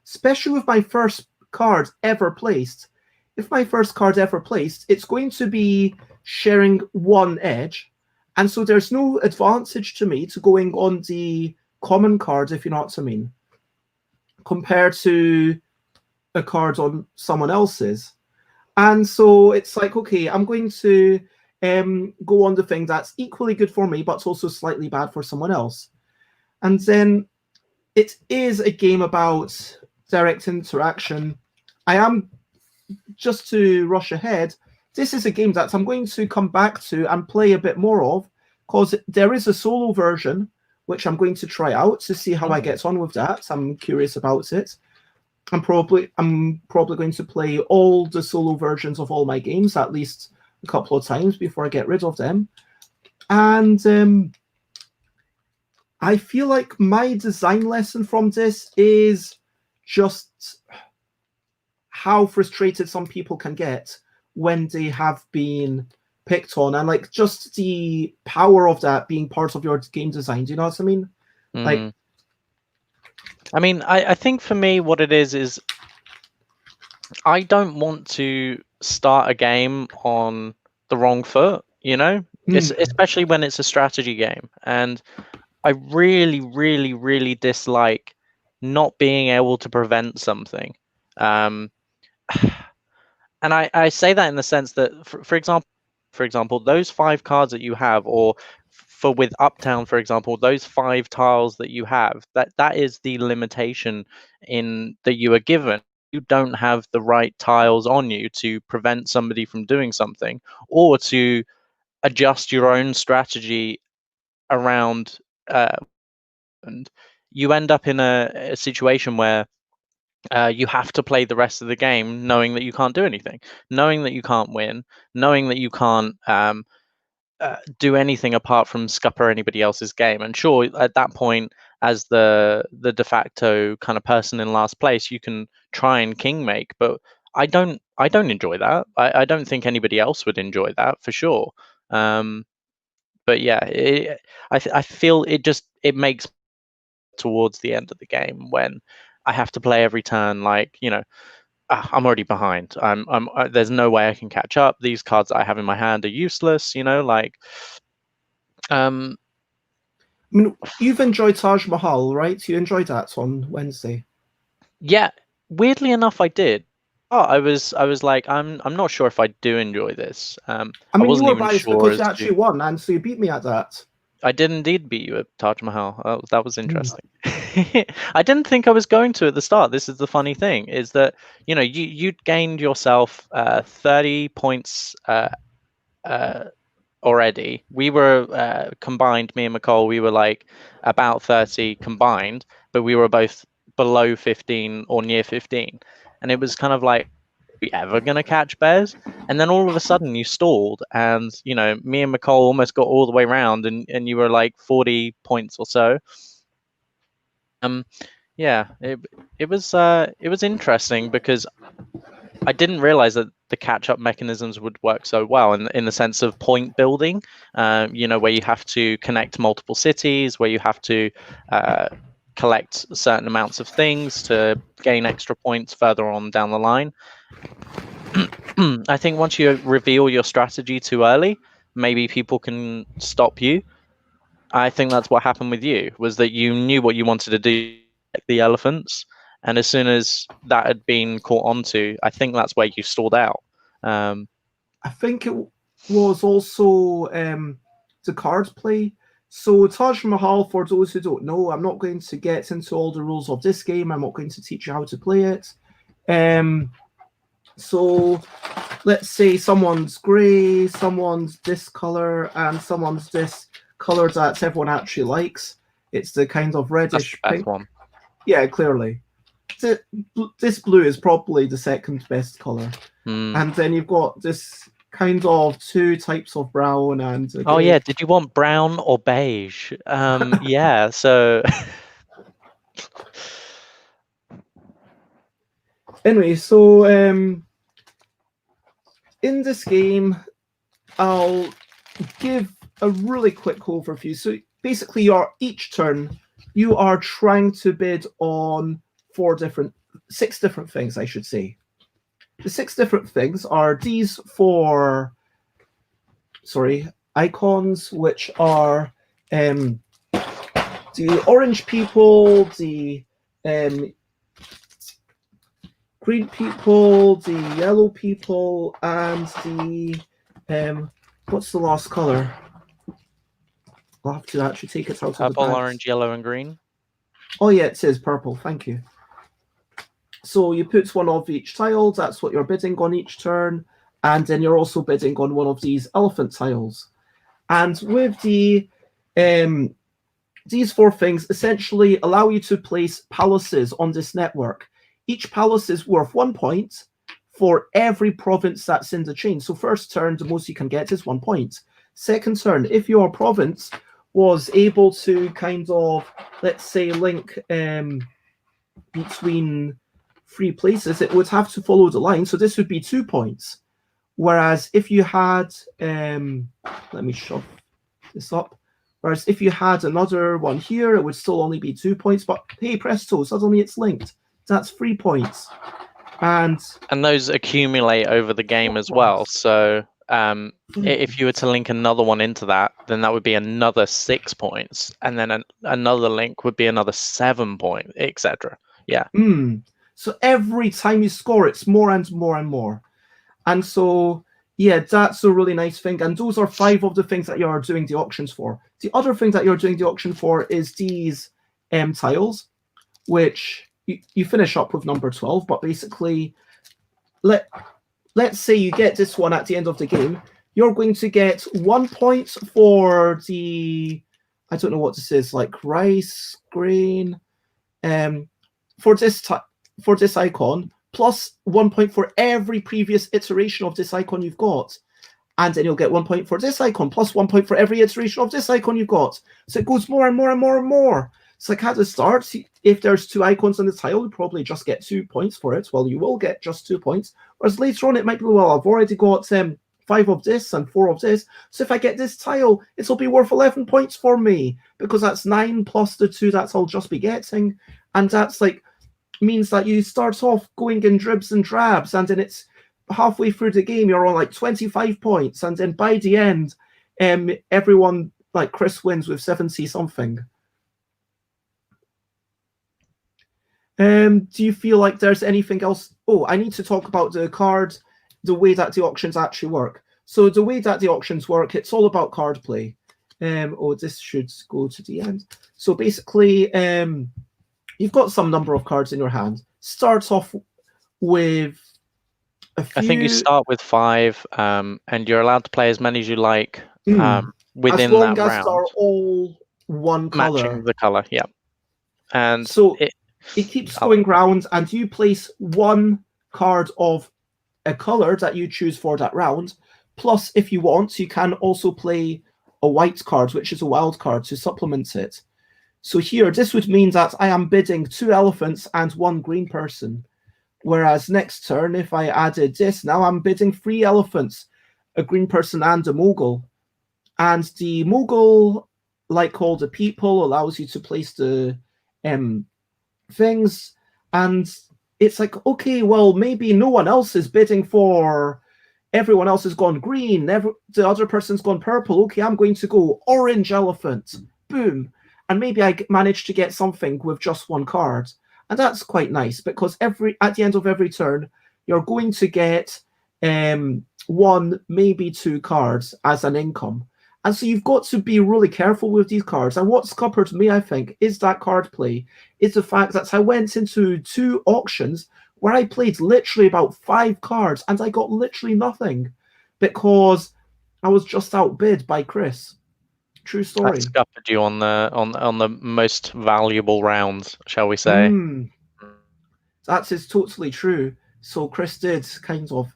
S1: especially with my first card ever placed, it's going to be sharing one edge. And so there's no advantage to me to going on the common card, if you know what I mean, compared to a card on someone else's. And so it's like, okay, I'm going to go on the thing that's equally good for me, but also slightly bad for someone else. And then it is a game about direct interaction. I am, just to rush ahead, this is a game that I'm going to come back to and play a bit more of, because there is a solo version, which I'm going to try out to see how I get on with that. I'm curious about it. I'm probably going to play all the solo versions of all my games at least a couple of times before I get rid of them. And I feel like my design lesson from this is just how frustrated some people can get when they have been picked on, and like just the power of that being part of your game design. Do you know what I mean? Like,
S2: I mean, I think for me, what it is I don't want to start a game on the wrong foot, you know? It's especially when it's a strategy game. And I really, really, really dislike not being able to prevent something. And I say that in the sense that, for example, those 5 cards that you have, or for with Uptown, for example, those 5 tiles that you have, that is the limitation in that you are given. You don't have the right tiles on you to prevent somebody from doing something, or to adjust your own strategy around. And you end up in a situation where you have to play the rest of the game knowing that you can't do anything, knowing that you can't win, knowing that you can't do anything apart from scupper anybody else's game. And sure, at that point, as the de facto kind of person in last place, you can try and king make, but I don't enjoy that. I don't think anybody else would enjoy that for sure. But yeah, I feel it makes towards the end of the game when I have to play every turn like, you know, I'm already behind. There's no way I can catch up. These cards I have in my hand are useless, you know, like
S1: I mean, you've enjoyed Taj Mahal, right? You enjoyed that on Wednesday.
S2: Yeah, weirdly enough I did. Oh, I was like, I'm not sure if I do enjoy this.
S1: I
S2: I
S1: mean, you
S2: wasn't
S1: were
S2: even
S1: biased
S2: sure
S1: because
S2: as
S1: you
S2: to.
S1: actually won, and so you beat me at that.
S2: I did indeed beat you at Taj Mahal. That was interesting. I didn't think I was going to at the start. This is the funny thing, is that, you know, you'd gained yourself 30 points already. We were combined, me and McCall, we were like about 30 combined, but we were both below 15 or near 15. And it was kind of like, we ever going to catch BEZ? And then all of a sudden you stalled, and, you know, me and McCall almost got all the way around, and you were like 40 points or so. Yeah, it was interesting because I didn't realize that the catch-up mechanisms would work so well in the sense of point building, you know, where you have to connect multiple cities, where you have to collect certain amounts of things to gain extra points further on down the line. I think once you reveal your strategy too early, maybe people can stop you. I think that's what happened with you, was that you knew what you wanted to do, the elephants, and as soon as that had been caught onto, I think that's where you stalled out.
S1: I think it was also the card play. So Taj Mahal, for those who don't know, I'm not going to get into all the rules of this game. I'm not going to teach you how to play it. So let's say someone's grey, someone's this color, and someone's this color that everyone actually likes. It's the kind of reddish pink
S2: one.
S1: Yeah, clearly. This blue is probably the second best color. And then you've got this kind of 2 types of brown and
S2: oh yeah, did you want brown or beige? Yeah, so
S1: anyway, so in this game I'll give a really quick overview. So basically each turn you are trying to bid on 6 different things, I should say. The 6 different things are these 4 icons, which are the orange people, the green people, the yellow people, and the what's the last color? I'll have to actually take it out of the
S2: purple,
S1: bag.
S2: orange, yellow, and green.
S1: Oh yeah, it says purple. Thank you. So you put one of each tile. That's what you're bidding on each turn, and then you're also bidding on one of these elephant tiles. And with these 4 things essentially allow you to place palaces on this network. Each palace is worth 1 point for every province that's in the chain. So first turn, the most you can get is 1 point. Second turn, if your province was able to kind of, let's say, link between free places, it would have to follow the line. So this would be 2 points. Whereas if you had, let me shove this up. Whereas if you had another one here, it would still only be 2 points. But hey, presto, suddenly it's linked. That's 3 points. And
S2: those accumulate over the game as well. So if you were to link another one into that, then that would be another 6 points, and then another link would be another 7 points, etc. Yeah.
S1: So every time you score, it's more and more and more. And so, yeah, that's a really nice thing. And those are 5 of the things that you're doing the auctions for. The other thing that you're doing the auction for is these tiles, which you finish up with number 12. But basically, let's say you get this one at the end of the game. You're going to get 1 point for the, I don't know what this is, like rice, grain, for this icon, plus 1 point for every previous iteration of this icon you've got. And then you'll get 1 point for this icon, plus 1 point for every iteration of this icon you've got. So it goes more and more and more and more. It's like at the start, if there's 2 icons on the tile, you probably just get 2 points for it. Well, you will get just 2 points. Whereas later on, it might be, well, I've already got 5 of this and 4 of this. So if I get this tile, it'll be worth 11 points for me, because that's 9 plus the 2 that I'll just be getting. And that's like, means that you start off going in dribs and drabs, and then it's halfway through the game, you're on like 25 points. And then by the end, everyone, like Krys, wins with 70 something. Do you feel like there's anything else? Oh, I need to talk about the card, the way that the auctions actually work. So the way that the auctions work, it's all about card play. This should go to the end. So basically, you've got some number of cards in your hand. Starts off with a few.
S2: I think you start with 5, and you're allowed to play as many as you like within
S1: as long
S2: that
S1: as
S2: round.
S1: they're all one color.
S2: Matching the color, yeah. And
S1: so it keeps going round, and you place 1 card of a color that you choose for that round. Plus, if you want, you can also play a white card, which is a wild card, to supplement it. So here, this would mean that I am bidding 2 elephants and 1 green person. Whereas next turn, if I added this, now I'm bidding 3 elephants, a green person and a mogul. And the mogul, like all the people, allows you to place the things. And it's like, okay, well, maybe no one else is bidding for, everyone else has gone green, the other person's gone purple. Okay, I'm going to go orange elephant. Boom. And maybe I managed to get something with just 1 card. And that's quite nice, because at the end of every turn, you're going to get 1, maybe 2 cards as an income. And so you've got to be really careful with these cards. And what scuppered me, I think, is that card play, is the fact that I went into 2 auctions where I played literally about 5 cards and I got literally nothing because I was just outbid by Krys. True story.
S2: I scuppered you on the most valuable rounds, shall we say.
S1: That is totally true. So Krys did kind of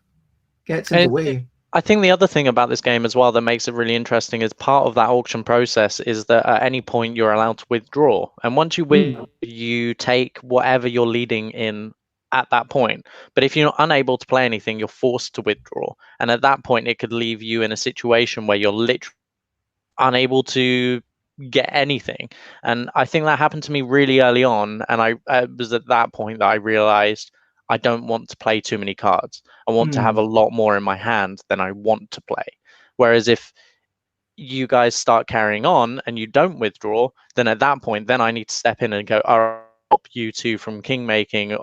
S1: get in the way.
S2: I think the other thing about this game as well that makes it really interesting is part of that auction process is that at any point you're allowed to withdraw. And once you withdraw, you take whatever you're leading in at that point. But if you're unable to play anything, you're forced to withdraw. And at that point, it could leave you in a situation where you're literally unable to get anything. And I think that happened to me really early on. And it was at that point that I realized I don't want to play too many cards. I want to have a lot more in my hand than I want to play. Whereas if you guys start carrying on and you don't withdraw, then at that point, then I need to step in and go, I'll stop you 2 from king making,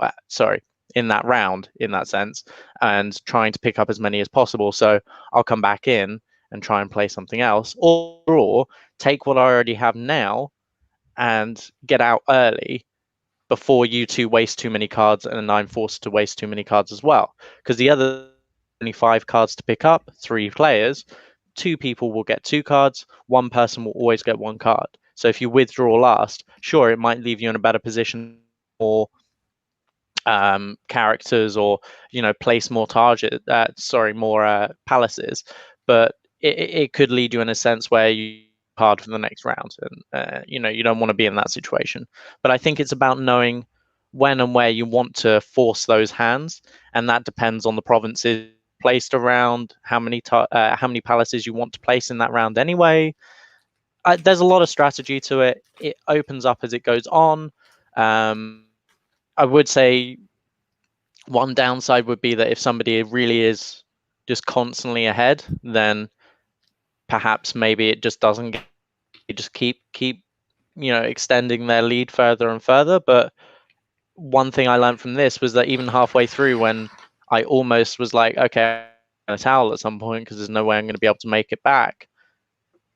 S2: in that round, in that sense, and trying to pick up as many as possible. So I'll come back in and try and play something else, or draw, take what I already have now and get out early before you 2 waste too many cards and I'm forced to waste too many cards as well. Because the other only 5 cards to pick up, 3 players, 2 people will get 2 cards, 1 person will always get 1 card. So if you withdraw last, sure, it might leave you in a better position or characters, or place more more palaces, but it could lead you in a sense where you hard for the next round, and you don't want to be in that situation. But I think it's about knowing when and where you want to force those hands, and that depends on the provinces placed around, how many palaces you want to place in that round anyway. There's a lot of strategy to it. It opens up as it goes on. I would say one downside would be that if somebody really is just constantly ahead, then perhaps maybe it just doesn't get, just keep extending their lead further and further. But one thing I learned from this was that even halfway through, when I almost was like, okay, I'm gonna towel at some point because there's no way I'm going to be able to make it back,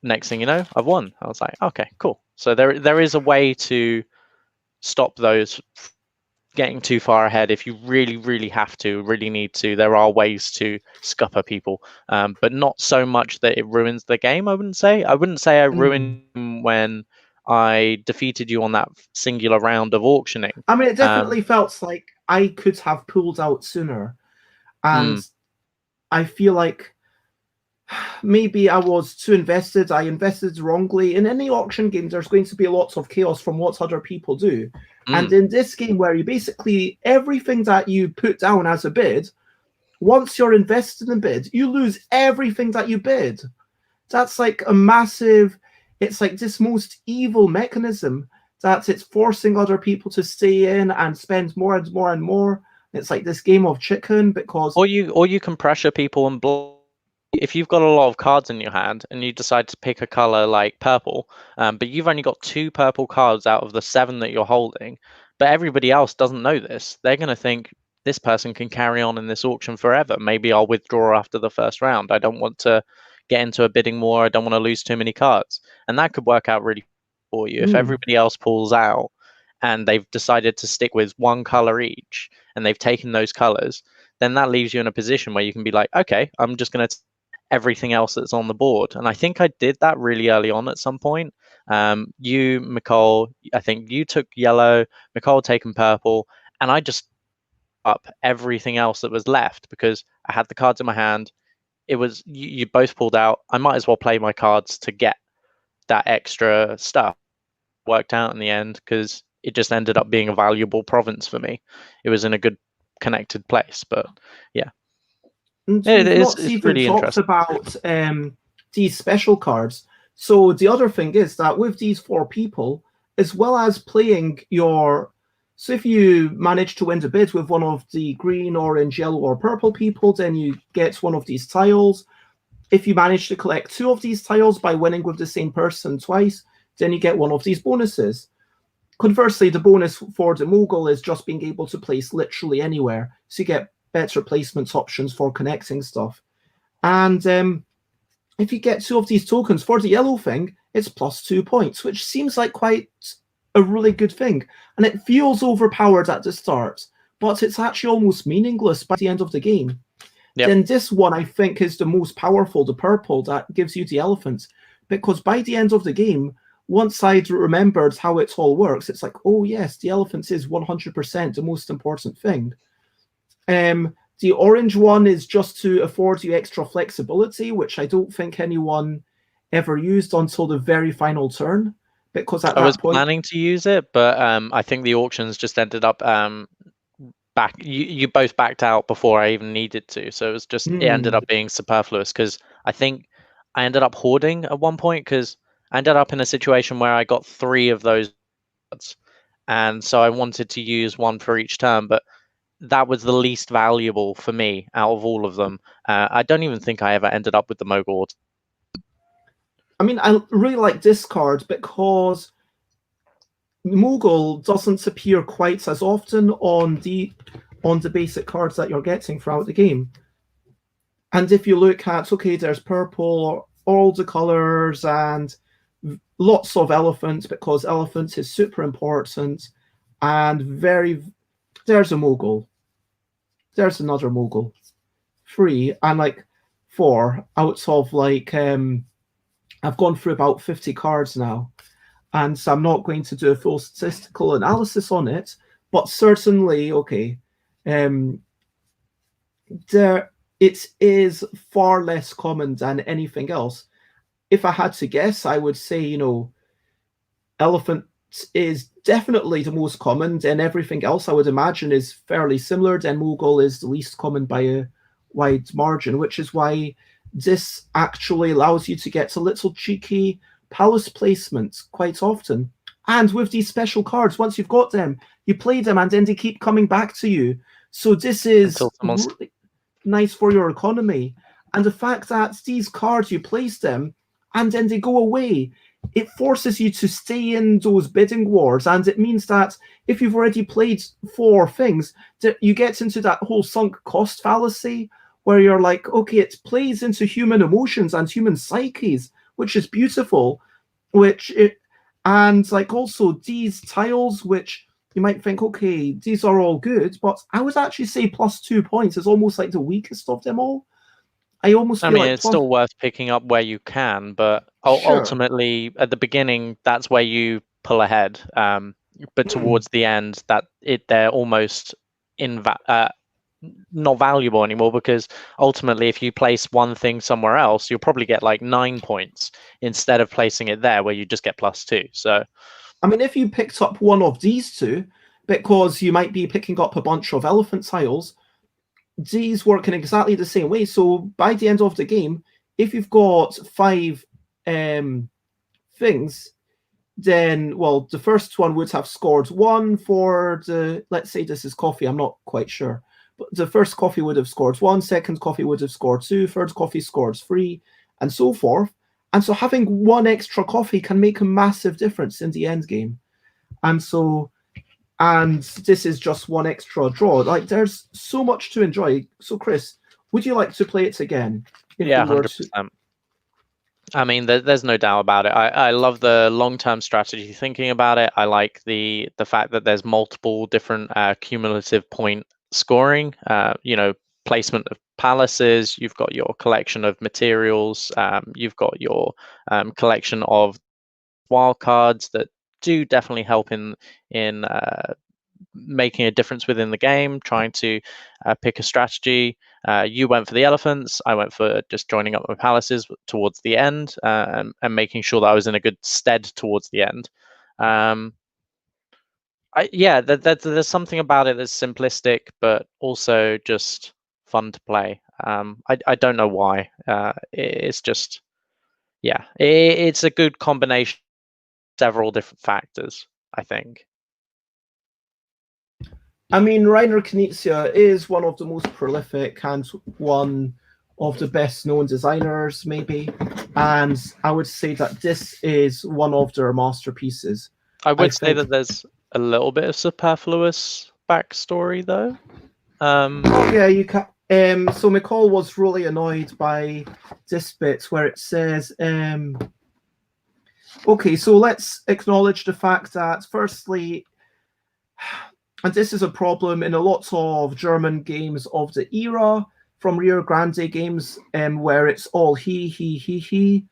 S2: next thing you know, I've won. I was like, okay, cool. So there is a way to stop those getting too far ahead. If you really, really have to, really need to, there are ways to scupper people, but not so much that it ruins the game. I wouldn't say I ruined when I defeated you on that singular round of auctioning.
S1: I mean, it definitely felt like I could have pulled out sooner, and I feel like maybe I was too invested. I invested wrongly. In any auction game, there's going to be lots of chaos from what other people do. And in this game, where you basically, everything that you put down as a bid, once you're invested in a bid, you lose everything that you bid. That's like a massive, it's like this most evil mechanism that it's forcing other people to stay in and spend more and more and more. It's like this game of chicken, because...
S2: Or you can pressure people and block. If you've got a lot of cards in your hand and you decide to pick a color like purple, but you've only got 2 purple cards out of the 7 that you're holding, but everybody else doesn't know this, they're going to think this person can carry on in this auction forever. Maybe I'll withdraw after the first round. I don't want to get into a bidding war. I don't want to lose too many cards. And that could work out really for you. If everybody else pulls out and they've decided to stick with 1 color each and they've taken those colors, then that leaves you in a position where you can be like, okay, I'm just going to everything else that's on the board. And I think I did that really early on at some point. You, Nicole, I think you took yellow, Nicole taken purple, and I just up everything else that was left because I had the cards in my hand. It was you both pulled out. I might as well play my cards to get that extra stuff. Worked out in the end because it just ended up being a valuable province for me. It was in a good connected place, but yeah.
S1: It's really interesting about these special cards. So the other thing is that with these 4 people, as well as playing your... So if you manage to win the bid with one of the green, orange, yellow, or purple people, then you get one of these tiles. If you manage to collect 2 of these tiles by winning with the same person twice, then you get one of these bonuses. Conversely, the bonus for the mogul is just being able to place literally anywhere. So you get better placement options for connecting stuff. And if you get 2 of these tokens for the yellow thing, it's plus 2 points, which seems like quite a really good thing. And it feels overpowered at the start, but it's actually almost meaningless by the end of the game. Yep. Then this one, I think, is the most powerful, the purple, that gives you the elephant. Because by the end of the game, once I'd remembered how it all works, it's like, oh yes, the elephant is 100% the most important thing. The orange one is just to afford you extra flexibility, which I don't think anyone ever used until the very final turn. Because at that point, I was
S2: planning to use it, but I think the auctions just ended up back. You both backed out before I even needed to, so it was just it ended up being superfluous because I think I ended up hoarding at one point because I ended up in a situation where I got 3 of those cards, and so I wanted to use 1 for each turn, but that was the least valuable for me out of all of them. I don't even think I ever ended up with the mogul.
S1: I mean, I really like this card because mogul doesn't appear quite as often on the basic cards that you're getting throughout the game. And if you look at, okay, there's purple, all the colors, and lots of elephants, because elephants is super important, and there's a mogul. There's another mogul. 3, and like 4 out of like, I've gone through about 50 cards now, and so I'm not going to do a full statistical analysis on it, but certainly, okay, it is far less common than anything else. If I had to guess, I would say, elephant is definitely the most common. Then everything else I would imagine is fairly similar. Then Mogul is the least common by a wide margin, which is why this actually allows you to get a little cheeky palace placements quite often. And with these special cards, once you've got them, you play them and then they keep coming back to you. So this is really nice for your economy. And the fact that these cards, you place them and then they go away, it forces you to stay in those bidding wars. And it means that if you've already played 4 things, that you get into that whole sunk cost fallacy where you're like, okay, it plays into human emotions and human psyches, which is beautiful, and like also these tiles, which you might think, okay, these are all good, but I would actually say plus 2 points is almost like the weakest of them all. I
S2: mean,
S1: like
S2: it's still worth picking up where you can, but ultimately, at the beginning, that's where you pull ahead. But towards the end, they're almost not valuable anymore, because ultimately, if you place one thing somewhere else, you'll probably get like 9 points instead of placing it there where you just get plus 2. So,
S1: I mean, if you picked up one of these two, because you might be picking up a bunch of elephant tiles, these work in exactly the same way. So by the end of the game, if you've got 5 things, then, well, the first one would have scored 1 for the, let's say this is coffee, I'm not quite sure. But the first coffee would have scored 1, second coffee would have scored 2, third coffee scores 3, and so forth. And so having 1 extra coffee can make a massive difference in the end game. And so, and this is just 1 extra draw. Like, there's so much to enjoy. So, Krys, would you like to play it again?
S2: Yeah, 100%. I mean, there's no doubt about it. I love the long-term strategy thinking about it. I like the fact that there's multiple different cumulative point scoring. Placement of palaces. You've got your collection of materials. You've got your collection of wild cards that do definitely help in making a difference within the game, trying to pick a strategy. You went for the elephants. I went for just joining up my palaces towards the end, and making sure that I was in a good stead towards the end. There's something about it that's simplistic, but also just fun to play. I don't know why. It's just, it's a good combination of several different factors, I think.
S1: I mean, Reiner Knizia is one of the most prolific and one of the best known designers, maybe. And I would say that this is one of their masterpieces.
S2: I would say that there's a little bit of superfluous backstory, though.
S1: Yeah, you can. So McCall was really annoyed by this bit where it says, okay, so let's acknowledge the fact that, firstly, and this is a problem in a lot of German games of the era, from Rio Grande games, where it's all he.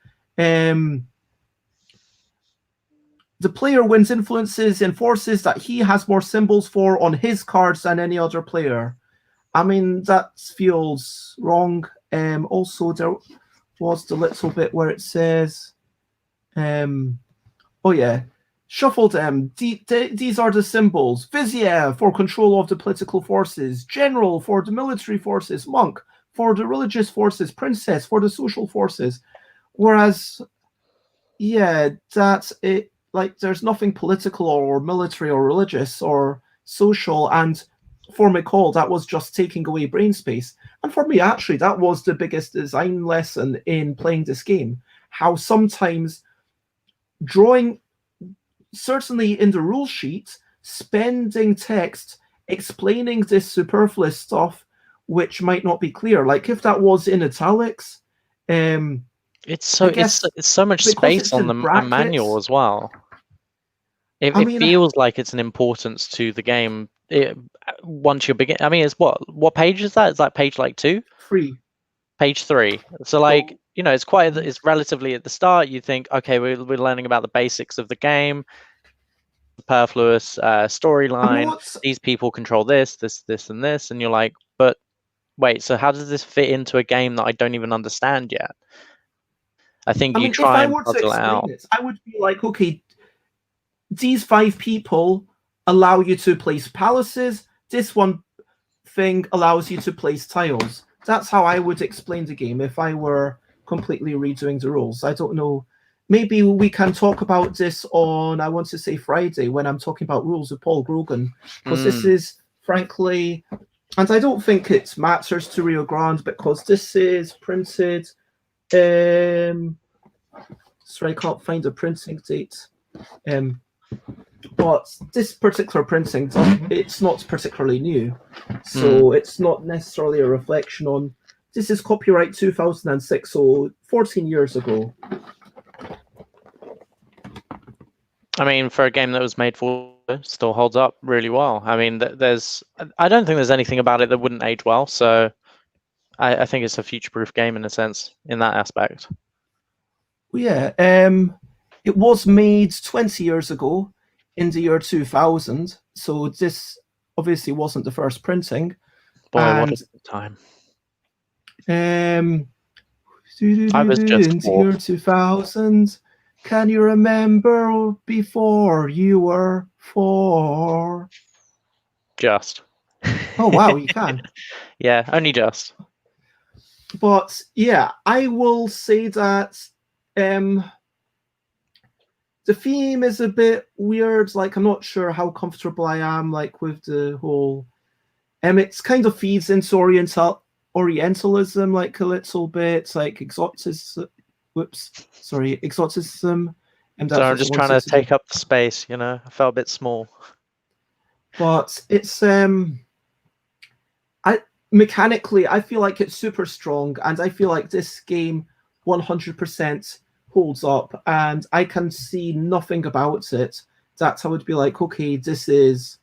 S1: The player wins influences in forces that he has more symbols for on his cards than any other player. I mean, that feels wrong. Also, there was the little bit where it says, oh yeah, shuffle them. These are the symbols. Vizier for control of the political forces. General for the military forces. Monk for the religious forces. Princess for the social forces. Whereas, yeah, that's it. Like, there's nothing political or military or religious or social. And for McCall, that was just taking away brain space. And for me, actually, that was the biggest design lesson in playing this game. How sometimes drawing, certainly in the rule sheet, spending text explaining this superfluous stuff which might not be clear. Like if that was in italics,
S2: it's so much space on the manual as well. It feels like it's an importance to the game. Once you begin, I mean, it's what page is that? Is that page like 2?
S1: 3.
S2: Page 3. So like, it's relatively at the start. You think, okay, we're learning about the basics of the game, superfluous storyline. These people control this, and this, and you're like, but wait, so how does this fit into a game that I don't even understand yet? I think you try and puzzle it out.
S1: I would be like, okay, these 5 people allow you to place palaces. This one thing allows you to place tiles. That's how I would explain the game if I were completely redoing the rules. I don't know. Maybe we can talk about this on, I want to say, Friday, when I'm talking about rules with Paul Grogan, because this is, frankly, and I don't think it matters to Rio Grande, because this is printed. Sorry, I can't find a printing date. But this particular printing, it's not particularly new, so it's not necessarily a reflection on. This is copyright 2006, so 14 years ago.
S2: I mean, for a game that was made for, still holds up really well. I mean, I don't think there's anything about it that wouldn't age well. So I think it's a future-proof game in a sense, in that aspect.
S1: Yeah, it was made 20 years ago in the year 2000. So this obviously wasn't the first printing.
S2: Boy, what a time.
S1: I
S2: was just
S1: in the year 2000. Can you remember before you were 4?
S2: Just.
S1: Oh, wow, you can.
S2: Yeah, only just.
S1: But yeah, I will say that the theme is a bit weird. Like, I'm not sure how comfortable I am, like, with the whole. It's kind of feeds into Orientalism, like, a little bit, like exoticism. Exoticism. And
S2: So I'm just trying to take up the space, you know. I felt a bit small.
S1: But it's mechanically, I feel like it's super strong, and I feel like this game 100% holds up, and I can see nothing about it that I would be like, okay, this is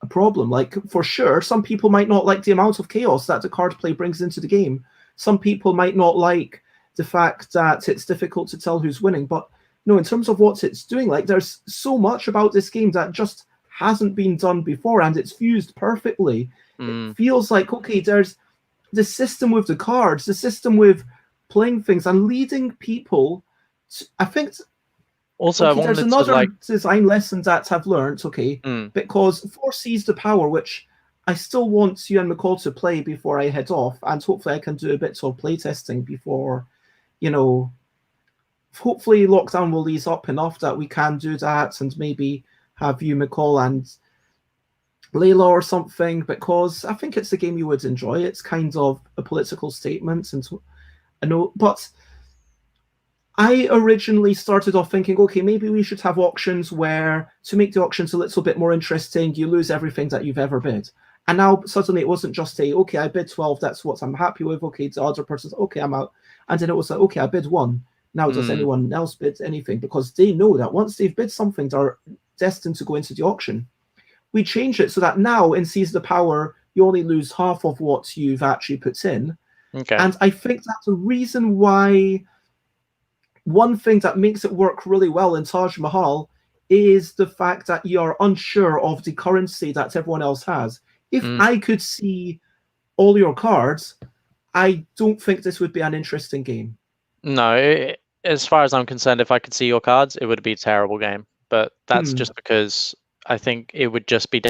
S1: a problem. Like, for sure, some people might not like the amount of chaos that the card play brings into the game. Some people might not like the fact that it's difficult to tell who's winning. But no, in terms of what it's doing, like, there's so much about this game that just hasn't been done before, and it's fused perfectly. It feels like, okay, there's the system with the cards, the system with playing things and leading people. I think
S2: also,
S1: okay, there's another design lesson that I've learned, okay, because 4 Sees the Power, which I still want you and McCall to play before I head off, and hopefully I can do a bit of playtesting before, you know, hopefully lockdown will ease up enough that we can do that, and maybe have you, McCall, and Layla or something, because I think it's a game you would enjoy. It's kind of a political statement, and I know, but I originally started off thinking, okay, maybe we should have auctions where, to make the auctions a little bit more interesting, you lose everything that you've ever bid. And now suddenly it wasn't just okay, I bid 12, that's what I'm happy with. Okay, the other person's, okay, I'm out. And then it was like, okay, I bid 1. Now does anyone else bid anything? Because they know that once they've bid something, they're destined to go into the auction. We change it so that now in Seize the Power, you only lose half of what you've actually put in.
S2: Okay.
S1: And I think that's a reason why one thing that makes it work really well in Taj Mahal is the fact that you're unsure of the currency that everyone else has. If I could see all your cards, I don't think this would be an interesting game.
S2: No, as far as I'm concerned, if I could see your cards, it would be a terrible game. But that's just because I think it would just be,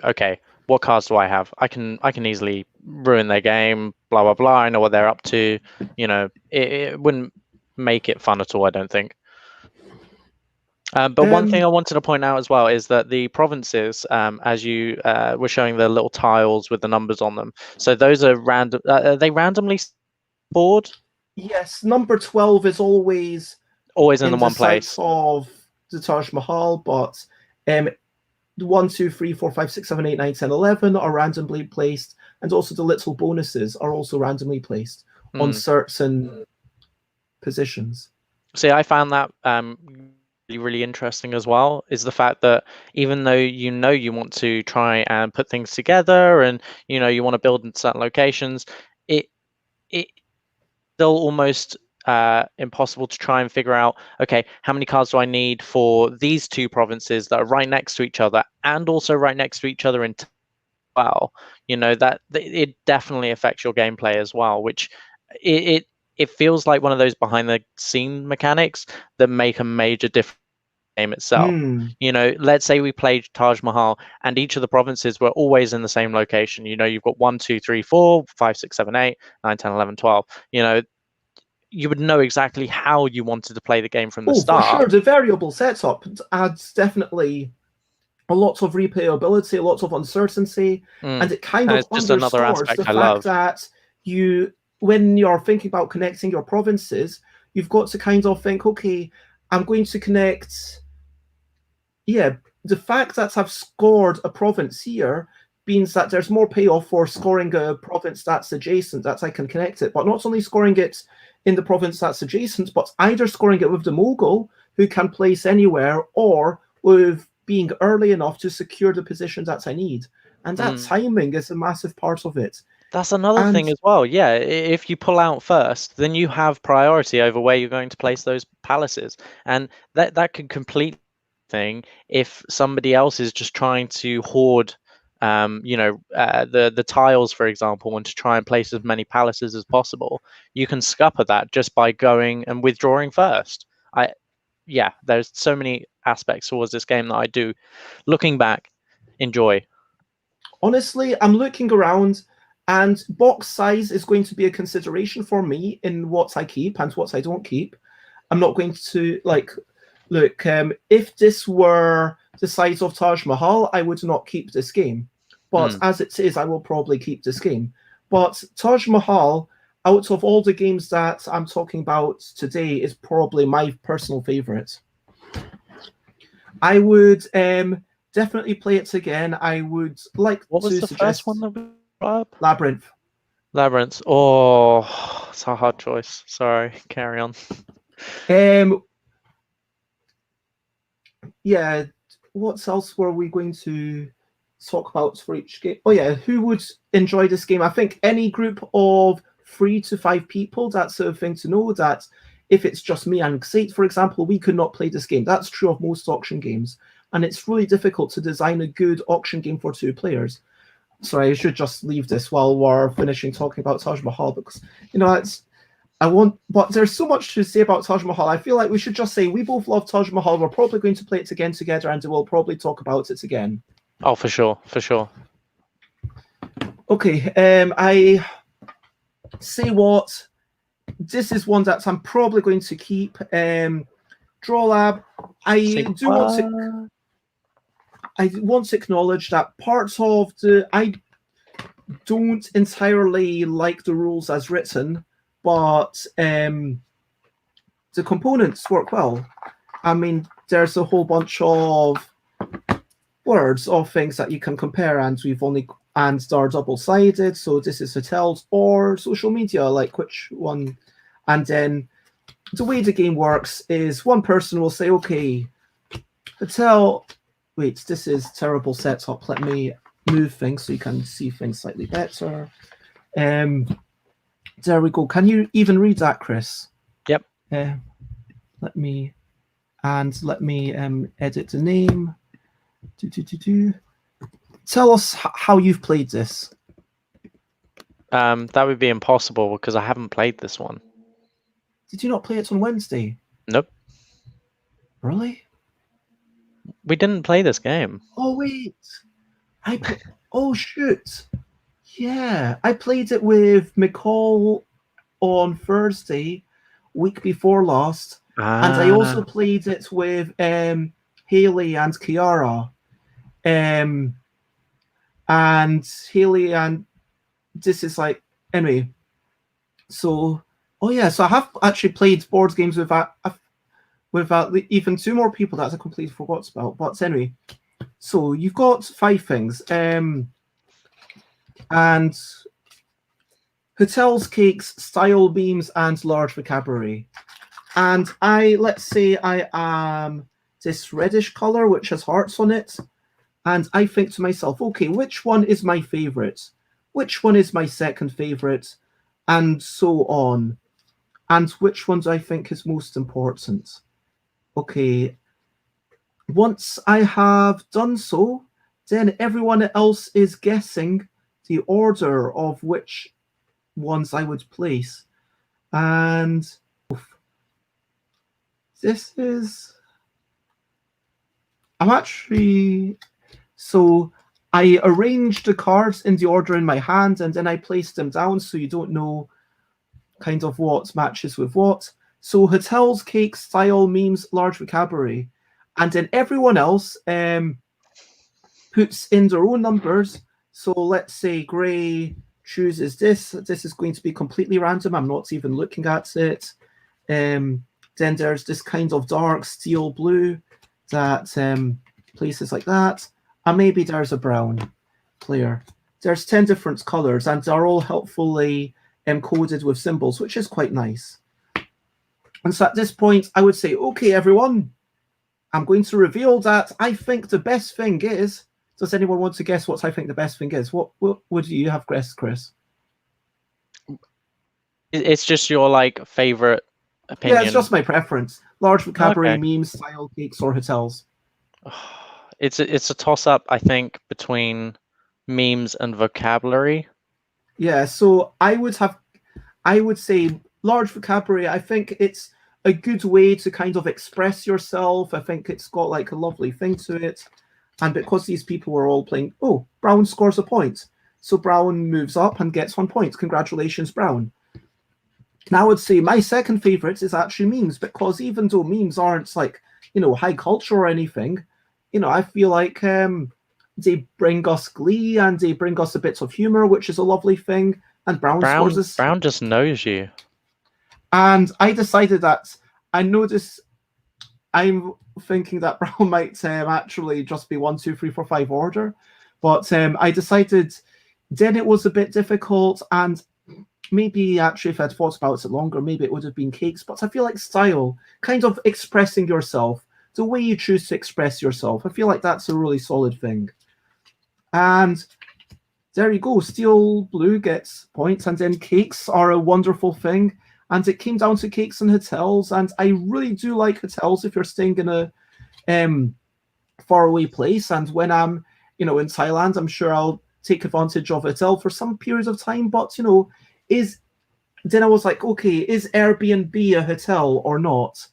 S2: okay, what cards do I have? I can easily ruin their game, blah, blah, blah. I know what they're up to. You know, it wouldn't make it fun at all, I don't think. But one thing I wanted to point out as well is that the provinces, as you were showing the little tiles with the numbers on them, so those are random. Are they randomly scored?
S1: Yes, number 12 is always
S2: in the one place
S1: of the Taj Mahal, but 1, 2, 3, 4, 5, 6, 7, 8, 9, 10, 11 are randomly placed, and also the little bonuses are also randomly placed on certain positions.
S2: See, I found that really interesting as well, is the fact that even though you want to try and put things together and you want to build in certain locations, it still almost impossible to try and figure out, okay, how many cards do I need for these 2 provinces that are right next to each other and also right next to each other in well, that it definitely affects your gameplay as well, which it feels like one of those behind the scene mechanics that make a major difference game itself.
S1: Hmm.
S2: You know, let's say we played Taj Mahal and each of the provinces were always in the same location. You know, you've got 1, 2, 3, 4, 5, 6, 7, 8, 9, 10, 11, 12. You know, you would know exactly how you wanted to play the game from the
S1: Oh, for
S2: start.
S1: sure. The variable setup adds definitely a lot of replayability, lots of uncertainty, and it kind
S2: And
S1: of
S2: it's just another
S1: underscores
S2: aspect
S1: the
S2: I
S1: fact
S2: love.
S1: that when you're thinking about connecting your provinces, you've got to kind of think, okay, I'm going to connect. Yeah, the fact that I've scored a province here means that there's more payoff for scoring a province that's adjacent, that I can connect it. But not only scoring it in the province that's adjacent, but either scoring it with the mogul, who can place anywhere, or with being early enough to secure the position that I need. And that timing is a massive part of it.
S2: That's another
S1: And
S2: thing as well. Yeah, if you pull out first, then you have priority over where you're going to place those palaces, and that could complete thing if somebody else is just trying to hoard, the tiles, for example, and to try and place as many palaces as possible. You can scupper that just by going and withdrawing first. There's so many aspects towards this game that I do, looking back, enjoy.
S1: honestly, I'm looking around, and box size is going to be a consideration for me in what I keep and what I don't keep. I'm not going to look. If this were the size of Taj Mahal, I would not keep this game. But as it is, I will probably keep this game. But Taj Mahal, out of all the games that I'm talking about today, is probably my personal favorite. I would definitely play it again. I would like
S2: What was
S1: to
S2: the
S1: suggest
S2: first one that we brought up?
S1: Labyrinth.
S2: Labyrinth. Oh, it's a hard choice. Sorry, carry on.
S1: Yeah, what else were we going to talk about for each game? Oh yeah, who would enjoy this game? I think any group of 3 to 5 people, that's a thing to know, that if it's just me and Xate, for example, we could not play this game. That's true of most auction games. And it's really difficult to design a good auction game for 2 players. Sorry, I should just leave this while we're finishing talking about Taj Mahal, because, but there's so much to say about Taj Mahal. I feel like we should just say we both love Taj Mahal. We're probably going to play it again together, and we'll probably talk about it again.
S2: Oh, for sure, for sure.
S1: Okay, I say what. This is one that I'm probably going to keep. Draw Lab. I want to acknowledge that parts of I don't entirely like the rules as written, but the components work well. I mean, there's a whole bunch of words of things that you can compare, and they're double-sided. So this is hotels or social media, like which one? And then the way the game works is one person will say, okay, hotel. Wait, this is terrible setup. Let me move things so you can see things slightly better. There we go. Can you even read that, Krys?
S2: Yep.
S1: Let me edit the name. Tell us how you've played this.
S2: That would be impossible because I haven't played this one.
S1: Did you not play it on Wednesday?
S2: Nope.
S1: Really?
S2: We didn't play this game.
S1: Oh wait, oh shoot, yeah, I played it with McCall on Thursday, week before last, and I also played it with Haley and Kiara, and Haley and this is like anyway. So oh yeah, so I have actually played board games with even 2 more people that I completely forgot about. But anyway, so you've got 5 things. And hotels, cakes, style beams, and large vocabulary. And let's say I am this reddish color, which has hearts on it. And I think to myself, okay, which one is my favorite? Which one is my second favorite? And so on. And which one do I think is most important? Okay, once I have done so, then everyone else is guessing the order of which ones I would place. And this is I'm actually... So I arranged the cards in the order in my hand, and then I placed them down so you don't know kind of what matches with what. So hotels, cakes, style, memes, large vocabulary. And then everyone else puts in their own numbers. So let's say Gray chooses this. This is going to be completely random. I'm not even looking at it. Then there's this kind of dark steel blue that places like that. And maybe there's a brown player. There's 10 different colors, and they're all helpfully encoded with symbols, which is quite nice. And so at this point, I would say, okay, everyone, I'm going to reveal that I think the best thing is... Does anyone want to guess what I think the best thing is? What would you have guessed, Krys?
S2: It's just your like favorite opinion.
S1: Yeah, it's just my preference. Large vocabulary,
S2: Okay.
S1: memes, style, cakes, or hotels.
S2: It's a toss-up, I think, between memes and vocabulary.
S1: Yeah, so I would say large vocabulary. I think it's a good way to kind of express yourself. I think it's got like a lovely thing to it. And because these people were all playing, oh, Brown scores a point. So Brown moves up and gets 1 point. Congratulations, Brown. Now I would say my second favorite is actually memes, because even though memes aren't like, high culture or anything, I feel like they bring us glee and they bring us a bit of humor, which is a lovely thing. And Brown scores this.
S2: Brown just knows you.
S1: And I decided that I'm thinking that Brown might actually just be 1, 2, 3, 4, 5 order. But I decided then it was a bit difficult, and maybe actually if I'd thought about it longer, maybe it would have been cakes. But I feel like style, kind of expressing yourself, the way you choose to express yourself, I feel like that's a really solid thing. And there you go. Steel blue gets points, and then cakes are a wonderful thing. And it came down to cakes and hotels, and I really do like hotels if you're staying in a faraway place. And when I'm, in Thailand, I'm sure I'll take advantage of a hotel for some period of time. But then I was like, okay, is Airbnb a hotel or not?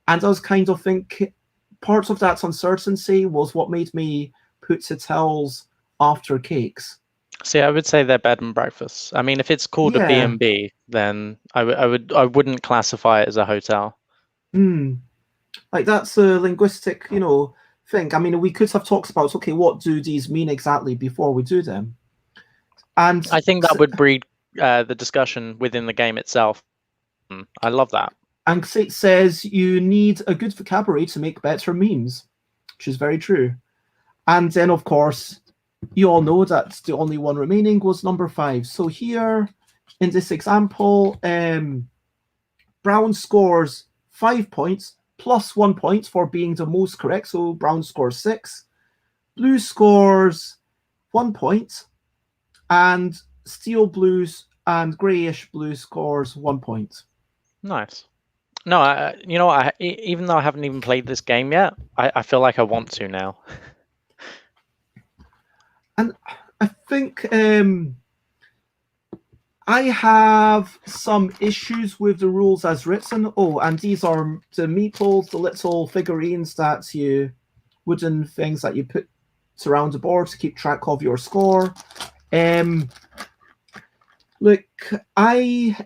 S1: And I was kind of thinking, part of that uncertainty was what made me put hotels after cakes.
S2: See, I would say they're bed and breakfasts. I mean, if it's called a B&B, then I wouldn't classify it as a hotel.
S1: Like that's a linguistic, thing. I mean, we could have talked about, okay, what do these mean exactly before we do them? And
S2: I think that would breed the discussion within the game itself. I love that.
S1: And it says you need a good vocabulary to make better memes, which is very true. And then, of course, you all know that the only one remaining was number 5. So here, in this example, Brown scores 5 points plus 1 point for being the most correct. So Brown scores 6. Blue scores 1 point. And steel blues and grayish blue scores 1 point.
S2: Nice. No, even though I haven't even played this game yet, I feel like I want to now.
S1: And I think I have some issues with the rules as written. Oh, and these are the meeples, the little figurines wooden things that you put around the board to keep track of your score. Look, I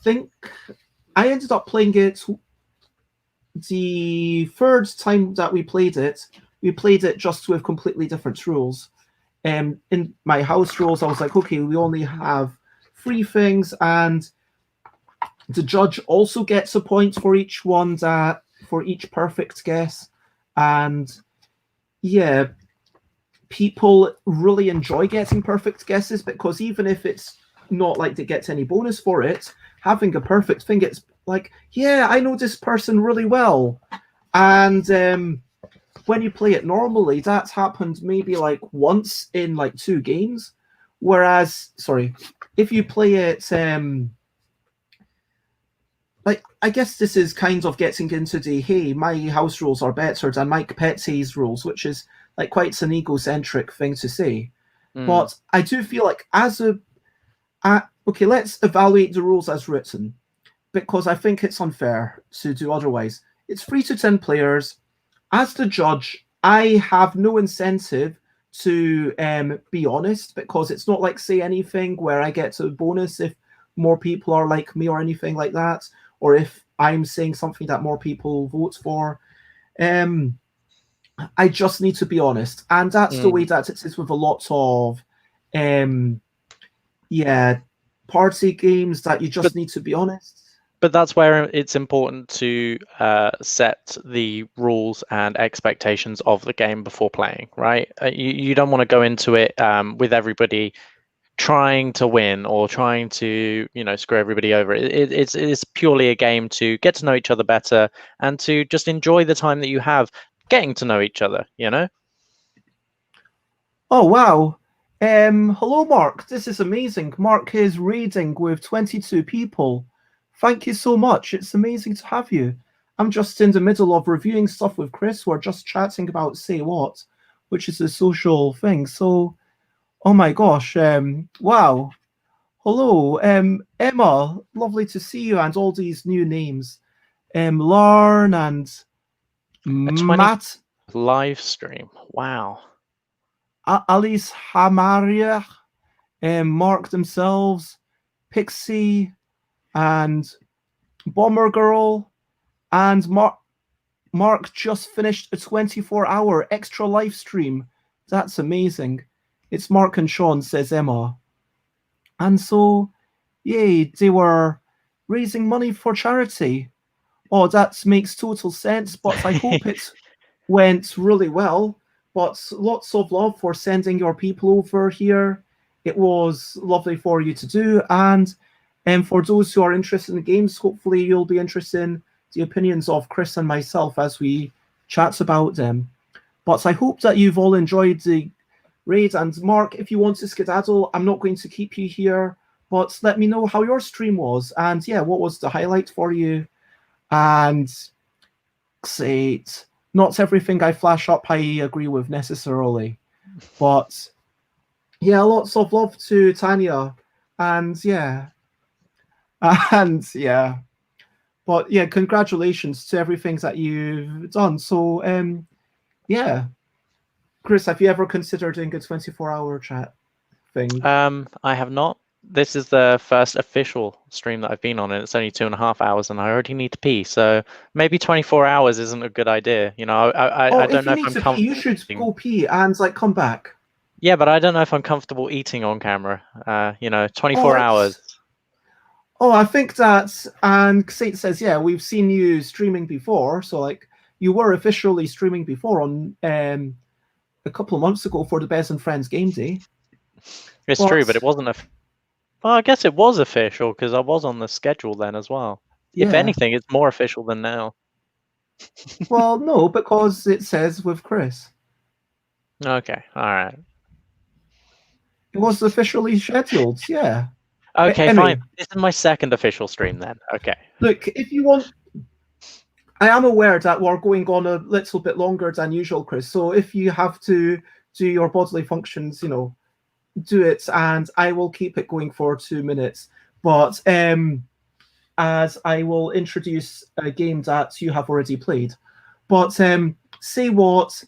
S1: think I ended up playing it the third time that we played it. We played it just with completely different rules. In my house rules, I was like, okay, we only have 3 things, and the judge also gets a point for each one for each perfect guess. And yeah, people really enjoy getting perfect guesses, because even if it's not like they get any bonus for it, having a perfect thing, it's like, yeah, I know this person really well. And when you play it normally, that's happened maybe like once in like 2 games. Whereas, if you play it, like, I guess this is kind of getting into the, hey, my house rules are better than Mike Petty's rules, which is like quite an egocentric thing to say. But I do feel like okay, let's evaluate the rules as written, because I think it's unfair to do otherwise. It's 3 to 10 players. As the judge, I have no incentive to be honest, because it's not like Say Anything where I get a bonus if more people are like me or anything like that, or if I'm saying something that more people vote for. I just need to be honest, and that's the way that it is with a lot of yeah, party games, that you just need to be honest.
S2: But that's where it's important to set the rules and expectations of the game before playing, right? You don't want to go into it with everybody trying to win or trying to, screw everybody over. It's purely a game to get to know each other better and to just enjoy the time that you have getting to know each other,
S1: Oh, wow. Hello, Mark. This is amazing. Mark is raiding with 22 people. Thank you so much. It's amazing to have you. I'm just in the middle of reviewing stuff with Krys. We're just chatting about Say What, which is a social thing. So, oh my gosh. Wow. Hello, Emma. Lovely to see you, and all these new names. Larn and
S2: a 20
S1: Matt.
S2: live stream. Wow.
S1: Alice Hamaria, Mark themselves, Pixie, and Bomber Girl, and Mark just finished a 24-hour extra live stream. That's amazing. It's Mark and Sean, says Emma. And so, yay, they were raising money for charity. Oh, that makes total sense, but I hope it went really well. But lots of love for sending your people over here. It was lovely for you to do. And for those who are interested in the games, hopefully you'll be interested in the opinions of Krys and myself as we chat about them. But I hope that you've all enjoyed the raid. And Mark, if you want to skedaddle, I'm not going to keep you here. But let me know how your stream was. And yeah, what was the highlight for you? And say, not everything I flash up I agree with necessarily, but yeah, lots of love to Tanya, and yeah, but yeah, congratulations to everything that you've done. So yeah, Krys, have you ever considered doing a 24-hour chat thing?
S2: I have not. This is the first official stream that I've been on, and it's only 2.5 hours, and I already need to pee. So maybe 24 hours isn't a good idea. I don't know if I'm comfortable.
S1: You should go pee and come back.
S2: Yeah, but I don't know if I'm comfortable eating on camera. 24 hours.
S1: Oh, I think that, and Kate says, yeah, we've seen you streaming before. So you were officially streaming before on a couple of months ago for the Bears and Friends game day.
S2: It's true, but it wasn't well, I guess it was official because I was on the schedule then as well. Yeah. If anything, it's more official than now.
S1: Well, no, because it says with Krys.
S2: Okay, all right.
S1: It was officially scheduled, yeah.
S2: Okay, anyway, fine. This is my second official stream then. Okay.
S1: Look, if you want, I am aware that we're going on a little bit longer than usual, Krys. So if you have to do your bodily functions, do it, and I will keep it going for 2 minutes. But as I will introduce a game that you have already played. But Say What,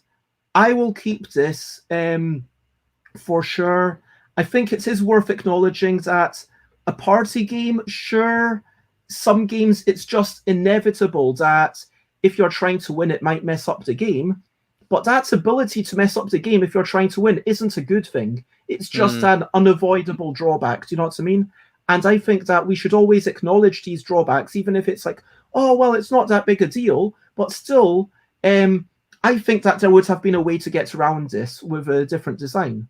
S1: I will keep this for sure. I think it is worth acknowledging that a party game, sure, some games it's just inevitable that if you're trying to win, it might mess up the game. But that ability to mess up the game if you're trying to win isn't a good thing. It's just an unavoidable drawback. Do you know what I mean? And I think that we should always acknowledge these drawbacks, even if it's like, oh, well, it's not that big a deal. But still, I think that there would have been a way to get around this with a different design.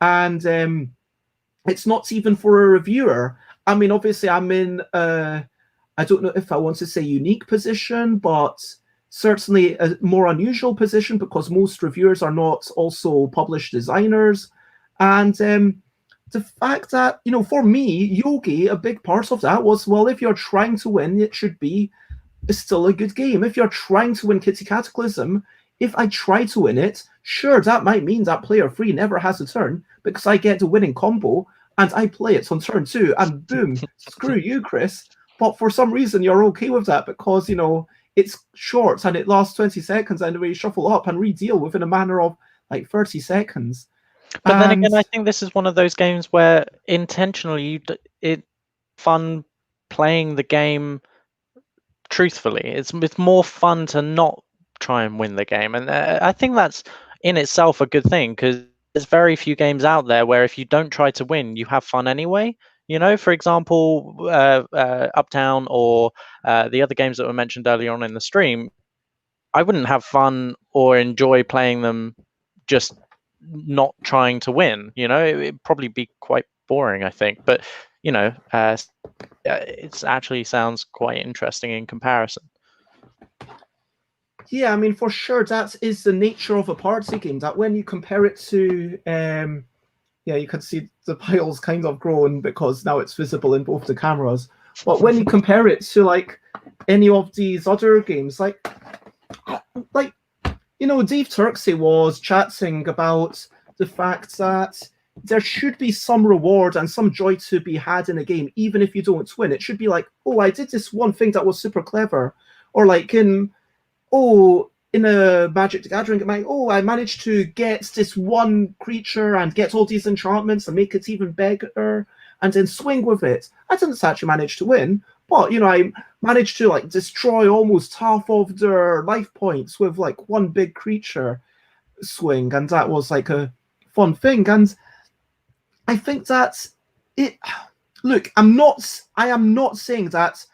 S1: And it's not even for a reviewer. I mean, obviously, I'm in, I don't know if I want to say unique position, but certainly a more unusual position because most reviewers are not also published designers. And the fact that, for me, Yogi, a big part of that was, well, if you're trying to win, it should be still a good game. If you're trying to win Kitty Cataclysm, if I try to win it, sure, that might mean that player 3 never has a turn because I get the winning combo and I play it on turn 2 and boom, screw you, Krys. But for some reason, you're okay with that because, it's short and it lasts 20 seconds, and we shuffle up and re-deal within a manner of like 30 seconds.
S2: But then
S1: And
S2: again, I think this is one of those games where intentionally it's fun playing the game truthfully. It's more fun to not try and win the game, and I think that's in itself a good thing, because there's very few games out there where if you don't try to win, you have fun anyway. You know, for example, Uptown or the other games that were mentioned earlier on in the stream, I wouldn't have fun or enjoy playing them just not trying to win. You know, it'd probably be quite boring, I think. But you know, it actually sounds quite interesting in comparison.
S1: yeah, I mean, for sure, that is the nature of a party game. That when you compare it to, yeah, you can see the piles kind of grown because now it's visible in both the cameras. But when you compare it to like any of these other games, like you know, Dave Turksey was chatting about the fact that there should be some reward and some joy to be had in a game, even if you don't win. It should be like, oh, I did this one thing that was super clever, or like in a Magic the Gathering, it might, I managed to get this one creature and get all these enchantments and make it even bigger and then swing with it. I didn't actually manage to win, but, you know, I managed to, like, destroy almost half of their life points with, like, one big creature swing, and that was, like, a fun thing. And I think that it... Look, I am not saying that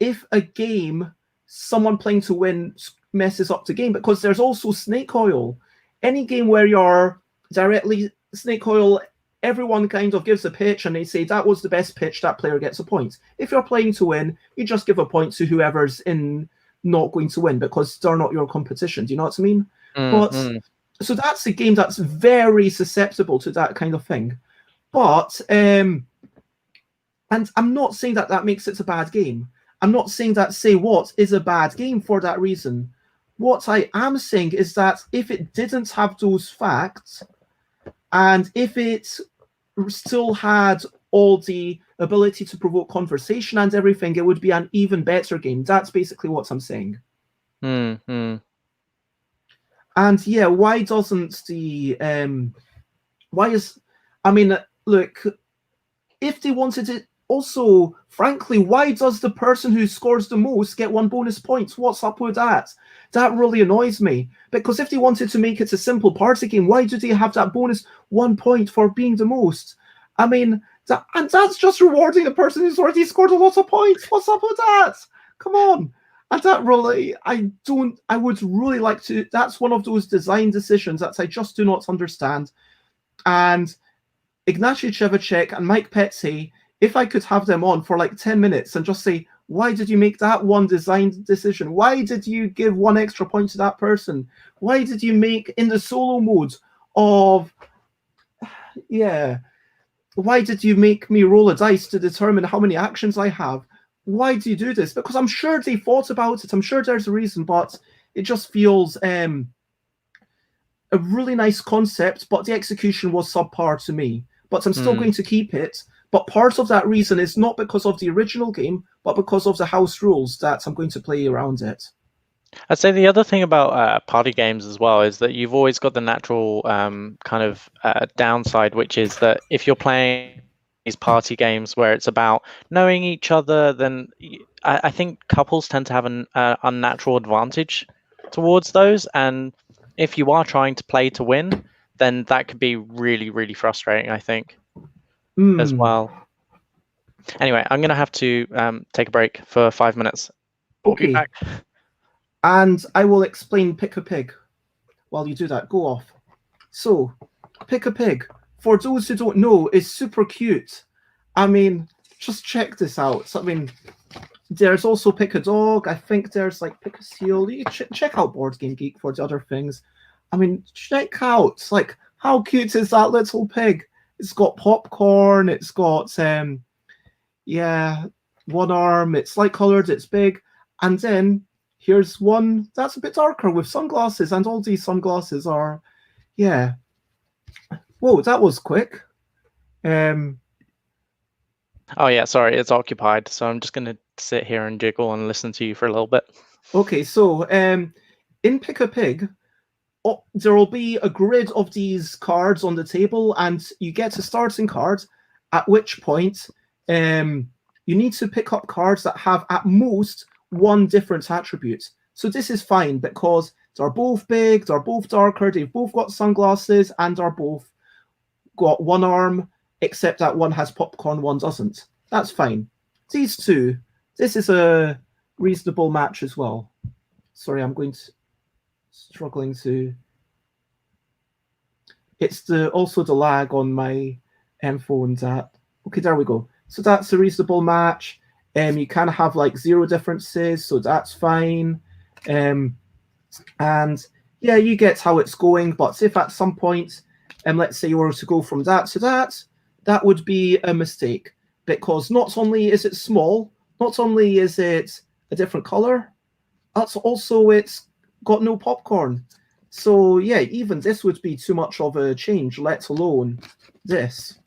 S1: if a game, someone playing to win messes up the game, because there's also snake oil. Any game where you're directly snake oil, everyone kind of gives a pitch and they say that was the best pitch, that player gets a point. If you're playing to win, you just give a point to whoever's in not going to win because they're not your competition. Do you know what I mean?
S2: Mm-hmm.
S1: But so that's a game that's very susceptible to that kind of thing. But and I'm not saying that that makes it a bad game. I'm not saying that Say What is a bad game for that reason. What I am saying is that if it didn't have those facts, and if it still had all the ability to provoke conversation and everything, it would be an even better game. That's basically what I'm saying.
S2: Mm-hmm.
S1: And yeah, why doesn't the I mean, look, if they wanted it. Also, frankly, why does the person who scores the most get 1 bonus point? What's up with that? That really annoys me. Because if they wanted to make it a simple party game, why do they have that bonus 1 point for being the most? I mean, that's just rewarding a person who's already scored a lot of points. What's up with that? Come on. And that really, I would really like to, that's one of those design decisions that I just do not understand. And Ignacy Trzewiczek and Mike Petsy, if I could have them on for like 10 minutes and just say, why did you make that one design decision? Why did you give 1 extra point to that person? Why did you make in the solo mode of, why did you make me roll a dice to determine how many actions I have? Why do you do this? Because I'm sure they thought about it. I'm sure there's a reason, but it just feels a really nice concept, but the execution was subpar to me. But I'm still going to keep it. But part of that reason is not because of the original game, but because of the house rules that I'm going to play around it.
S2: I'd say the other thing about party games as well is that you've always got the natural kind of downside, which is that if you're playing these party games where it's about knowing each other, then I think couples tend to have an unnatural advantage towards those. And if you are trying to play to win, then that could be really, really frustrating, I think, as well. Anyway, I'm going to have to take a break for 5 minutes. We'll be back.
S1: And I will explain Pick a Pig while you do that. Go off. So, Pick a Pig, for those who don't know, is super cute. I mean, just check this out. So, I mean, there's also Pick a Dog. I think there's like Pick a Seal. You check out Board Game Geek for the other things. I mean, check out, like, how cute is that little pig? It's got popcorn. It's got, one arm. It's light-colored. It's big. And then here's one that's a bit darker with sunglasses, and all these sunglasses are, Whoa, that was quick.
S2: Oh yeah, sorry, it's occupied, so I'm just going to sit here and jiggle and listen to you for a little bit.
S1: Okay, so in Pick a Pig, there will be a grid of these cards on the table, and you get a starting card, at which point you need to pick up cards that have at most one different attribute. So this is fine because they're both big, they're both darker, they've both got sunglasses, and they're both got one arm, except that one has popcorn, one doesn't. That's fine. These two, this is a reasonable match as well. Sorry, I'm struggling to. It's also the lag on my phone that. Okay, there we go. So that's a reasonable match. You kind of have like 0 differences, so that's fine. And yeah, you get how it's going. But if at some point, let's say you were to go from that to that, that would be a mistake, because not only is it small, not only is it a different color, that's also it's got no popcorn. So yeah, even this would be too much of a change, let alone this.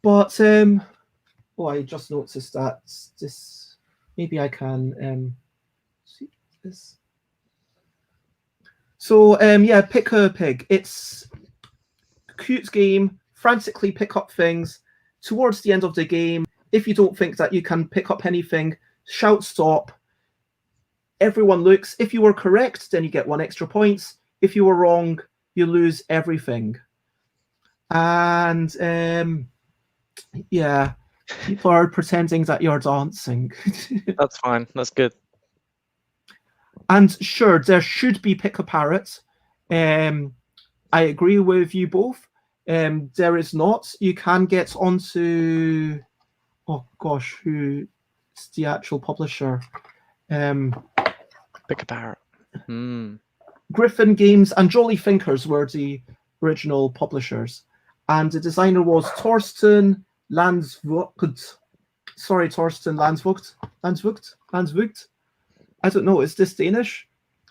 S1: But oh, I just noticed that this. Maybe I can see this. So yeah, Pick a Pig. It's a cute game. Frantically pick up things. Towards the end of the game, if you don't think that you can pick up anything, shout stop. Everyone looks. If you were correct, then you get 1 extra points. If you were wrong, you lose everything. And yeah, people are pretending that you're dancing.
S2: That's fine. That's good.
S1: And sure, there should be Pick a Parrot. I agree with you both. There is not. You can get onto. Oh gosh, who's the actual publisher?
S2: Pick a Parrot.
S1: Griffin Games and Jolly Thinkers were the original publishers, and the designer was Torsten Landsvogt. Sorry, Torsten Landsvogt. I don't know. Is this Danish?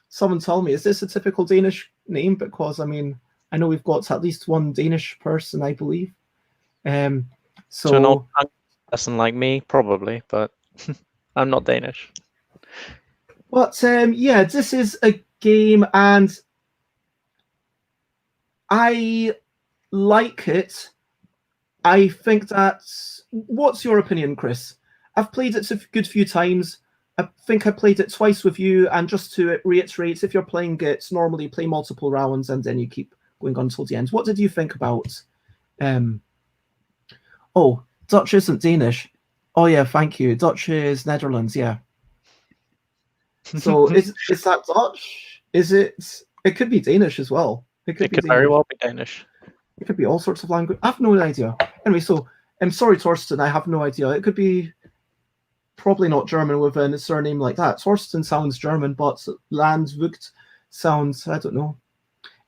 S1: Someone tell me. Is this a typical Danish name? Because I mean, I know we've got at least one Danish person, I believe. So
S2: to an old person like me, probably, but I'm not Danish.
S1: But yeah, this is a game, and I like it. I think that's. What's your opinion, Krys? I've played it a good few times. I think I played it twice with you, and just to reiterate, if you're playing it, normally play multiple rounds and then you keep going on until the end. What did you think about? Oh, Dutch isn't Danish. Oh yeah, thank you. Dutch is Netherlands. Yeah. So is that Dutch? Is it? It could be Danish as well.
S2: It could very well be Danish.
S1: It could be all sorts of language. I have no idea. Anyway, so I'm sorry, Torsten. I have no idea. It could be probably not German with a surname like that. Torsten sounds German, but Landsvogt sounds, I don't know.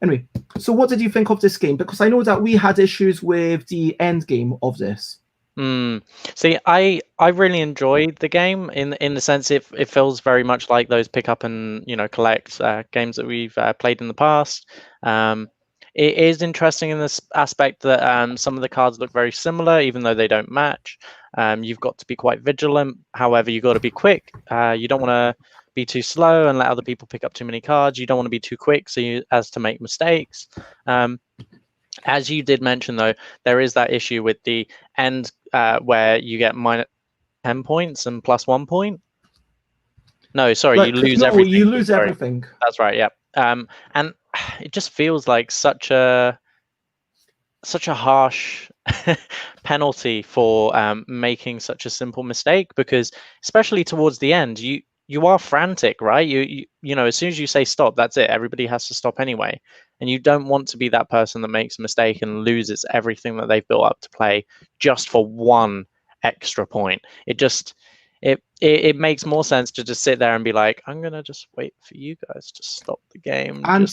S1: Anyway, so what did you think of this game? Because I know that we had issues with the end game of this.
S2: See, I really enjoyed the game in the sense it feels very much like those pick up and collect games that we've played in the past. It is interesting in this aspect that some of the cards look very similar, even though they don't match. You've got to be quite vigilant. However, you've got to be quick. You don't want to be too slow and let other people pick up too many cards. You don't want to be too quick as to make mistakes. As you did mention, though, there is that issue with the end where you get minus 10 points and plus 1 point. No, sorry, you lose everything.
S1: You lose everything.
S2: That's right, yeah. And it just feels like such a harsh penalty for making such a simple mistake, because especially towards the end, you are frantic, right? You know, as soon as you say stop, that's it. Everybody has to stop anyway. And you don't want to be that person that makes a mistake and loses everything that they've built up to play just for 1 extra point. It makes more sense to just sit there and be like, I'm gonna just wait for you guys to stop the game.
S1: And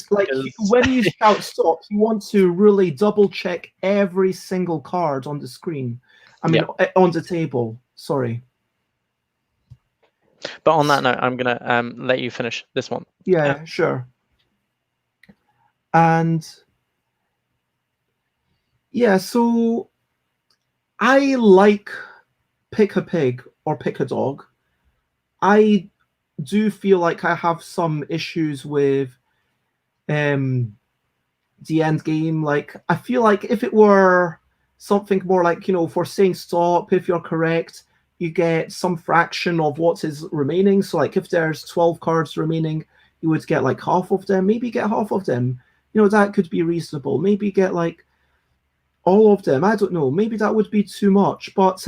S1: when you shout stop, you want to really double check every single card on the screen. I mean, on the table. Sorry.
S2: But on that note, I'm gonna let you finish this one.
S1: Yeah, sure. And yeah, so I like Pick a Pig or Pick a Dog. I do feel like I have some issues with the end game. Like, I feel like if it were something more like, for saying stop, if you're correct, you get some fraction of what is remaining. So like if there's 12 cards remaining, you would get like half of them, maybe get half of them. That could be reasonable. Maybe get like all of them. I don't know. Maybe that would be too much. But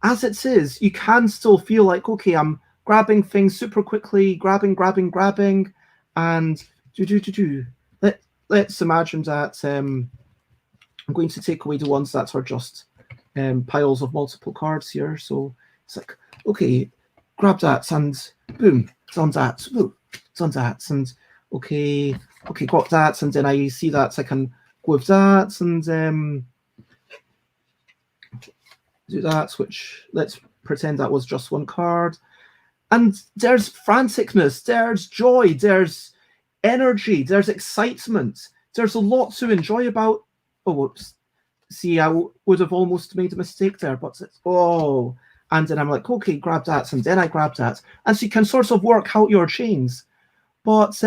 S1: as it is, you can still feel like, okay, I'm grabbing things super quickly, grabbing, and do. Let's imagine that I'm going to take away the ones that are just piles of multiple cards here. So it's like, okay, grab that and boom, it's on that, boom, it's on that, and okay, got that, and then I see that I can go with that and do that, which let's pretend that was just one card. And there's franticness, there's joy, there's energy, there's excitement. There's a lot to enjoy about. Oh, whoops. See, I would have almost made a mistake there, but and then I'm like, okay, grab that, and then I grab that. And so you can sort of work out your chains. But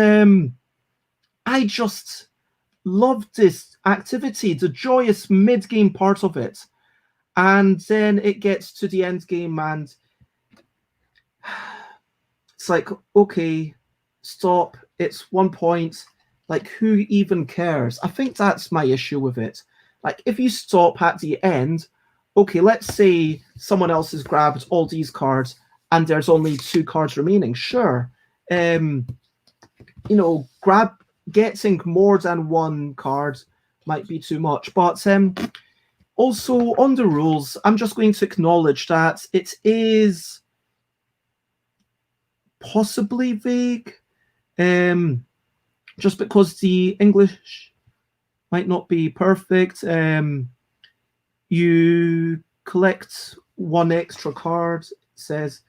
S1: I just love this activity, the joyous mid-game part of it. And then it gets to the end game, and it's like, okay, stop. It's 1 point. Like, who even cares? I think that's my issue with it. Like, if you stop at the end, okay, let's say someone else has grabbed all these cards and there's only 2 cards remaining. Sure. Getting more than 1 card might be too much. But also on the rules, I'm just going to acknowledge that it is possibly vague. Just because the English might not be perfect. You collect 1 extra card. It says,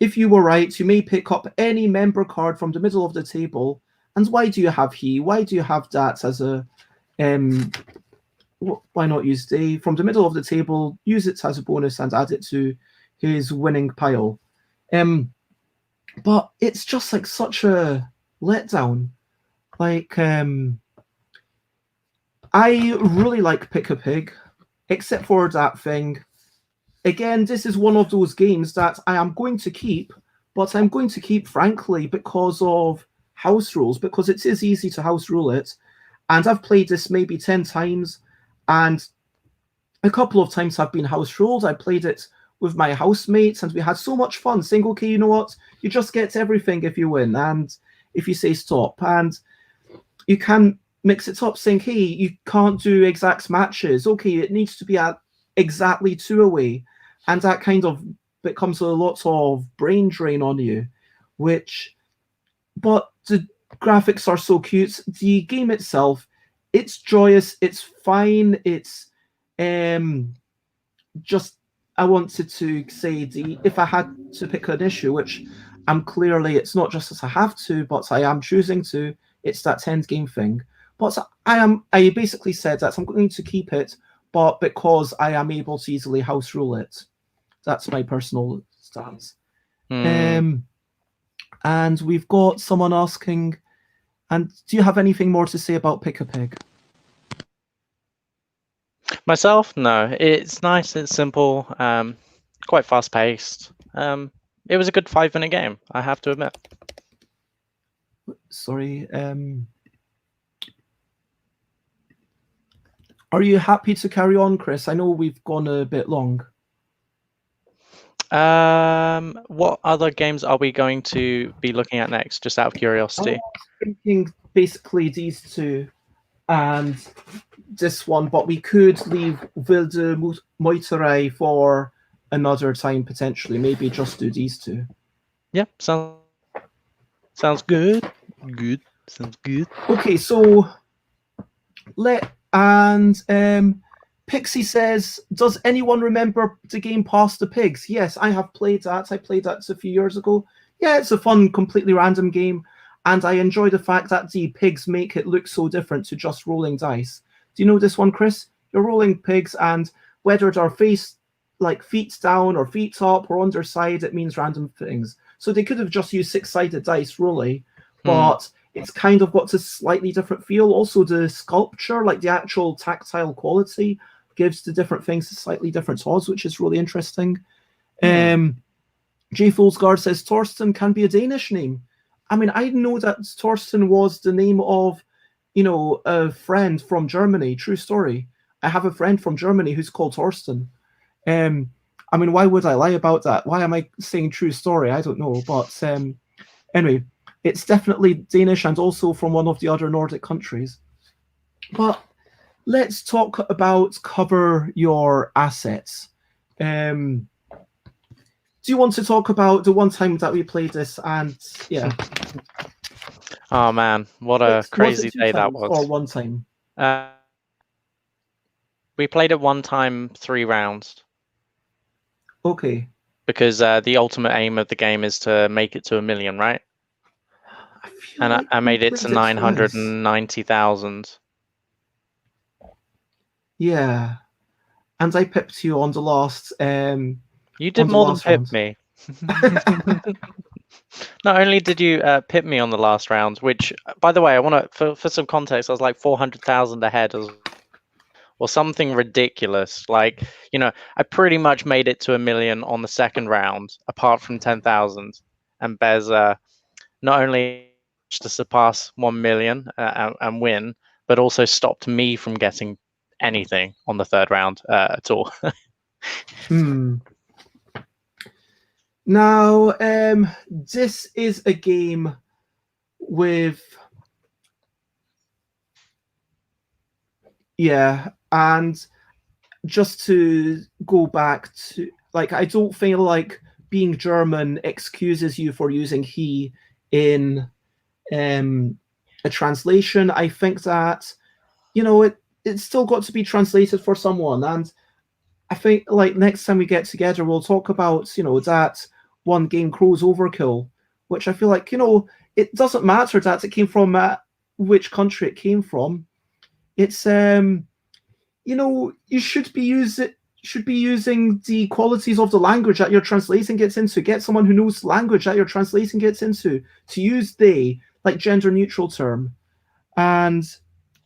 S1: if you were right, you may pick up any member card from the middle of the table. And why do you have he? Why do you have that as a... why not use they? From the middle of the table, use it as a bonus and add it to his winning pile. But it's just like such a letdown. Like, I really like Pick a Pig, except for that thing. Again, this is one of those games that I am going to keep, but I'm going to keep, frankly, because of house rules, because it is easy to house rule it. And I've played this maybe 10 times, and a couple of times I've been house ruled. I played it with my housemates, and we had so much fun saying, okay, you know what? You just get everything if you win, and if you say stop. And you can mix it up, saying, hey, you can't do exact matches. Okay, it needs to be at exactly 2 away. And that kind of becomes a lot of brain drain on you, but the graphics are so cute. The game itself, it's joyous, it's fine, it's just, I wanted to say, if I had to pick an issue, which it's not just as I have to, but I am choosing to, it's that end game thing. But I basically said that I'm going to keep it, but because I am able to easily house rule it. That's my personal stance. And we've got someone asking, and do you have anything more to say about Pick a Pig?
S2: Myself, no. It's nice, it's simple, quite fast paced. It was a good 5-minute game, I have to admit.
S1: Sorry. Are you happy to carry on, Krys? I know we've gone a bit long.
S2: What other games are we going to be looking at next, just out of curiosity?
S1: I was thinking basically these 2 and this one, but we could leave Wilde Meuterei for another time, potentially. Maybe just do these 2.
S2: Yeah, sounds good. Sounds good.
S1: Okay, so Pixie says, does anyone remember the game Pass the Pigs? Yes, I have played that. I played that a few years ago. Yeah, it's a fun, completely random game, and I enjoy the fact that the pigs make it look so different to just rolling dice. Do you know this one, Krys? You're rolling pigs, and whether they're feet down or feet up or underside, it means random things. So they could have just used 6-sided dice, really,
S2: Hmm.
S1: but it's kind of got a slightly different feel. Also, the sculpture, like the actual tactile quality, gives the different things a slightly different odds, which is really interesting. J. Folsgaard says Torsten can be a Danish name. I mean, I know that Torsten was the name of, a friend from Germany. True story. I have a friend from Germany who's called Torsten. I mean, why would I lie about that? Why am I saying true story? I don't know. But anyway, it's definitely Danish and also from one of the other Nordic countries. But let's talk about cover your assets. Do you want to talk about the one time that we played this? And yeah.
S2: Oh man, what a crazy day that was.
S1: Or one time?
S2: We played it one time, 3 rounds.
S1: Okay.
S2: Because the ultimate aim of the game is to make it to 1 million, right? And I made it to 990,000.
S1: Yeah. And I pipped you on the last.
S2: You did more than pip me. Not only did you pip me on the last round, which, by the way, I want to, for some context, I was like 400,000 ahead or something ridiculous. Like, I pretty much made it to 1 million on the second round, apart from 10,000. And BEZ not only to surpass 1 million and win, but also stopped me from getting anything on the third round at all.
S1: Now, this is a game with, and just to go back to, like, I don't feel like being German excuses you for using he in a translation. I think that, it's still got to be translated for someone. And I think, like, next time we get together, we'll talk about, that one game, Crow's Overkill, which I feel like, it doesn't matter that it came from which country it came from. It's, you should be using the qualities of the language that you're translating it into. Get someone who knows the language that you're translating it into to use they, like gender neutral term. And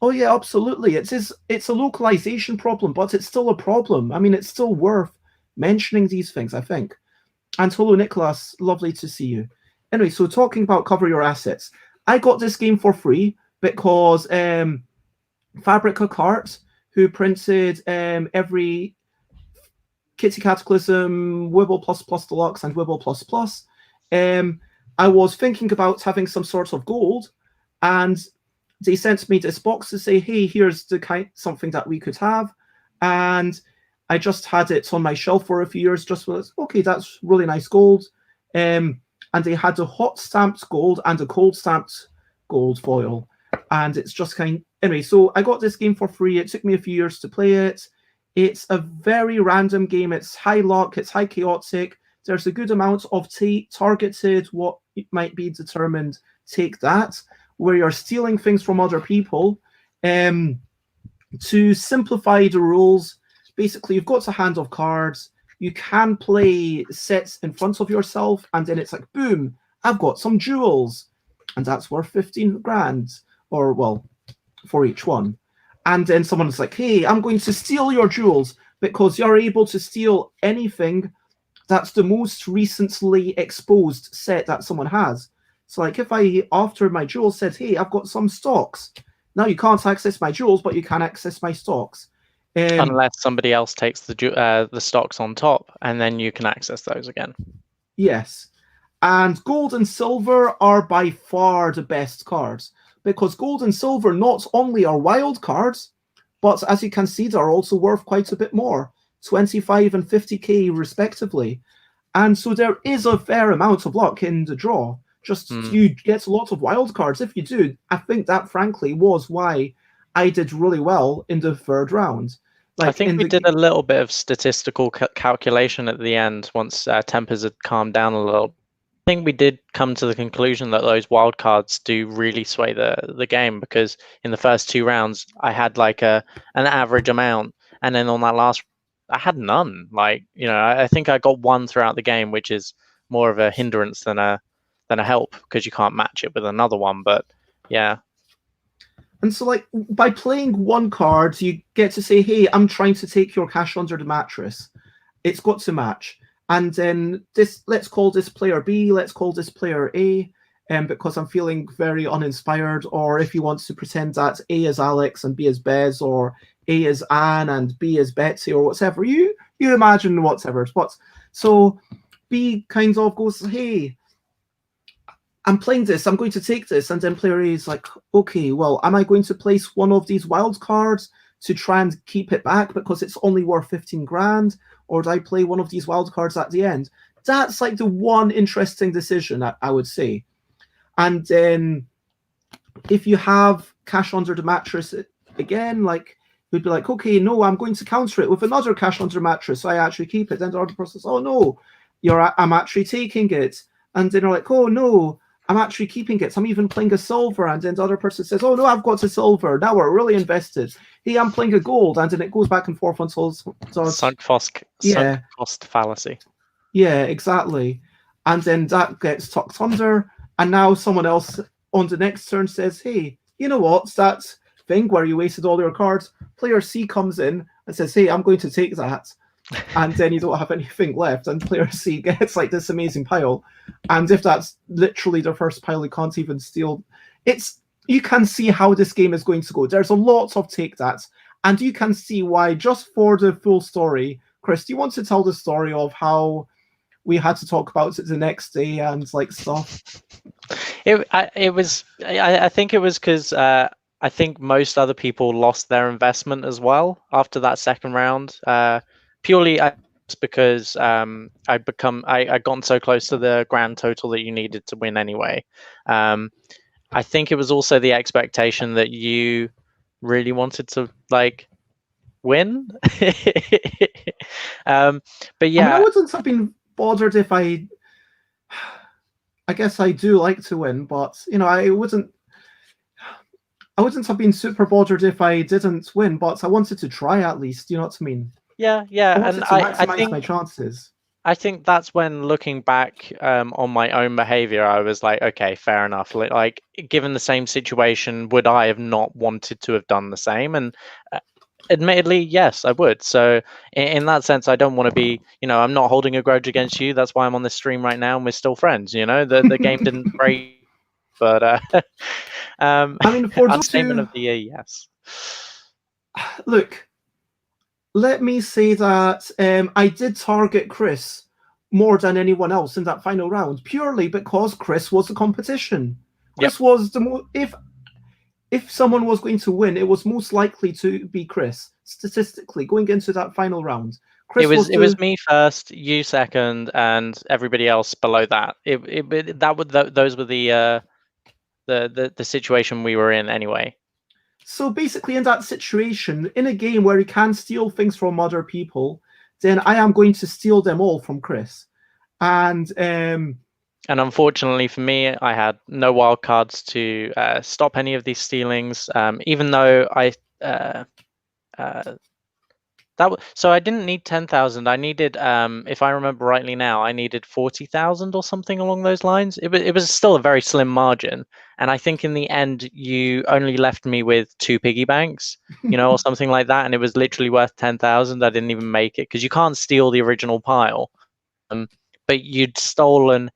S1: oh yeah, absolutely. It's a localization problem, but it's still a problem. I mean, it's still worth mentioning these things, I think. And hello, Nicholas. Lovely to see you. Anyway, so talking about cover your assets. I got this game for free because Fabrica Cart, who printed every Kitty Cataclysm, Wibble Plus Plus Deluxe, and Wibble Plus Plus, I was thinking about having some sort of gold, and they sent me this box to say, hey, here's something that we could have. And I just had it on my shelf for a few years, just was, okay, that's really nice gold. And they had a hot stamped gold and a cold stamped gold foil. And it's just anyway, so I got this game for free. It took me a few years to play it. It's a very random game. It's high luck, it's high chaotic. There's a good amount of targeted, what might be determined, take that, where you're stealing things from other people. To simplify the rules, basically you've got a hand of cards. You can play sets in front of yourself, and then it's like, boom, I've got some jewels, and that's worth 15 grand, or well, for each one. And then someone's like, hey, I'm going to steal your jewels, because you're able to steal anything that's the most recently exposed set that someone has. So like if I, after my jewels, said, hey, I've got some stocks. Now you can't access my jewels, but you can access my stocks.
S2: Unless somebody else takes the stocks on top, and then you can access those again.
S1: Yes. And gold and silver are by far the best cards, because gold and silver not only are wild cards, but as you can see, they're also worth quite a bit more, 25 and 50k respectively. And so there is a fair amount of luck in the draw. Just you get a lot of wild cards. If you do, I think that frankly was why I did really well in the third round.
S2: Like I think we did a little bit of statistical calculation at the end once tempers had calmed down a little. I think we did come to the conclusion that those wild cards do really sway the game, because in the first 2 rounds I had like an average amount, and then on that last I had none. Like, I think I got 1 throughout the game, which is more of a hindrance than a help, because you can't match it with another one. But yeah.
S1: And so, like, by playing one card, you get to say, hey, I'm trying to take your cash under the mattress. It's got to match. And then let's call this player B, let's call this player A, because I'm feeling very uninspired. Or if you want to pretend that A is Alex and B is Bez, or A is Anne and B is Betsy, or whatever. You imagine whatever. So B kind of goes, hey, I'm playing this, I'm going to take this. And then player A is like, okay, well, am I going to place one of these wild cards to try and keep it back because it's only worth 15 grand? Or do I play one of these wild cards at the end? That's like the one interesting decision, I would say. And then if you have cash under the mattress again, like, you'd be like, okay, no, I'm going to counter it with another cash under the mattress, so I actually keep it. Then the other person says, oh no, I'm actually taking it. And then they're like, oh no, I'm actually keeping it. So I'm even playing a silver. And then the other person says, oh no, I've got a silver. Now we're really invested. Hey, I'm playing a gold. And then it goes back and forth until
S2: sunk cost fallacy.
S1: Yeah, exactly. And then that gets tucked under. And now someone else on the next turn says, hey, you know what? That thing where you wasted all your cards. Player C comes in and says, hey, I'm going to take that. And then you don't have anything left, and player C gets like this amazing pile. And if that's literally their first pile, you can't even steal. You can see how this game is going to go. There's a lot of take that, and you can see why. Just for the full story, Krys, do you want to tell the story of how we had to talk about it the next day and like stuff?
S2: I think it was because I think most other people lost their investment as well after that second round. Purely because I'd gotten so close to the grand total that you needed to win anyway. I think it was also the expectation that you really wanted to like win. But yeah,
S1: I mean, I wouldn't have been bothered if I guess I do like to win, but you know, I wouldn't have been super bothered if I didn't win, but I wanted to try at least. You know what I mean?
S2: Yeah,
S1: and I think my chances.
S2: I think that's when, looking back on my own behavior, I was like, okay, fair enough. Like, given the same situation, would I have not wanted to have done the same? And admittedly, yes, I would. So in that sense, I don't want to be, I'm not holding a grudge against you. That's why I'm on this stream right now and we're still friends. The game didn't break, but I mean, for understatement of the year, yes.
S1: Look, let me say that I did target Krys more than anyone else in that final round, purely because Krys was the competition. Krys was the if someone was going to win, it was most likely to be Krys, statistically, going into that final round.
S2: Krys it was me first, you second, and everybody else below that. Those were the situation we were in anyway.
S1: So basically, in that situation, in a game where you can steal things from other people, then I am going to steal them all from Krys. And
S2: unfortunately for me, I had no wild cards to stop any of these stealings. Even though so I didn't need 10,000. I needed, if I remember rightly now, I needed 40,000 or something along those lines. It was still a very slim margin, and I think in the end you only left me with 2 piggy banks, or something like that, and it was literally worth 10,000. I didn't even make it because you can't steal the original pile, but you'd stolen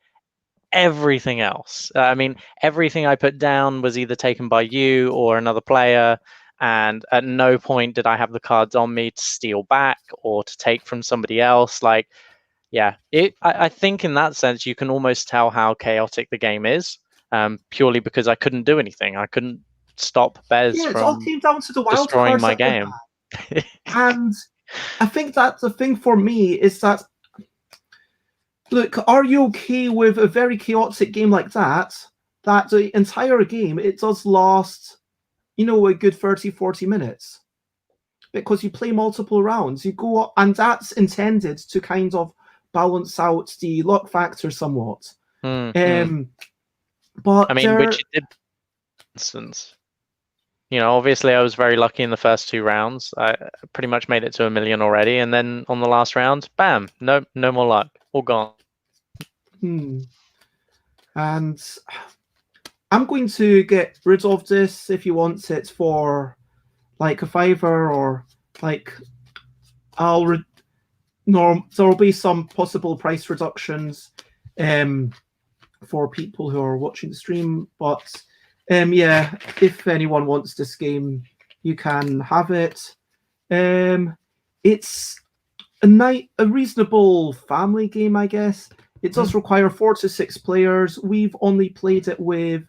S2: everything else. I mean, everything I put down was either taken by you or another player. And at no point did I have the cards on me to steal back or to take from somebody else. Like, yeah, I think in that sense, you can almost tell how chaotic the game is, purely because I couldn't do anything. I couldn't stop BEZ from
S1: all came down to the wild
S2: destroying my game.
S1: And I think that the thing for me is that, look, are you okay with a very chaotic game like that? That the entire game, it does last a good 30, 40 minutes, because you play multiple rounds. You go, and that's intended to kind of balance out the luck factor somewhat. But
S2: I mean, which it did, for instance. Obviously I was very lucky in the first 2 rounds. I pretty much made it to 1 million already, and then on the last round, bam, no more luck, all gone.
S1: And I'm going to get rid of this if you want it for like a fiver, or like there'll be some possible price reductions for people who are watching the stream. But yeah, if anyone wants this game, you can have it. It's a reasonable family game, I guess. It does require 4 to 6 players. We've only played it with,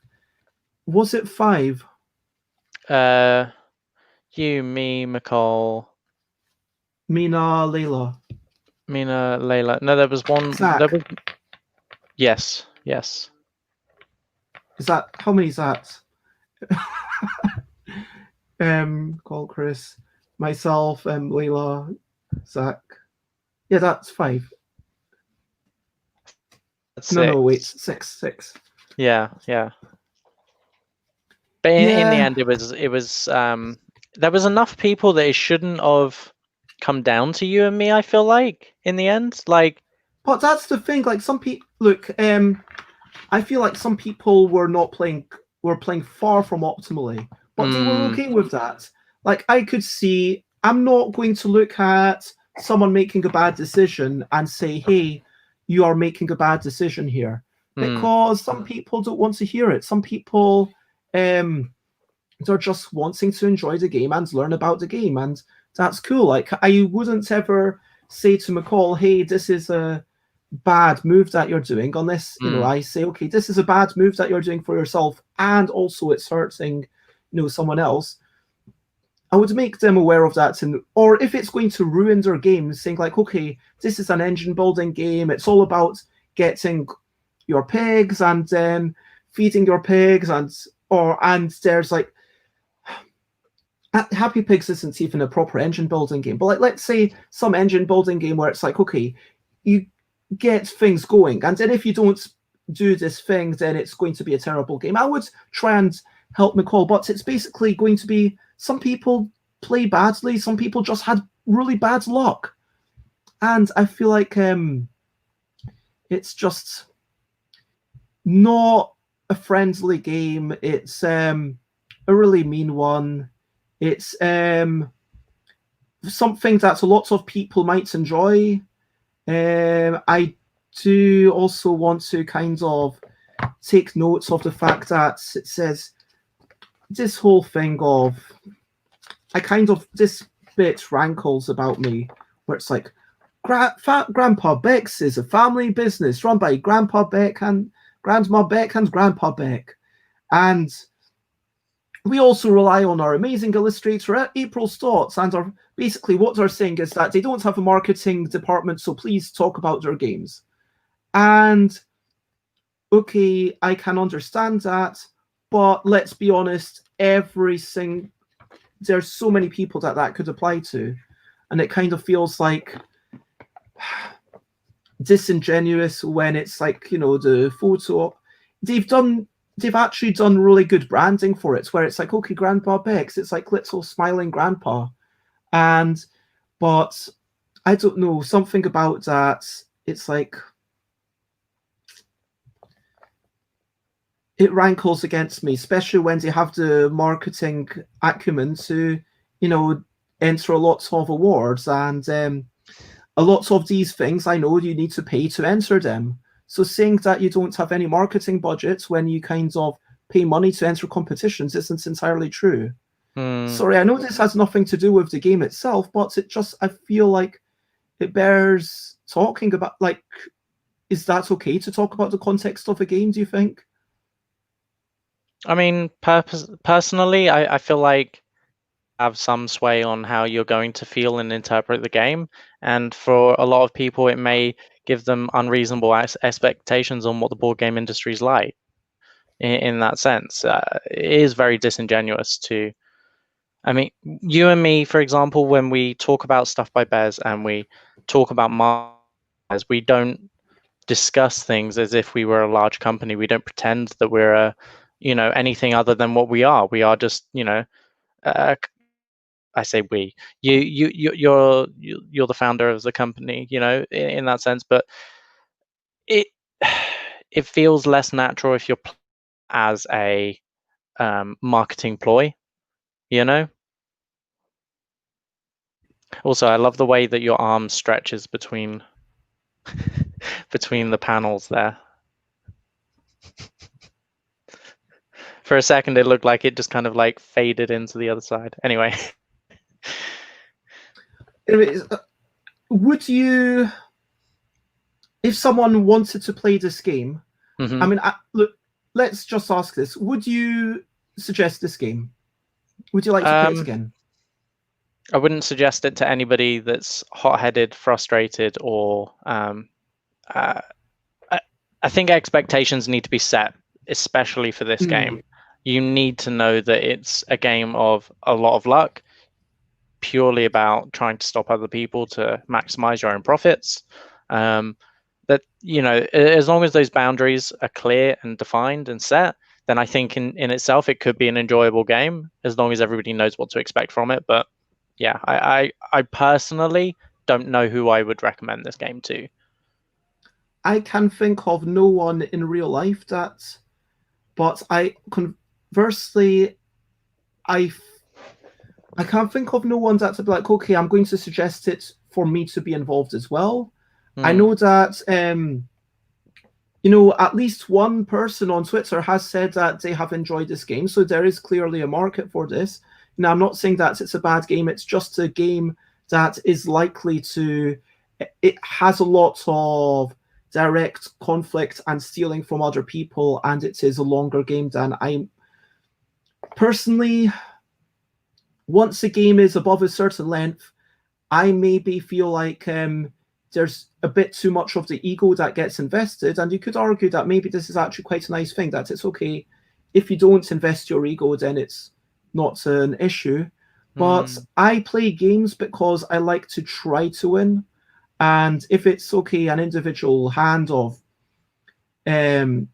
S1: was it 5?
S2: You, me, McCall,
S1: Mina, Layla.
S2: Mina, Layla. No, there was one.
S1: Zach.
S2: There was. Yes.
S1: Is that, how many is that? Call Krys, myself, Layla, Zach. Yeah, that's 5.
S2: That's
S1: No, wait, 6.
S2: Yeah. But in the end, it was there was enough people that it shouldn't have come down to you and me. I feel like in the end, like.
S1: But that's the thing. Like some people, look, I feel like some people were playing far from optimally, but they were okay with that. Like I could see, I'm not going to look at someone making a bad decision and say, "Hey, you are making a bad decision here," because some people don't want to hear it. Some people, they're just wanting to enjoy the game and learn about the game, and that's cool. Like I wouldn't ever say to McCall, "Hey, this is a bad move that you're doing," unless I say, "Okay, this is a bad move that you're doing for yourself, and also it's hurting someone else." I would make them aware of that, or if it's going to ruin their game, saying like, "Okay, this is an engine building game. It's all about getting your pigs and feeding your pigs, and there's like Happy Pigs isn't even a proper engine building game, but like let's say some engine building game where it's like, okay, you get things going, and then if you don't do this thing, then it's going to be a terrible game." I would try and help McCall, but it's basically going to be some people play badly, some people just had really bad luck, and I feel like it's just not a friendly game. It's a really mean one. It's something that a lot of people might enjoy. I do also want to kind of take notes of the fact that it says this whole thing of, this bit rankles about me, where it's like, Grandpa Beck's is a family business run by Grandpa Beck and Grandma Beck and Grandpa Beck. And we also rely on our amazing illustrator, April Stotts, and basically what they're saying is that they don't have a marketing department, so please talk about their games. And okay, I can understand that, but let's be honest, there's so many people that could apply to, and it kind of feels like disingenuous when it's like, the photo, they've actually done really good branding for it, where it's like, okay, Grandpa Beck's, it's like little smiling grandpa. But I don't know, something about that, it's like, it rankles against me, especially when they have the marketing acumen to, enter a lot of awards, and a lot of these things I know you need to pay to enter them. So saying that you don't have any marketing budgets when you kind of pay money to enter competitions isn't entirely true. Sorry, I know this has nothing to do with the game itself, but I feel like it bears talking about. Like, is that okay to talk about the context of a game, do you think?
S2: I mean, personally, I feel like have some sway on how you're going to feel and interpret the game, and for a lot of people, it may give them unreasonable expectations on what the board game industry is like. In that sense, it is very disingenuous to. I mean, you and me, for example, when we talk about stuff by BEZ and we talk about as we don't discuss things as if we were a large company. We don't pretend that we're anything other than what we are. We are just I say we. You're the founder of the company, in that sense. But it it feels less natural if you're as a marketing ploy, you know. Also, I love the way that your arm stretches between between the panels there. For a second, it looked like it just kind of like faded into the other side. Anyway.
S1: Would you, if someone wanted to play this game,
S2: Mm-hmm.
S1: I mean, look, let's just ask this. Would you suggest this game? Would you like to play it again?
S2: I wouldn't suggest it to anybody that's hot-headed, frustrated, or I think expectations need to be set, especially for this game. You need to know that it's a game of a lot of luck, purely about trying to stop other people to maximize your own profits. That, you know, as long as those boundaries are clear and defined and set, then I think in itself it could be an enjoyable game, as long as everybody knows what to expect from it. But yeah, I personally don't know who I would recommend this game to.
S1: I can think of no one in real life but conversely, I can't think of no one that's like, okay, I'm going to suggest it for me to be involved as well. I know that, you know, at least one person on Twitter has said that they have enjoyed this game, so there is clearly a market for this. Now, I'm not saying that it's a bad game, it's just a game that is likely to, it has a lot of direct conflict and stealing from other people, and it is a longer game than I personally, once a game is above a certain length, I maybe feel like there's a bit too much of the ego that gets invested, and you could argue that maybe this is actually quite a nice thing, that it's okay if you don't invest your ego, then it's not an issue. But I play games because I like to try to win, and if it's okay, an individual hand of a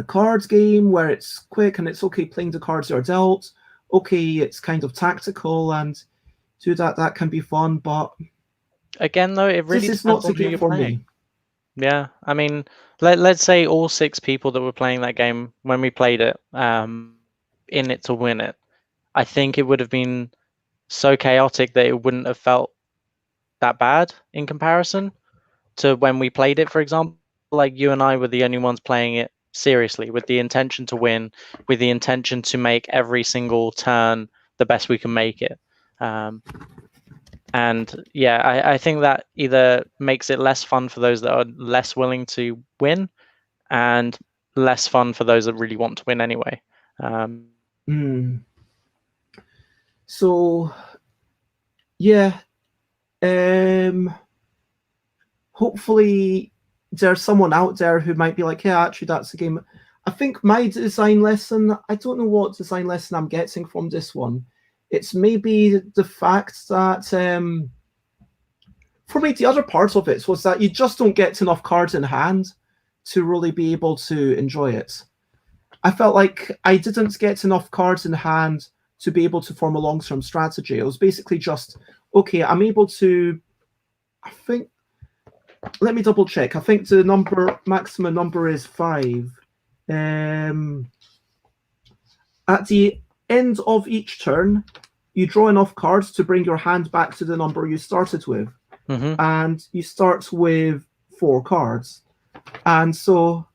S1: cards game where it's quick and it's okay playing the cards you're dealt, okay, it's kind of tactical and do that can be fun, but
S2: again, though, it really
S1: this is not
S2: depends on
S1: the
S2: who
S1: game
S2: you're
S1: for
S2: playing.
S1: me.
S2: Yeah, I mean, let's say all 6 people that were playing that game when we played it, in it to win it, I think it would have been so chaotic that it wouldn't have felt that bad in comparison to when we played it. For example, like you and I were the only ones playing it seriously, with the intention to win, with the intention to make every single turn the best we can make it. And yeah, I think that either makes it less fun for those that are less willing to win, and less fun for those that really want to win anyway.
S1: So yeah, hopefully there's someone out there who might be like, yeah, actually that's a game. I think my design lesson, I don't know what design lesson I'm getting from this one. It's maybe the fact that for me, the other part of it was that you just don't get enough cards in hand to really be able to enjoy it. I felt like I didn't get enough cards in hand to be able to form a long-term strategy. It was basically just, okay, I'm able to, I think, let me double check. I think the maximum number is 5. At the end of each turn, you draw enough cards to bring your hand back to the number you started with. And you start with 4 cards. And so,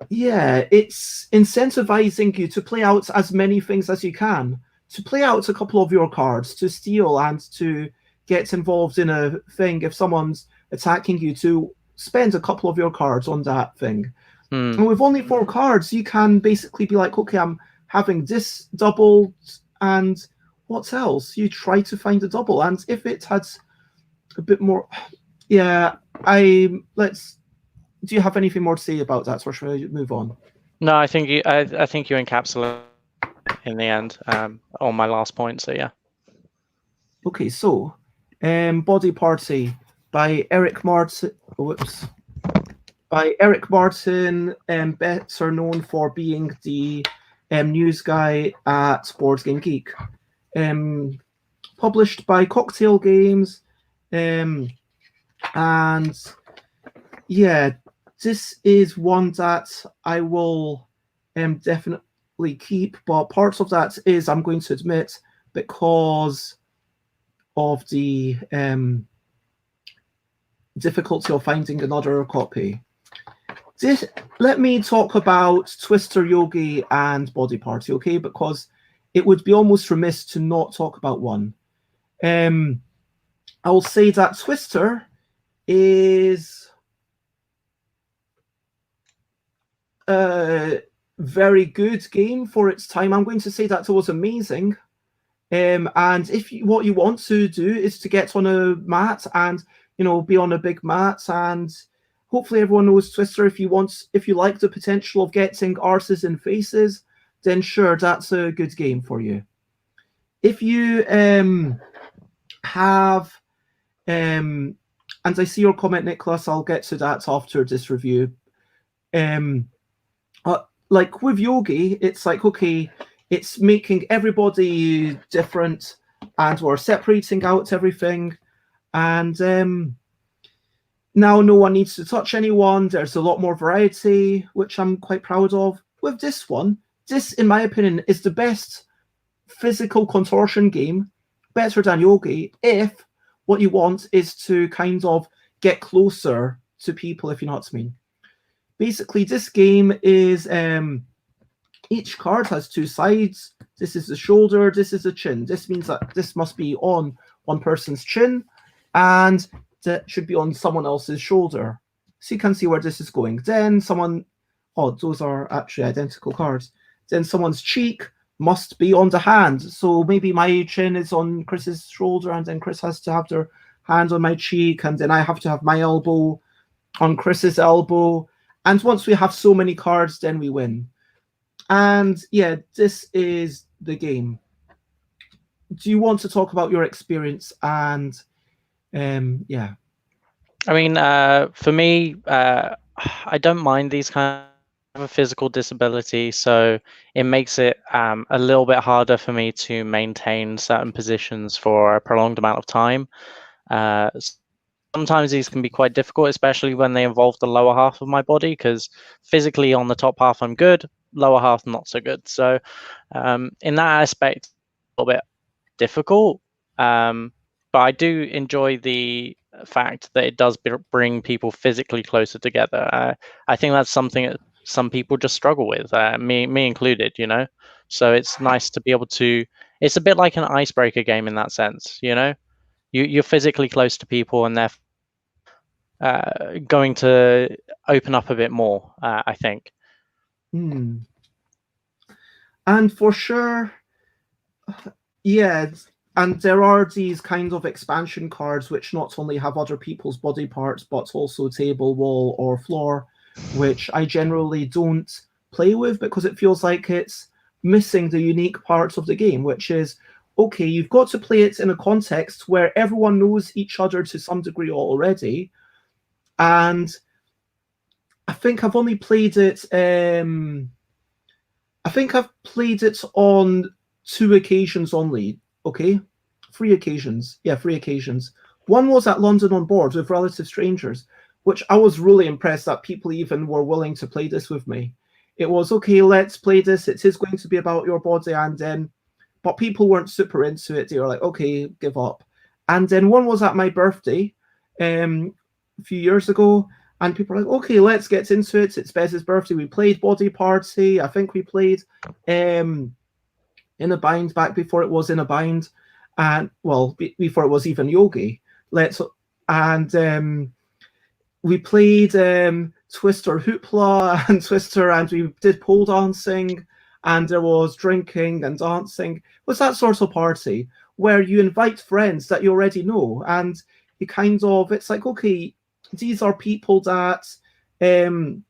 S1: yeah, it's incentivizing you to play out as many things as you can, to play out a couple of your cards, to steal and to get involved in a thing if someone's attacking you, to spend a couple of your cards on that thing. And with only 4 cards, you can basically be like, okay, I'm having this doubled, and what else? You try to find a double, and if it had a bit more, yeah, do you have anything more to say about that, or should I move on?
S2: No, I think you encapsulate in the end on my last point. So yeah.
S1: Okay, so Body Party by Eric Martin. By Eric Martin, better known for being the news guy at Board Game Geek. Published by Cocktail Games. And yeah, this is one that I will definitely keep, but parts of that is, I'm going to admit, because of the difficulty of finding another copy. Let me talk about Twister, Yogi, and Body Party, okay? Because it would be almost remiss to not talk about one. I will say that Twister is a very good game for its time. I'm going to say that it was amazing. And if what you want to do is to get on a mat and, you know, be on a big mat, and hopefully everyone knows Twister. If you like the potential of getting arses and faces, then sure, that's a good game for you. If you have and I see your comment, Nicholas, I'll get to that after this review. Like with Yogi, it's like, okay, it's making everybody different, and we're separating out everything, and now no one needs to touch anyone. There's a lot more variety, which I'm quite proud of. With this one, this, in my opinion, is the best physical contortion game, better than Yogi, if what you want is to kind of get closer to people, if you know what I mean. Basically, this game is each card has two sides. This is the shoulder, this is the chin. This means that this must be on one person's chin, and that should be on someone else's shoulder. So you can see where this is going. Then someone, oh, those are actually identical cards. Then someone's cheek must be on the hand. So maybe my chin is on Krys's shoulder, and then Krys has to have their hand on my cheek, and then I have to have my elbow on Krys's elbow. And once we have so many cards, then we win. And yeah, this is the game. Do you want to talk about your experience? And yeah.
S2: I mean, for me, I don't mind these kind of a physical disability, so it makes it a little bit harder for me to maintain certain positions for a prolonged amount of time. Sometimes these can be quite difficult, especially when they involve the lower half of my body, because physically on the top half I'm good, lower half not so good. So in that aspect, a little bit difficult. But I do enjoy the fact that it does bring people physically closer together. I think that's something that some people just struggle with, me included, you know. So it's nice to be able to. It's a bit like an icebreaker game in that sense, you know. You're physically close to people, and they're going to open up a bit more, I think.
S1: And for sure, yeah, and there are these kind of expansion cards which not only have other people's body parts, but also table, wall, or floor, which I generally don't play with because it feels like it's missing the unique parts of the game, which is, okay, you've got to play it in a context where everyone knows each other to some degree already. And I think I've only played it, I think I've played it on 2 occasions only, okay? 3 occasions. Yeah, 3 occasions. One was at London on board with relative strangers, which I was really impressed that people even were willing to play this with me. It was, okay, let's play this. It is going to be about your body, and then, but people weren't super into it. They were like, okay, give up. And then one was at my birthday a few years ago, and people were like, okay, let's get into it. It's BEZ's birthday. We played Body Party. I think we played In a Bind back before it was In a Bind, and well, before it was even Yogi. We played Twister Hoopla and Twister, and we did pole dancing, and there was drinking and dancing. It was that sort of party where you invite friends that you already know, and you kind of, it's like, okay, these are people that the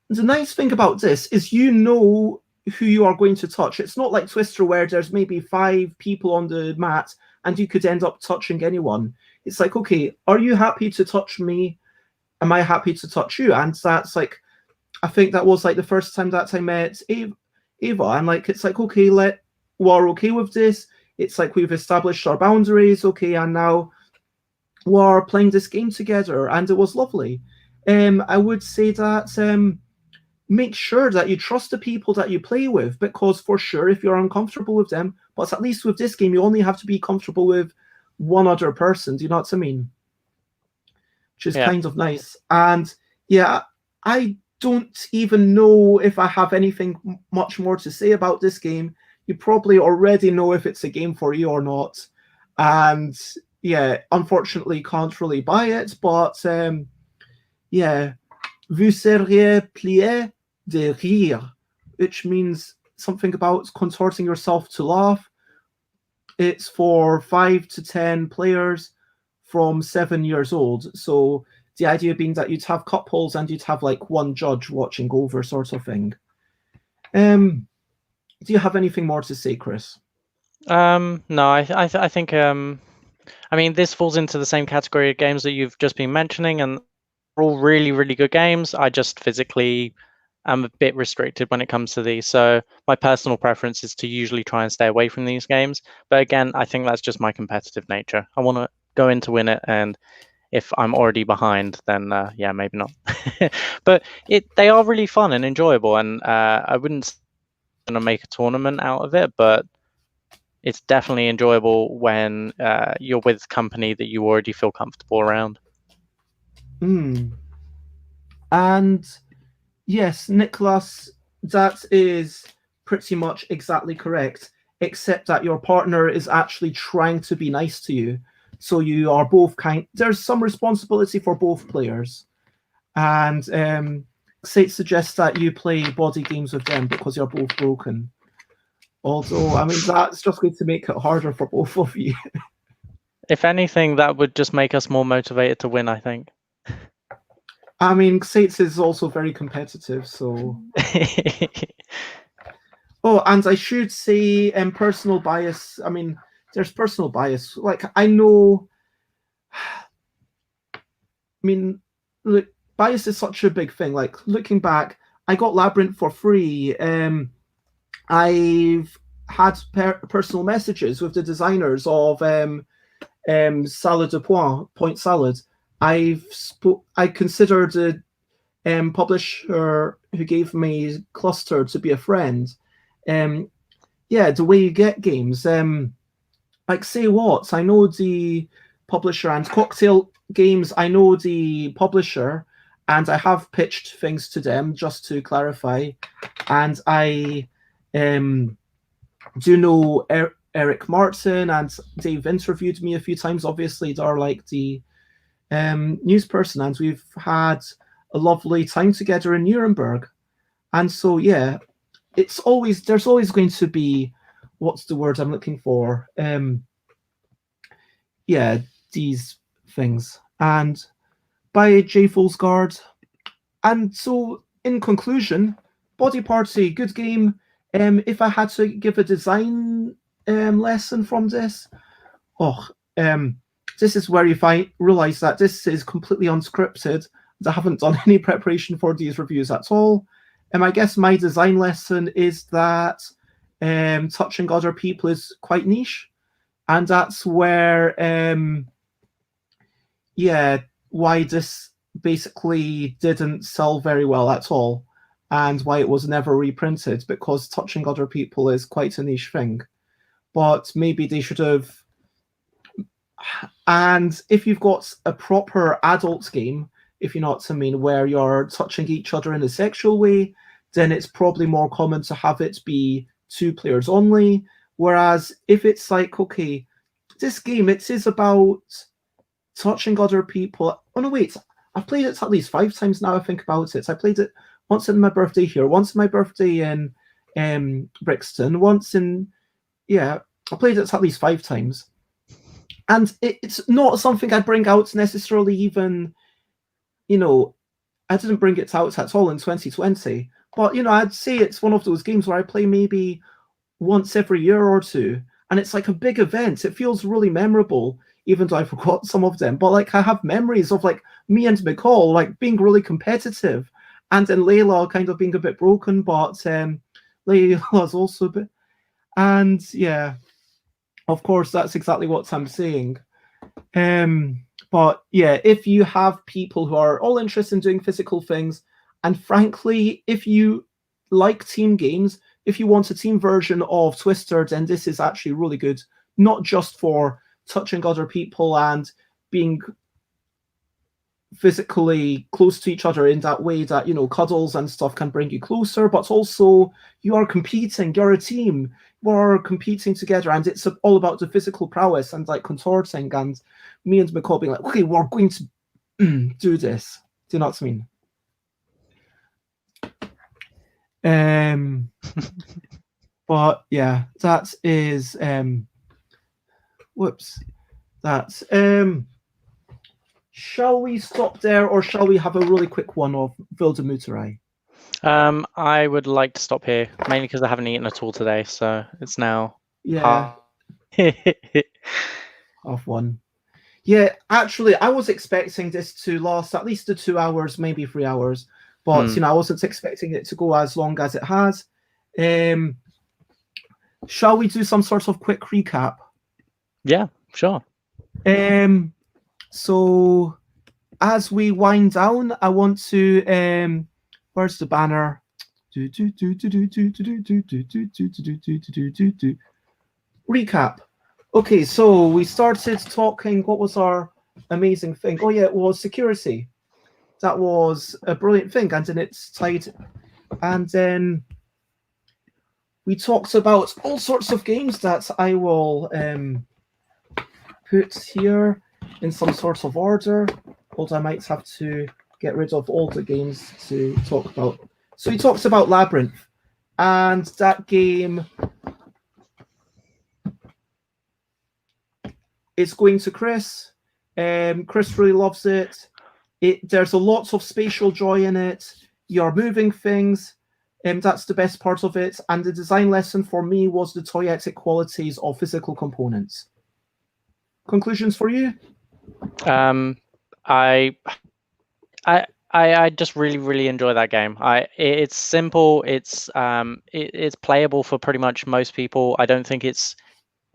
S1: nice thing about this is you know who you are going to touch. It's not like Twister where there's maybe 5 people on the mat and you could end up touching anyone. It's like, okay, are you happy to touch me? Am I happy to touch you? And that's like, I think that was like the first time that I met Ava, and like, it's like, okay, we're okay with this. It's like we've established our boundaries, okay, and now we're playing this game together, and it was lovely. I would say that make sure that you trust the people that you play with, because for sure, if you're uncomfortable with them, but at least with this game, you only have to be comfortable with one other person. Do you know what I mean? Which is kind of nice. And yeah, I don't even know if I have anything much more to say about this game. You probably already know if it's a game for you or not. And yeah, unfortunately, can't really buy it. But yeah, vous seriez plié de rire, which means something about contorting yourself to laugh. It's for 5 to 10 players from 7 years old. So the idea being that you'd have couples and you'd have like one judge watching over, sort of thing. Do you have anything more to say, Krys?
S2: No, I think I mean, this falls into the same category of games that you've just been mentioning, and they're all really, really good games. I just physically am a bit restricted when it comes to these. So my personal preference is to usually try and stay away from these games. But again, I think that's just my competitive nature. I want to go in to win it, and if I'm already behind, then yeah, maybe not. But they are really fun and enjoyable, and I wouldn't say I'm gonna make a tournament out of it, but it's definitely enjoyable when you're with company that you already feel comfortable around.
S1: And yes, Nicholas, that is pretty much exactly correct, except that your partner is actually trying to be nice to you. So you are both there's some responsibility for both players. And Sate suggests that you play body games with them because you're both broken. Although, I mean, that's just going to make it harder for both of you.
S2: If anything, that would just make us more motivated to win, I think.
S1: I mean, Sates is also very competitive, so... Oh, and I should say personal bias. I mean, there's personal bias. Like, I know... I mean, look, bias is such a big thing. Like, looking back, I got Labyrinth for free. I've had personal messages with the designers of Salad de Point Salad. I considered the publisher who gave me Cluster to be a friend. Yeah, the way you get games. Like Say What, I know the publisher, and Cocktail Games, I know the publisher, and I have pitched things to them, just to clarify. And I do know Eric Martin, and they've interviewed me a few times. Obviously, they're like the news person, and we've had a lovely time together in Nuremberg. And so, yeah, there's always going to be, what's the word I'm looking for? Yeah, these things. And by J. Folsgaard. And so, in conclusion, Body Party, good game. If I had to give a design lesson from this, this is where you realize that this is completely unscripted. I haven't done any preparation for these reviews at all. I guess my design lesson is that touching other people is quite niche, and that's where, yeah, why this basically didn't sell very well at all, and why it was never reprinted, because touching other people is quite a niche thing. But maybe they should have. And if you've got a proper adult game, if you know what I mean, where you're touching each other in a sexual way, then it's probably more common to have it be 2 players only. Whereas if it's like, okay, this game, it is about touching other people. Oh no, wait, I've played it at least 5 times now I think about it. I played it once in my birthday here, once in my birthday in Brixton, once in, yeah, I played it at least 5 times. And it's not something I'd bring out necessarily even, I didn't bring it out at all in 2020. But, I'd say it's one of those games where I play maybe once every year or two. And it's like a big event. It feels really memorable, even though I forgot some of them. But, like, I have memories of, like, me and McCall, like, being really competitive. And then Layla kind of being a bit broken, but Layla's also a bit... And, yeah... Of course, that's exactly what I'm saying. But yeah, if you have people who are all interested in doing physical things, and frankly, if you like team games, if you want a team version of Twister, then this is actually really good, not just for touching other people and being physically close to each other in that way that, you know, cuddles and stuff can bring you closer, but also you are competing, you're a team, you're competing together, and it's all about the physical prowess and like contorting, and me and McCall being like, okay, we're going to do this. Do you know what I mean? But yeah, that is whoops. That's shall we stop there, or shall we have a really quick one of Wilde Meuterei?
S2: I would like to stop here, mainly because I haven't eaten at all today, so it's now
S1: Yeah, half one. Yeah, actually, I was expecting this to last at least the 2 hours, maybe 3 hours, but you know, I wasn't expecting it to go as long as it has. Shall we do some sort of quick recap?
S2: Yeah, sure.
S1: So as we wind down, I want to where's the banner? Recap. Okay, so we started talking. What was our amazing thing? Oh yeah, it was security. That was a brilliant thing, and then it's tied. And then we talked about all sorts of games that I will put here in some sort of order. Hold, I might have to get rid of all the games to talk about. So we talked about Labyrinth, and that game is going to Krys. Krys really loves it. There's a lot of spatial joy in it. You're moving things. That's the best part of it. And the design lesson for me was the toyetic qualities of physical components. Conclusions for you?
S2: I just really enjoy that game. It's simple. It's playable for pretty much most people. I don't think its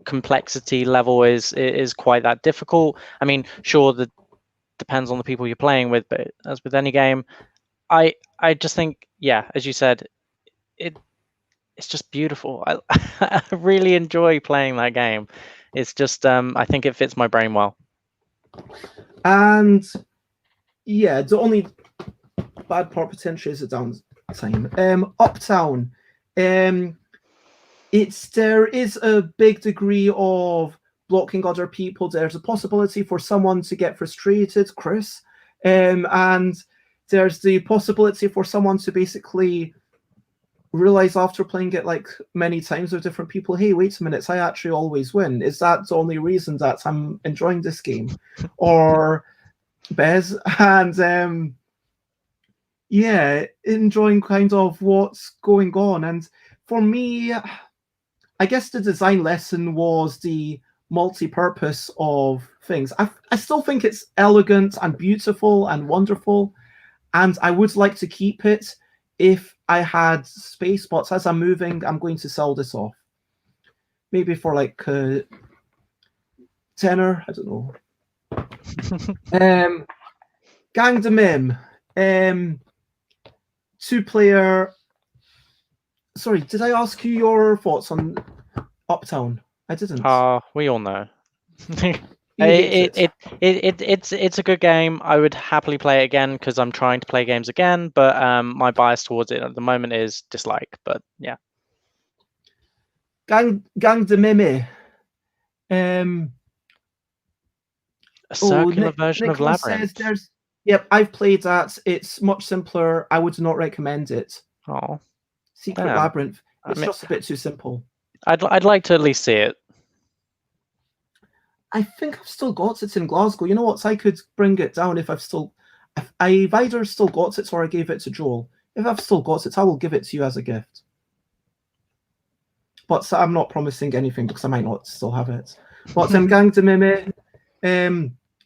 S2: complexity level is quite that difficult. I mean, sure, that depends on the people you're playing with, but as with any game, I just think, yeah, as you said, it's just beautiful. I really enjoy playing that game. It's just I think it fits my brain well.
S1: And yeah, the only bad part potentially is the downtime. Uptown. There is a big degree of blocking other people. There's a possibility for someone to get frustrated, Krys, and there's the possibility for someone to basically realize after playing it like many times with different people, hey, wait a minute, I actually always win. Is that the only reason that I'm enjoying this game? Or BEZ, and yeah, enjoying kind of what's going on. And for me, I guess the design lesson was the multi-purpose of things. I still think it's elegant and beautiful and wonderful, and I would like to keep it if I had space, but as I'm moving, I'm going to sell this off. Maybe for like tenner, I don't know. Gang de Mim. 2-player. Sorry, did I ask you your thoughts on Uptown? I didn't.
S2: We all know. It's a good game. I would happily play it again because I'm trying to play games again, but my bias towards it at the moment is dislike. But yeah.
S1: Gang de Mémés.
S2: A circular version of Labyrinth.
S1: Yep, I've played that. It's much simpler. I would not recommend it.
S2: Oh,
S1: Secret Labyrinth. It's just a bit too simple.
S2: I'd like to at least see it.
S1: I think I've still got it in Glasgow. You know what? I could bring it down if I've either still got it or I gave it to Joel. If I've still got it, I will give it to you as a gift. But I'm not promising anything because I might not still have it. But Gang de Mémés,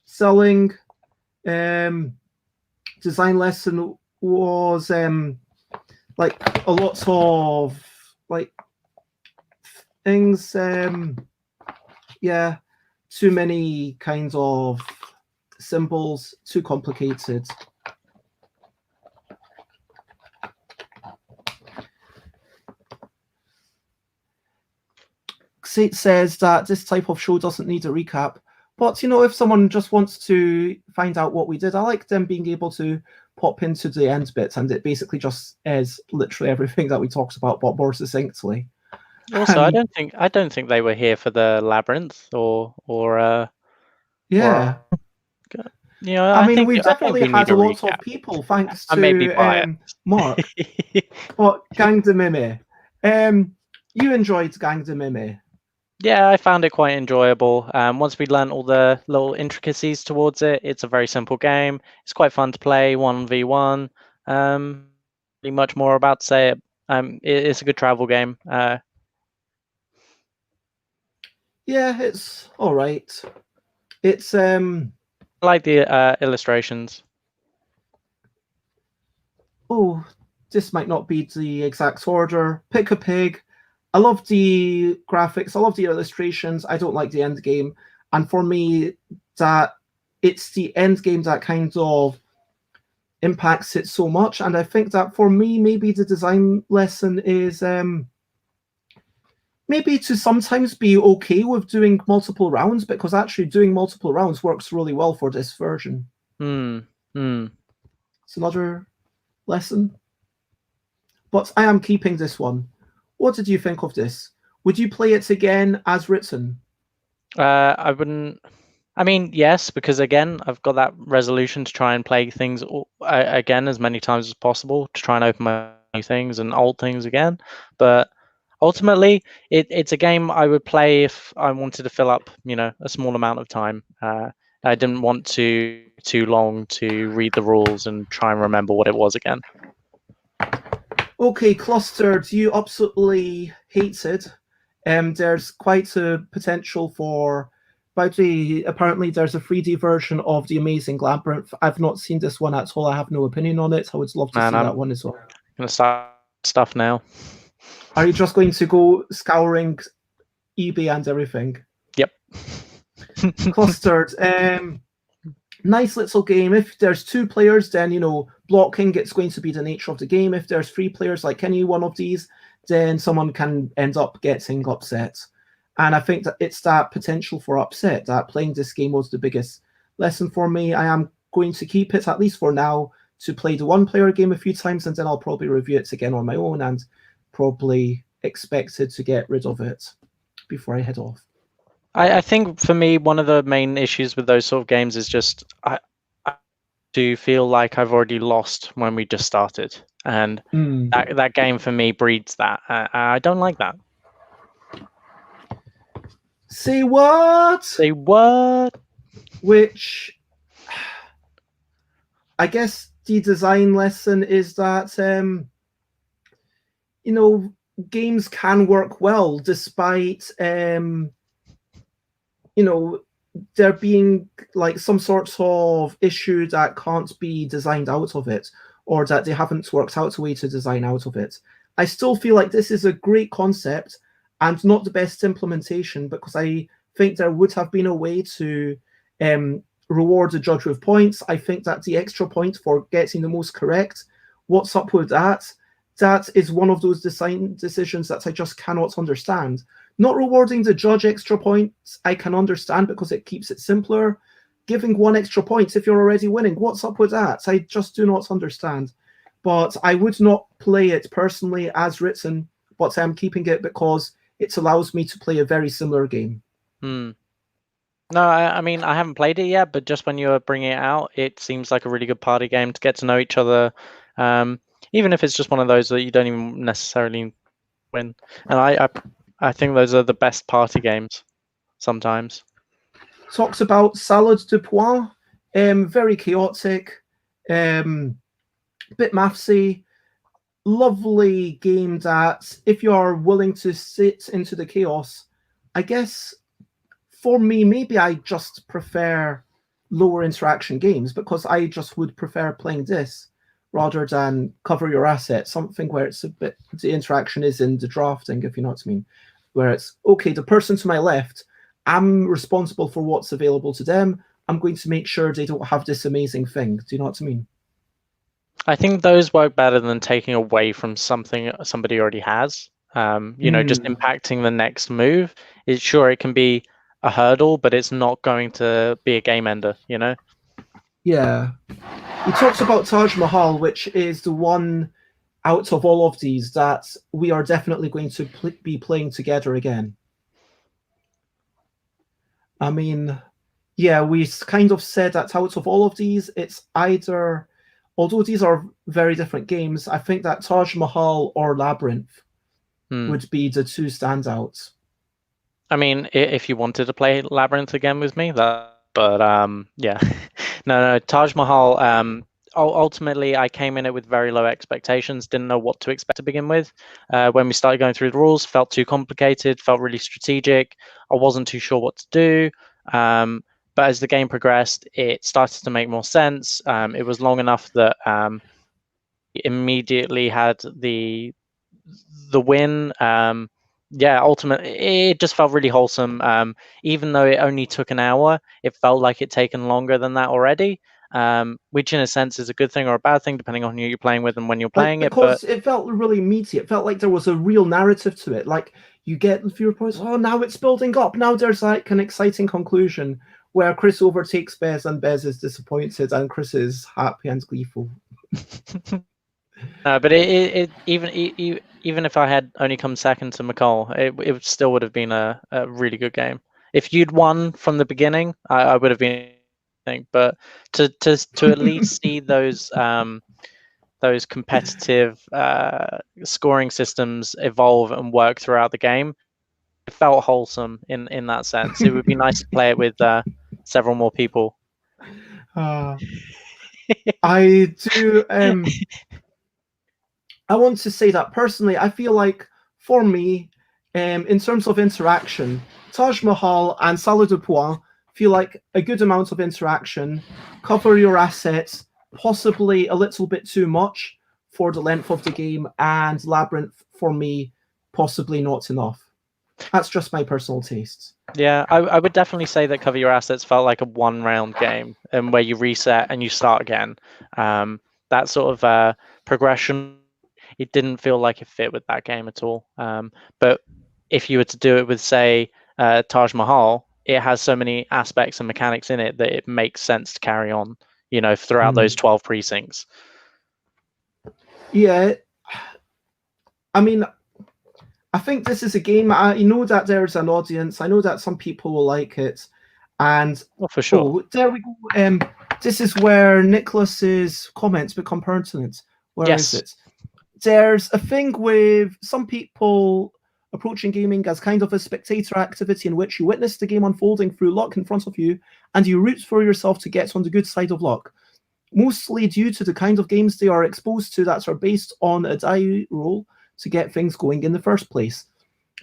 S1: selling, design lesson was like a lot of like things. Yeah, too many kinds of symbols, too complicated. It says that this type of show doesn't need a recap. But, if someone just wants to find out what we did, I like them being able to pop into the end bit, and it basically just is literally everything that we talked about, but more succinctly.
S2: Also, I don't think they were here for the labyrinth or
S1: yeah.
S2: I
S1: mean,
S2: think
S1: we've definitely had a lot of people, thanks to Mark. But Gang de Mémés. You enjoyed Gang de Mémés.
S2: Yeah, I found it quite enjoyable. Once we learned all the little intricacies towards it, it's a very simple game. It's quite fun to play 1v1. Really much more about to say it. It's a good travel game.
S1: Yeah, it's all right. It's
S2: I like the illustrations.
S1: Oh, this might not be the exact order. Pick a Pig. I love the graphics. I love the illustrations. I don't like the end game. And for me, that it's the end game that kind of impacts it so much. And I think that for me, maybe the design lesson is maybe to sometimes be okay with doing multiple rounds, because actually doing multiple rounds works really well for this version. It's another lesson. But I am keeping this one. What did you think of this? Would you play it again as written?
S2: I wouldn't. I mean, yes, because again, I've got that resolution to try and play things again as many times as possible, to try and open my new things and old things again. But ultimately, it's a game I would play if I wanted to fill up, a small amount of time. I didn't want too long to read the rules and try and remember what it was again.
S1: Okay, Clustered, you absolutely hated. There's quite a potential for. Apparently, there's a 3D version of The Amazing Labyrinth. I've not seen this one at all. I have no opinion on it. I would love to see that one as well.
S2: I'm gonna start stuff now.
S1: Are you just going to go scouring eBay and everything?
S2: Yep.
S1: Clustered. Nice little game. If there's 2 players, then blocking, it's going to be the nature of the game. If there's 3 players, like any one of these, then someone can end up getting upset. And I think that it's that potential for upset that playing this game was the biggest lesson for me. I am going to keep it, at least for now, to play the 1-player game a few times, and then I'll probably review it again on my own and probably expected to get rid of it before I head off.
S2: I think for me, one of the main issues with those sort of games is just I do feel like I've already lost when we just started, and that game for me breeds that. I don't like that.
S1: Say what?
S2: Say what?
S1: Which, I guess the design lesson is that games can work well despite there being like some sort of issue that can't be designed out of it, or that they haven't worked out a way to design out of it. I still feel like this is a great concept and not the best implementation, because I think there would have been a way to reward the judge with points. I think that the extra point for getting the most correct, what's up with that? That is one of those design decisions that I just cannot understand. Not rewarding the judge extra points, I can understand because it keeps it simpler. Giving 1 extra point if you're already winning, what's up with that? I just do not understand. But I would not play it personally as written, but I'm keeping it because it allows me to play a very similar game.
S2: No, I mean, I haven't played it yet, but just when you were bringing it out, it seems like a really good party game to get to know each other, even if it's just one of those that you don't even necessarily win. And I think those are the best party games sometimes.
S1: Talks about Salade de Pois, very chaotic, bit mathsy, lovely game that if you are willing to sit into the chaos, I guess for me, maybe I just prefer lower interaction games, because I just would prefer playing this rather than Cover Your Assets, something where it's a bit, the interaction is in the drafting, if you know what I mean, where it's, okay, the person to my left, I'm responsible for what's available to them, I'm going to make sure they don't have this amazing thing. Do you know what I mean?
S2: I think those work better than taking away from something somebody already has. Just impacting the next move. Sure, it can be a hurdle, but it's not going to be a game ender,
S1: Yeah. He talks about Taj Mahal, which is the one out of all of these that we are definitely going to be playing together again. I mean, yeah, we kind of said that out of all of these, it's either, although these are very different games, I think that Taj Mahal or Labyrinth would be the two standouts.
S2: I mean, if you wanted to play Labyrinth again with me, yeah, no, Taj Mahal. Ultimately, I came in it with very low expectations. Didn't know what to expect to begin with. When we started going through the rules, felt too complicated. Felt really strategic. I wasn't too sure what to do. But as the game progressed, it started to make more sense. It was long enough that immediately had the win. Ultimately, it just felt really wholesome. Even though it only took an hour, it felt like it'd taken longer than that already. Which in a sense is a good thing or a bad thing, depending on who you're playing with and when you're playing it.
S1: Because it felt really meaty. It felt like there was a real narrative to it. Like you get the few points, oh, now it's building up. Now there's like an exciting conclusion where Krys overtakes BEZ and BEZ is disappointed and Krys is happy and gleeful.
S2: But even if I had only come second to McCall, it still would have been a really good game. If you'd won from the beginning, I would have been. But to at least see those competitive scoring systems evolve and work throughout the game, it felt wholesome in that sense. It would be nice to play it with several more people.
S1: I do. I want to say that personally, I feel like for me, in terms of interaction, Taj Mahal and Salle de Pointe feel like a good amount of interaction, cover your assets, possibly a little bit too much for the length of the game, and Labyrinth, for me, possibly not enough. That's just my personal tastes.
S2: Yeah, I would definitely say that Cover Your Assets felt like a one-round game, and where you reset and you start again. That sort of progression, it didn't feel like it fit with that game at all. But if you were to do it with, say, Taj Mahal, it has so many aspects and mechanics in it that it makes sense to carry on, throughout those 12 precincts.
S1: Yeah. I mean, I think this is a game. I know that there's an audience. I know that some people will like it. And
S2: for sure.
S1: There we go. This is where Nicholas's comments become pertinent. Where is it? There's a thing with some people approaching gaming as kind of a spectator activity in which you witness the game unfolding through luck in front of you, and you root for yourself to get on the good side of luck. Mostly due to the kind of games they are exposed to that are based on a die roll to get things going in the first place.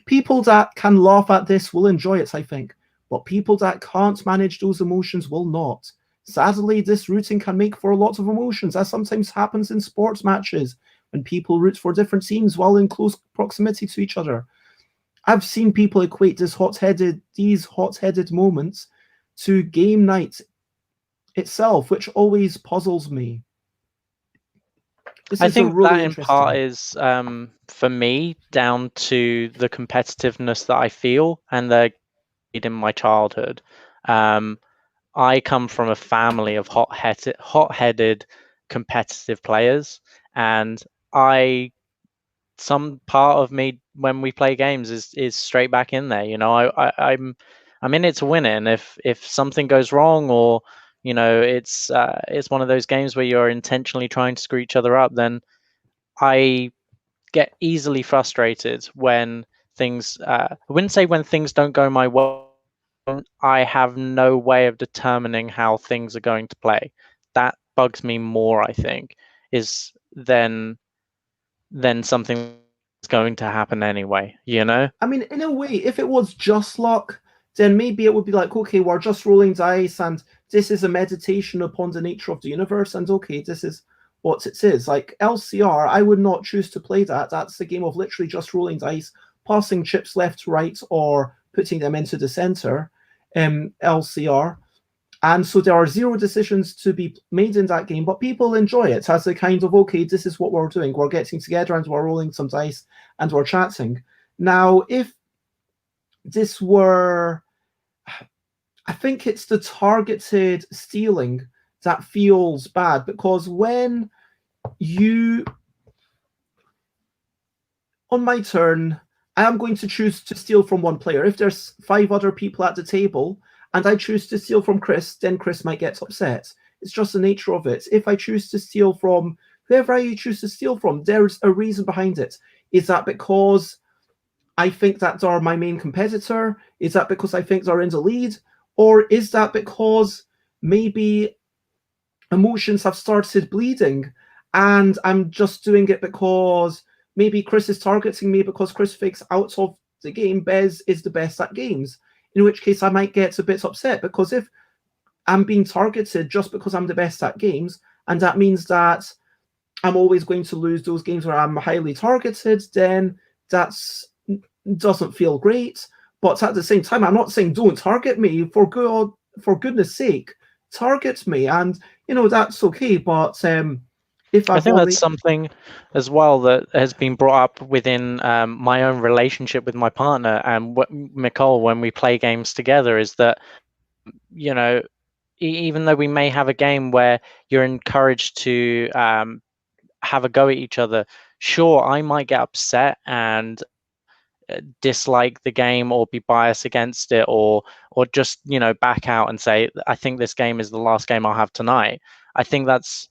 S1: People that can laugh at this will enjoy it, I think, but people that can't manage those emotions will not. Sadly, this rooting can make for a lot of emotions, as sometimes happens in sports matches, when people root for different teams while in close proximity to each other. I've seen people equate these hot-headed moments to game night itself, which always puzzles me.
S2: I think really that in part is, for me, down to the competitiveness that I feel and the in my childhood. I come from a family of hot-headed competitive players, and some part of me when we play games is straight back in there. I'm in it to win it, and if something goes wrong, or it's one of those games where you're intentionally trying to screw each other up, then I get easily frustrated when things. I wouldn't say when things don't go my way. I have no way of determining how things are going to play. That bugs me more, I think, is than something that's going to happen anyway,
S1: I mean, in a way, if it was just luck, then maybe it would be like, okay, we're just rolling dice, and this is a meditation upon the nature of the universe, and okay, this is what it is. Like LCR, I would not choose to play that. That's a game of literally just rolling dice, passing chips left to right, or putting them into the center. LCR. And so there are zero decisions to be made in that game, but people enjoy it as a kind of, okay, this is what we're doing. We're getting together and we're rolling some dice and we're chatting. Now, if this were, I think it's the targeted stealing that feels bad, because when you, on my turn, I am going to choose to steal from one player. If there's 5 other people at the table and I choose to steal from Krys, then Krys might get upset. It's just the nature of it. If I choose to steal from whoever I choose to steal from, there's a reason behind it. Is that because I think that they're my main competitor? Is that because I think they're in the lead? Or is that because maybe emotions have started bleeding and I'm just doing it because maybe Krys is targeting me because Krys thinks out of the game, BEZ is the best at games. In which case I might get a bit upset, because if I'm being targeted just because I'm the best at games, and that means that I'm always going to lose those games where I'm highly targeted, then that doesn't feel great. But at the same time, I'm not saying don't target me. For goodness sake, target me, and that's okay. But if
S2: I
S1: I've
S2: think
S1: only
S2: that's something as well that has been brought up within my own relationship with my partner and Nicole, when we play games together, is that, even though we may have a game where you're encouraged to have a go at each other, sure, I might get upset and dislike the game or be biased against it, or just back out and say, I think this game is the last game I'll have tonight. I think that's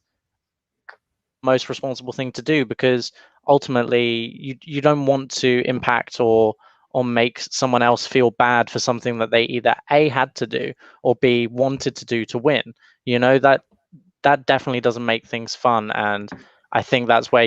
S2: most responsible thing to do, because ultimately you don't want to impact or make someone else feel bad for something that they either A, had to do, or B, wanted to do to win. That definitely doesn't make things fun. And I think that's where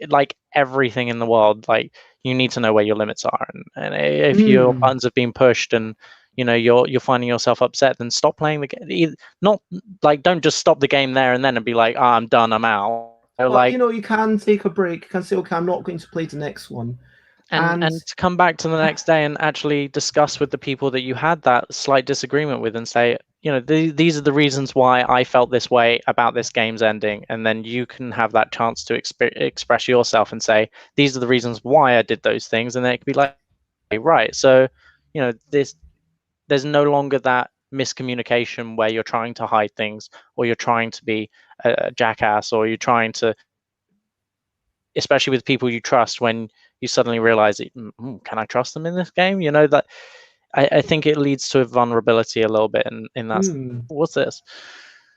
S2: like everything in the world, like, you need to know where your limits are, and if your buttons have been pushed and you're finding yourself upset, then stop playing the game. Not like, don't just stop the game there and then and be like, I'm done, I'm out.
S1: But you can take a break. You can say, okay, I'm not going to play the next one.
S2: And to come back to the next day and actually discuss with the people that you had that slight disagreement with, and say, these are the reasons why I felt this way about this game's ending. And then you can have that chance to express yourself and say, these are the reasons why I did those things. And then it could be like, right. So, there's no longer that miscommunication where you're trying to hide things, or you're trying to be a jackass, or you're trying to, especially with people you trust, when you suddenly realize that, can I trust them in this game? That I think it leads to a vulnerability a little bit in that. What's this?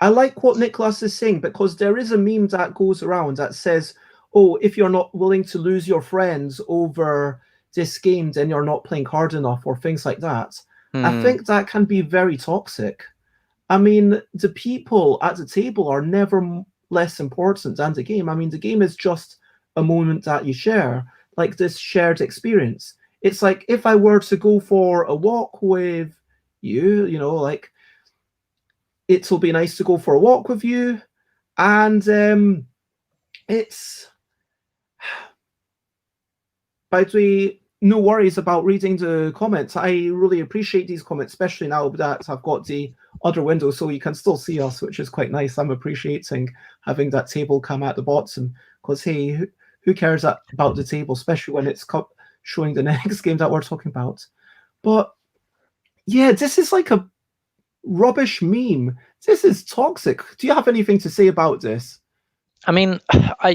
S1: I like what Nicholas is saying, because there is a meme that goes around that says, oh, if you're not willing to lose your friends over this game, then you're not playing hard enough, or things like that. I think that can be very toxic. I mean, the people at the table are never less important than the game. I mean, the game is just a moment that you share, like this shared experience. It's like if I were to go for a walk with you, like, it'll be nice to go for a walk with you, and it's, by the way, no worries about reading the comments. I really appreciate these comments, especially now that I've got the other window so you can still see us, which is quite nice. I'm appreciating having that table come at the bottom, because hey, who cares about the table, especially when it's showing the next game that we're talking about. But yeah, this is like a rubbish meme. This is toxic. Do you have anything to say about this?
S2: I mean,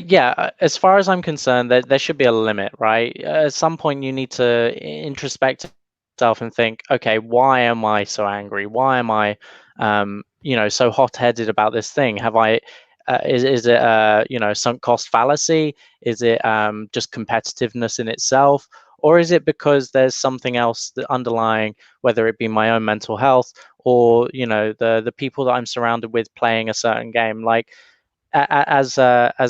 S2: yeah, as far as I'm concerned, there should be a limit, right? At some point, you need to introspect yourself and think, okay, why am I so angry? Why am I, so hot-headed about this thing? Have I, is it, sunk cost fallacy? Is it just competitiveness in itself? Or is it because there's something else that underlying, whether it be my own mental health, or, the people that I'm surrounded with playing a certain game? Like, as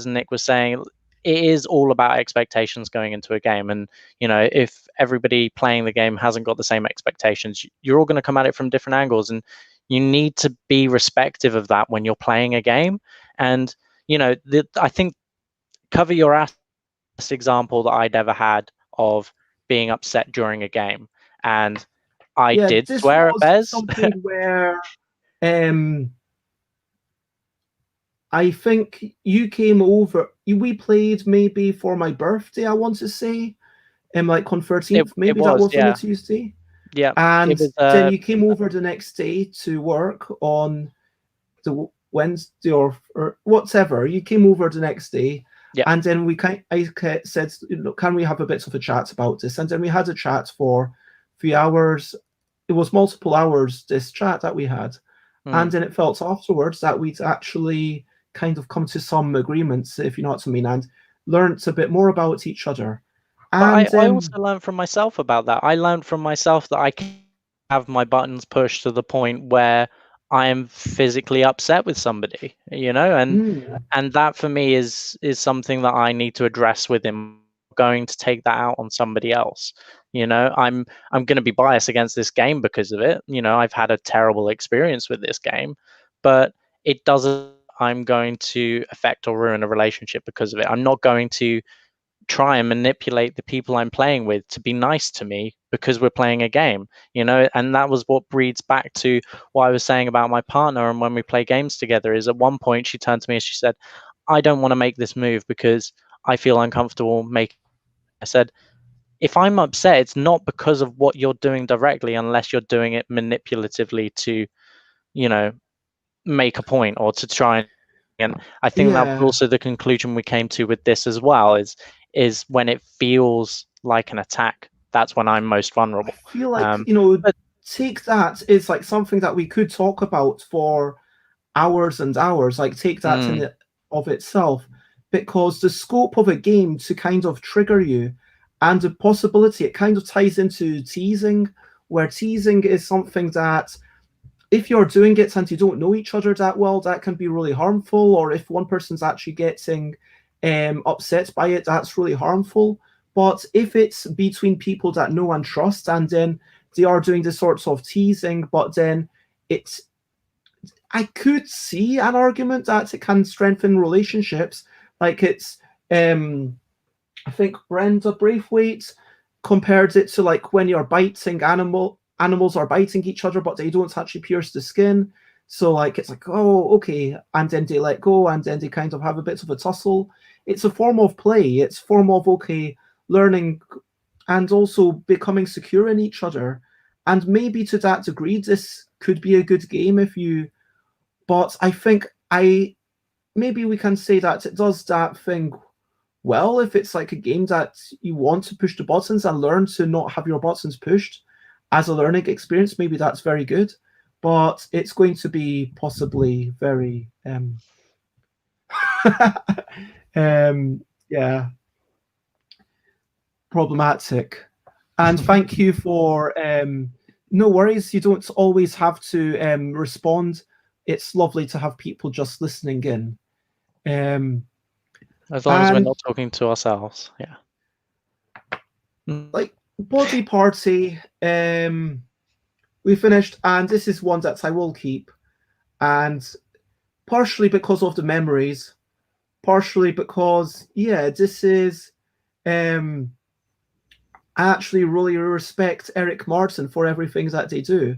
S2: Nick was saying, it is all about expectations going into a game. And if everybody playing the game hasn't got the same expectations, you're all going to come at it from different angles, and you need to be respective of that when you're playing a game. And I think cover your ass example that I'd ever had of being upset during a game, and I did
S1: this
S2: swear at
S1: was
S2: BEZ.
S1: something where I think you came over. We played maybe for my birthday, I want to say, like on 13th.
S2: It
S1: Maybe that
S2: was,
S1: was on a
S2: yeah.
S1: Tuesday.
S2: Yeah. It
S1: And
S2: was
S1: then you came over the next day to work on the Wednesday or whatever. You came over the next day,
S2: yeah.
S1: and then I said, can we have a bit of a chat about this? And then we had a chat for a few hours. It was multiple hours, this chat that we had. And
S2: Mm.
S1: then it felt afterwards that we'd actually kind of come to some agreements, if you know what I mean, and learnt a bit more about each other.
S2: But
S1: And
S2: I also learned from myself about that. I learned from myself that I can have my buttons pushed to the point where I am physically upset with somebody, you know, and that for me is something that I need to address with him. Going to take that out on somebody else, you know. I'm going to be biased against this game because of it. You know, I've had a terrible experience with this game, but it doesn't. I'm going to affect or ruin a relationship because of it. I'm not going to try and manipulate the people I'm playing with to be nice to me because we're playing a game, you know. And that was what breeds back to what I was saying about my partner. And when we play games together, is at one point she turned to me and she said, I don't want to make this move because I feel uncomfortable making. I said, if I'm upset, it's not because of what you're doing directly, unless you're doing it manipulatively to, you know, make a point or to try and I think that was
S1: yeah,
S2: also the conclusion we came to with this as well, is when it feels like an attack, that's when I'm most
S1: I
S2: vulnerable.
S1: feel like,
S2: um but
S1: take that is like something that we could talk about for hours and hours, like take that in
S2: mm,
S1: it of itself, because the scope of a game to kind of trigger you and the possibility, it kind of ties into teasing, where teasing is something that if you're doing it and you don't know each other that well, that can be really harmful. Or if one person's actually getting upset by it, that's really harmful. But if it's between people that know and trust, and then they are doing this sorts of teasing, but then it's, I could see an argument that it can strengthen relationships. Like it's, I think Brenda Braithwaite compared it to like when you're biting animals are biting each other, but they don't actually pierce the skin. So like it's like, oh, okay, and then they let go, and then they kind of have a bit of a tussle. It's a form of play. It's a form of okay, learning and also becoming secure in each other. And maybe to that degree, this could be a good game if you. But I think I maybe we can say that it does that thing well if it's like a game that you want to push the buttons and learn to not have your buttons pushed as a learning experience. Maybe that's very good, but it's going to be possibly very yeah, problematic. And thank you for no worries, you don't always have to respond. It's lovely to have people just listening in.
S2: as long as we're
S1: And
S2: not talking to ourselves, yeah. Mm.
S1: like body party, we finished, and this is one that I will keep, and partially because of the memories, partially because yeah, this is um I actually really respect Eric Martin for everything that they do.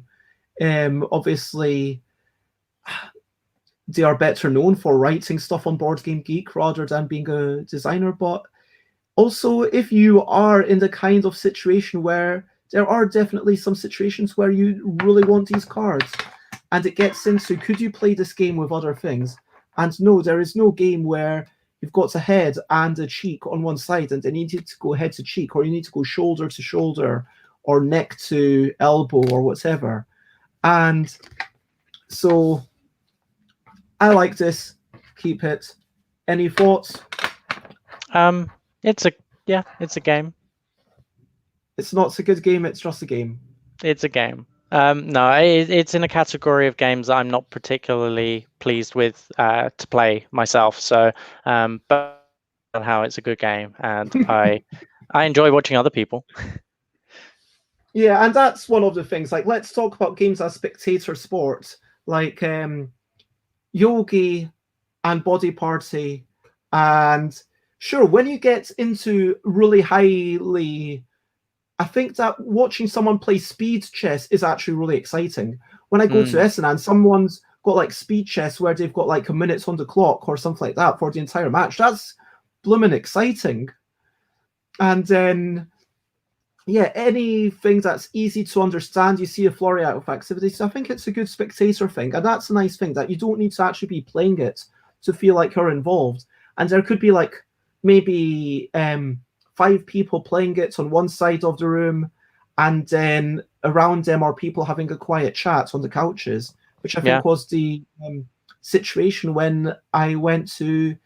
S1: Obviously they are better known for writing stuff on Board Game Geek rather than being a designer, but also if you are in the kind of situation where there are definitely some situations where you really want these cards, and it gets into could you play this game with other things? And no, there is no game where you've got a head and a cheek on one side, and then you need to go head to cheek, or you need to go shoulder to shoulder, or neck to elbow, or whatever. And so I like this. Keep it. Any thoughts?
S2: It's a yeah, it's a game.
S1: It's not a good game, it's just a game.
S2: It's a game. No, it's in a category of games that I'm not particularly pleased with to play myself. So, but how it's a good game, and I enjoy watching other people.
S1: Yeah, and that's one of the things. Like, let's talk about games as spectator sport, like Yogi and Body Party. And sure, when you get into really highly I think that watching someone play speed chess is actually really exciting. When I go to Essen and someone's got like speed chess where they've got like a minute on the clock or something like that for the entire match, that's blooming exciting. And then, yeah, anything that's easy to understand, you see a flurry out of activity. So I think it's a good spectator thing. And that's a nice thing, that you don't need to actually be playing it to feel like you're involved. And there could be like maybe 5 people playing it on one side of the room, and then around them are people having a quiet chat on the couches, which I think was the situation when I went to.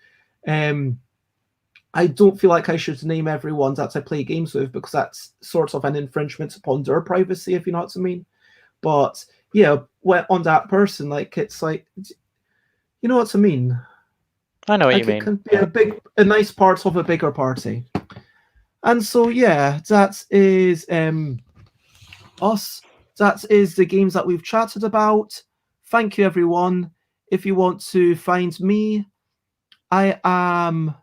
S1: I don't feel like I should name everyone that I play games with, because that's sort of an infringement upon their privacy, if you know what I mean. But yeah, on that person, like, it's like, you know what I mean.
S2: I know what
S1: like
S2: you mean.
S1: It can be a nice part of a bigger party. And so, yeah, that is us. That is the games that we've chatted about. Thank you, everyone. If you want to find me, I am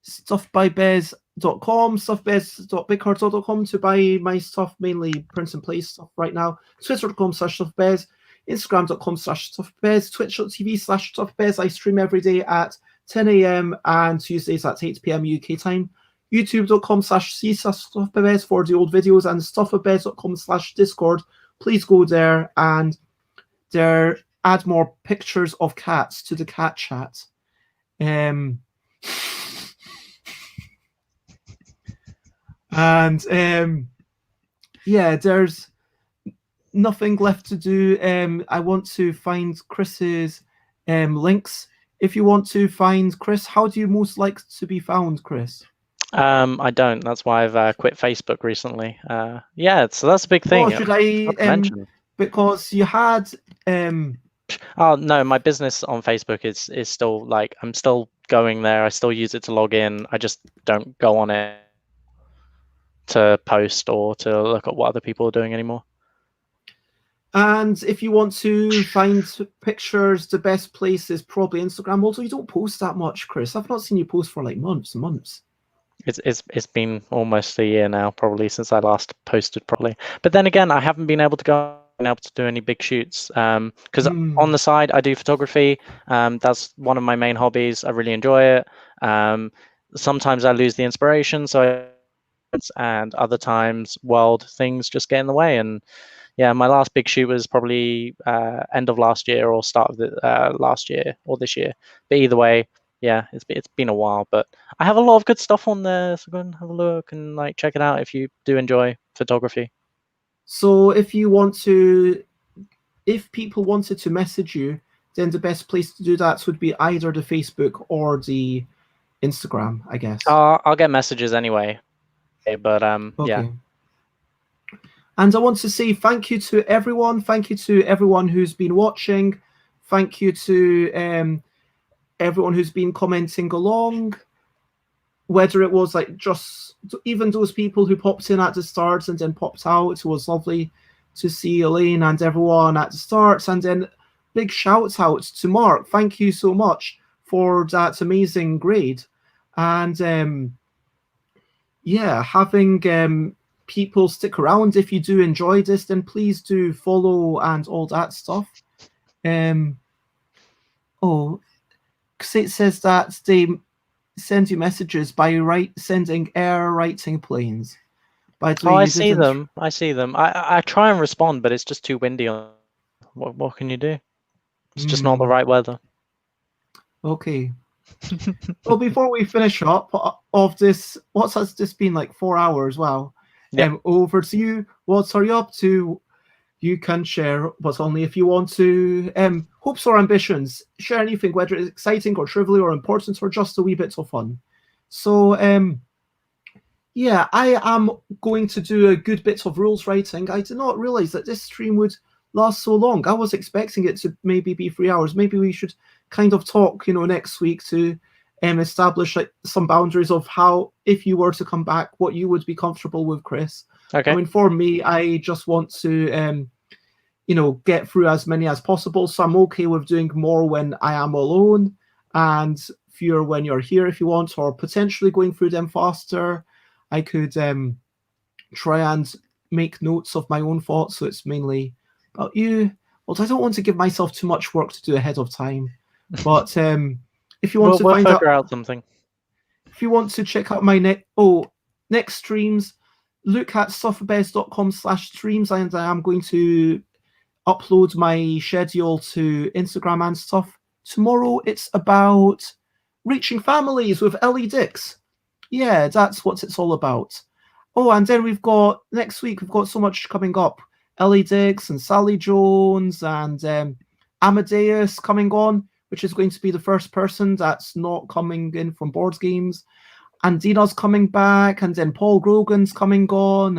S1: stuffbybez.com, stuffbez.bigcartel.com to buy my stuff, mainly print and play stuff right now. Twitter.com/stuffbez, Instagram.com/stuffbez, Twitch.tv/stuffbez. I stream every day at 10 a.m. and Tuesdays at 8 p.m. UK time. YouTube.com/stuffbez for the old videos, and stuffbez.com/Discord. Please go there and add more pictures of cats to the cat chat. Yeah, there's nothing left to do. I want to find Krys's links. If you want to find Krys, how do you most like to be found, Krys?
S2: I don't. That's why I've quit Facebook recently. Yeah, so that's a big thing.
S1: Oh, should I mention? Because you had.
S2: Oh no, my business on Facebook is still, like, I'm still going there. I still use it to log in. I just don't go on it to post or to look at what other people are doing anymore.
S1: And if you want to find pictures, the best place is probably Instagram. Also, you don't post that much, Krys. I've not seen you post for like months and months.
S2: It's been almost a year now, probably, since I last posted properly. But then again, I haven't been able to do any big shoots, because on the side I do photography. That's one of my main hobbies. I really enjoy it. Sometimes I lose the inspiration, and other times world things just get in the way. And yeah, my last big shoot was probably end of last year or start of the last year or this year. But either way, yeah, it's been a while. But I have a lot of good stuff on there, so go and have a look and like check it out if you do enjoy photography.
S1: So if people wanted to message you, then the best place to do that would be either the Facebook or the Instagram, I guess.
S2: I'll get messages anyway. But
S1: okay.
S2: Yeah.
S1: And I want to say thank you to everyone. Thank you to everyone who's been watching. Thank you to everyone who's been commenting along. Whether it was like just even those people who popped in at the start and then popped out, it was lovely to see Elaine and everyone at the start. And then big shout out to Mark. Thank you so much for that amazing grade. And yeah, having people stick around. If you do enjoy this, then please do follow and all that stuff. It says that they send you messages by sending air writing planes. By the way,
S2: I see them. I try and respond, but it's just too windy. What can you do? It's just not the right weather.
S1: Okay. Well, before we finish up of this, what has this been, like 4 hours? Wow.
S2: Yep.
S1: Over to you. What are you up to? You can share, but only if you want to. Hopes or ambitions. Share anything, whether it's exciting or trivial or important or just a wee bit of fun. So, yeah, I am going to do a good bit of rules writing. I did not realize that this stream would last so long. I was expecting it to maybe be 3 hours. Maybe we should kind of talk, next week to establish like some boundaries of how, if you were to come back, what you would be comfortable with, Krys.
S2: Okay.
S1: I mean, for me, I just want to, get through as many as possible. So I'm okay with doing more when I am alone and fewer when you're here if you want, or potentially going through them faster. I could try and make notes of my own thoughts, so it's mainly about you. Well, I don't want to give myself too much work to do ahead of time, but if you want to
S2: we'll
S1: find
S2: figure out something.
S1: if you want to check out my next streams, look at sufferbez.com/streams, and I am going to upload my schedule to Instagram and stuff. Tomorrow it's about reaching families with Ellie Dix. Yeah, that's what it's all about. Oh, and then next week, we've got so much coming up. Ellie Dix and Sally Jones and Amadeus coming on, which is going to be the first person that's not coming in from board games. And Dina's coming back, and then Paul Grogan's coming on,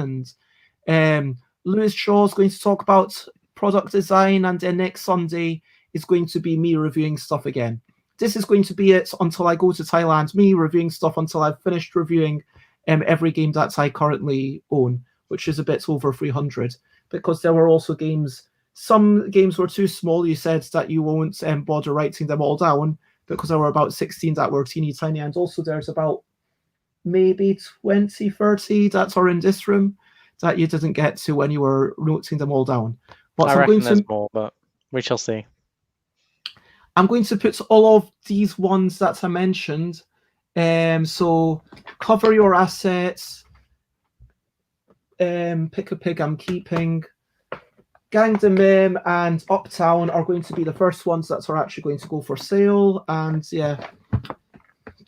S1: and Lewis Shaw's going to talk about product design, and then next Sunday is going to be me reviewing stuff again. This is going to be it until I go to Thailand, me reviewing stuff until I've finished reviewing every game that I currently own, which is a bit over 300, because there were also games, some games were too small. You said that you won't bother writing them all down, because there were about 16 that were teeny tiny, and also there's about maybe 20, 30 that are in this room that you didn't get to when you were noting them all down. But
S2: I reckon there's more, but we shall see.
S1: I'm going to put all of these ones that I mentioned. So cover your assets, pick a pig I'm keeping, Gang the Mim and Uptown are going to be the first ones that are actually going to go for sale. And yeah,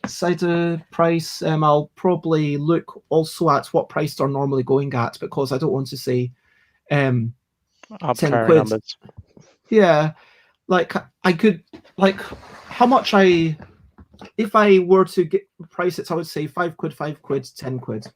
S1: side of price, I'll probably look also at what price they're normally going at, because I don't want to say 10 quid.
S2: Numbers.
S1: Yeah, like I could, like how much if I were to price it, I would say 5 quid, 5 quid, 10 quid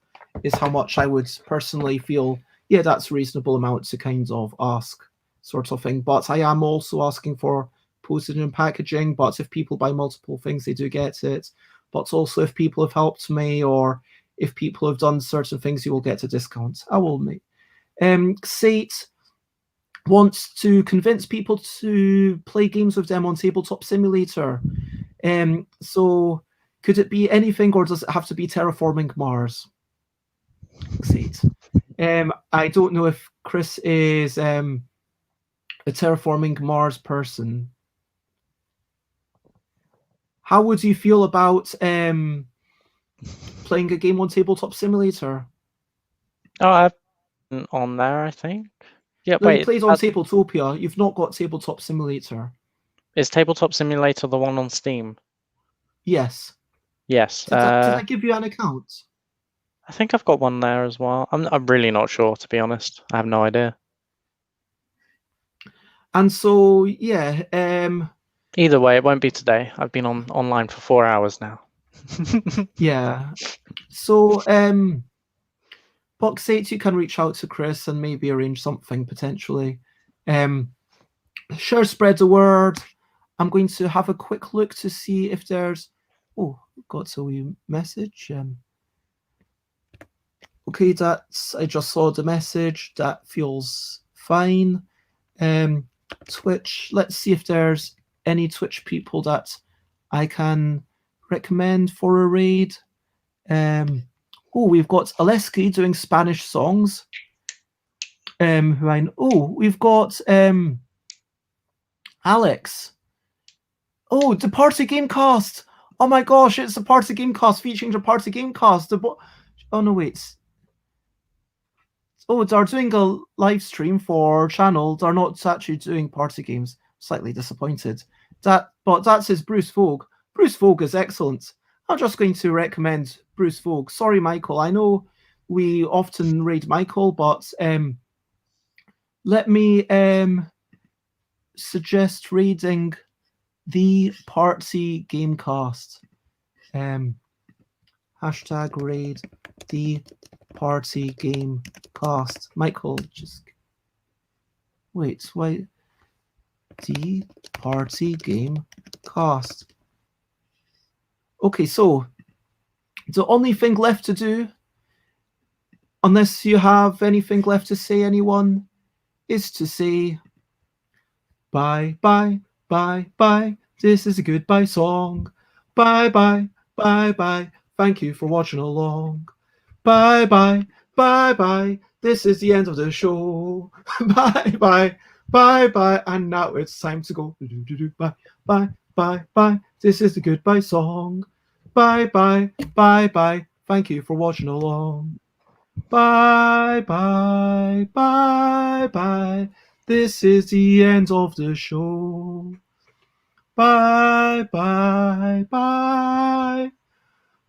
S1: is how much I would personally feel. Yeah, that's a reasonable amount to kind of ask, sort of thing. But I am also asking for postage and packaging. But if people buy multiple things, they do get it. But also if people have helped me, or if people have done certain things, you will get a discount. I will make. Sate wants to convince people to play games with them on Tabletop Simulator. So could it be anything, or does it have to be Terraforming Mars? Sate. I don't know if Krys is a Terraforming Mars person. How would you feel about playing a game on Tabletop Simulator?
S2: Oh, I've been on there, I think. Yeah,
S1: no, you played on Tabletopia. You've not got Tabletop Simulator.
S2: Is Tabletop Simulator the one on Steam?
S1: Yes.
S2: Yes.
S1: Did I give you an account?
S2: I think I've got one there as well. I'm really not sure, to be honest. I have no idea.
S1: And so, yeah.
S2: Either way, it won't be today. I've been online for 4 hours now.
S1: Yeah. So, Box8, you can reach out to Krys and maybe arrange something potentially. Sure, spread the word. I'm going to have a quick look to see if there's. Oh, got a wee message. Okay, I just saw the message. That feels fine. Twitch. Let's see if there's any Twitch people that I can recommend for a raid. We've got Aleski doing Spanish songs. We've got Alex. Oh, the Party Gamecast. Oh my gosh, it's the Party Gamecast featuring the Party Gamecast. Oh no, wait. Oh, they're doing a live stream for channel. They're not actually doing party games. Slightly disappointed. But that says Bruce Vogue. Bruce Vogue is excellent. I'm just going to recommend Bruce Vogue. Sorry, Michael. I know we often raid Michael, but let me suggest raiding the Party Gamecast. Hashtag raid the Party Gamecast. Michael, just wait. Why? The Party Gamecast. Okay, so the only thing left to do, unless you have anything left to say, anyone, is to say bye, bye, bye, bye. This is a goodbye song. Bye, bye, bye, bye. Thank you for watching along. Bye, bye, Bye bye. This is the end of the show. Bye bye. Bye bye. And now it's time to go. Bye bye. Bye bye. This is the goodbye song. Bye bye. Bye bye. Thank you for watching along. Bye bye. Bye bye. This is the end of the show. Bye bye. Bye.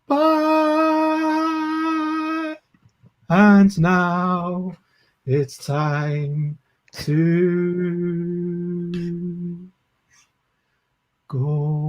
S1: Bye. And now it's time to go.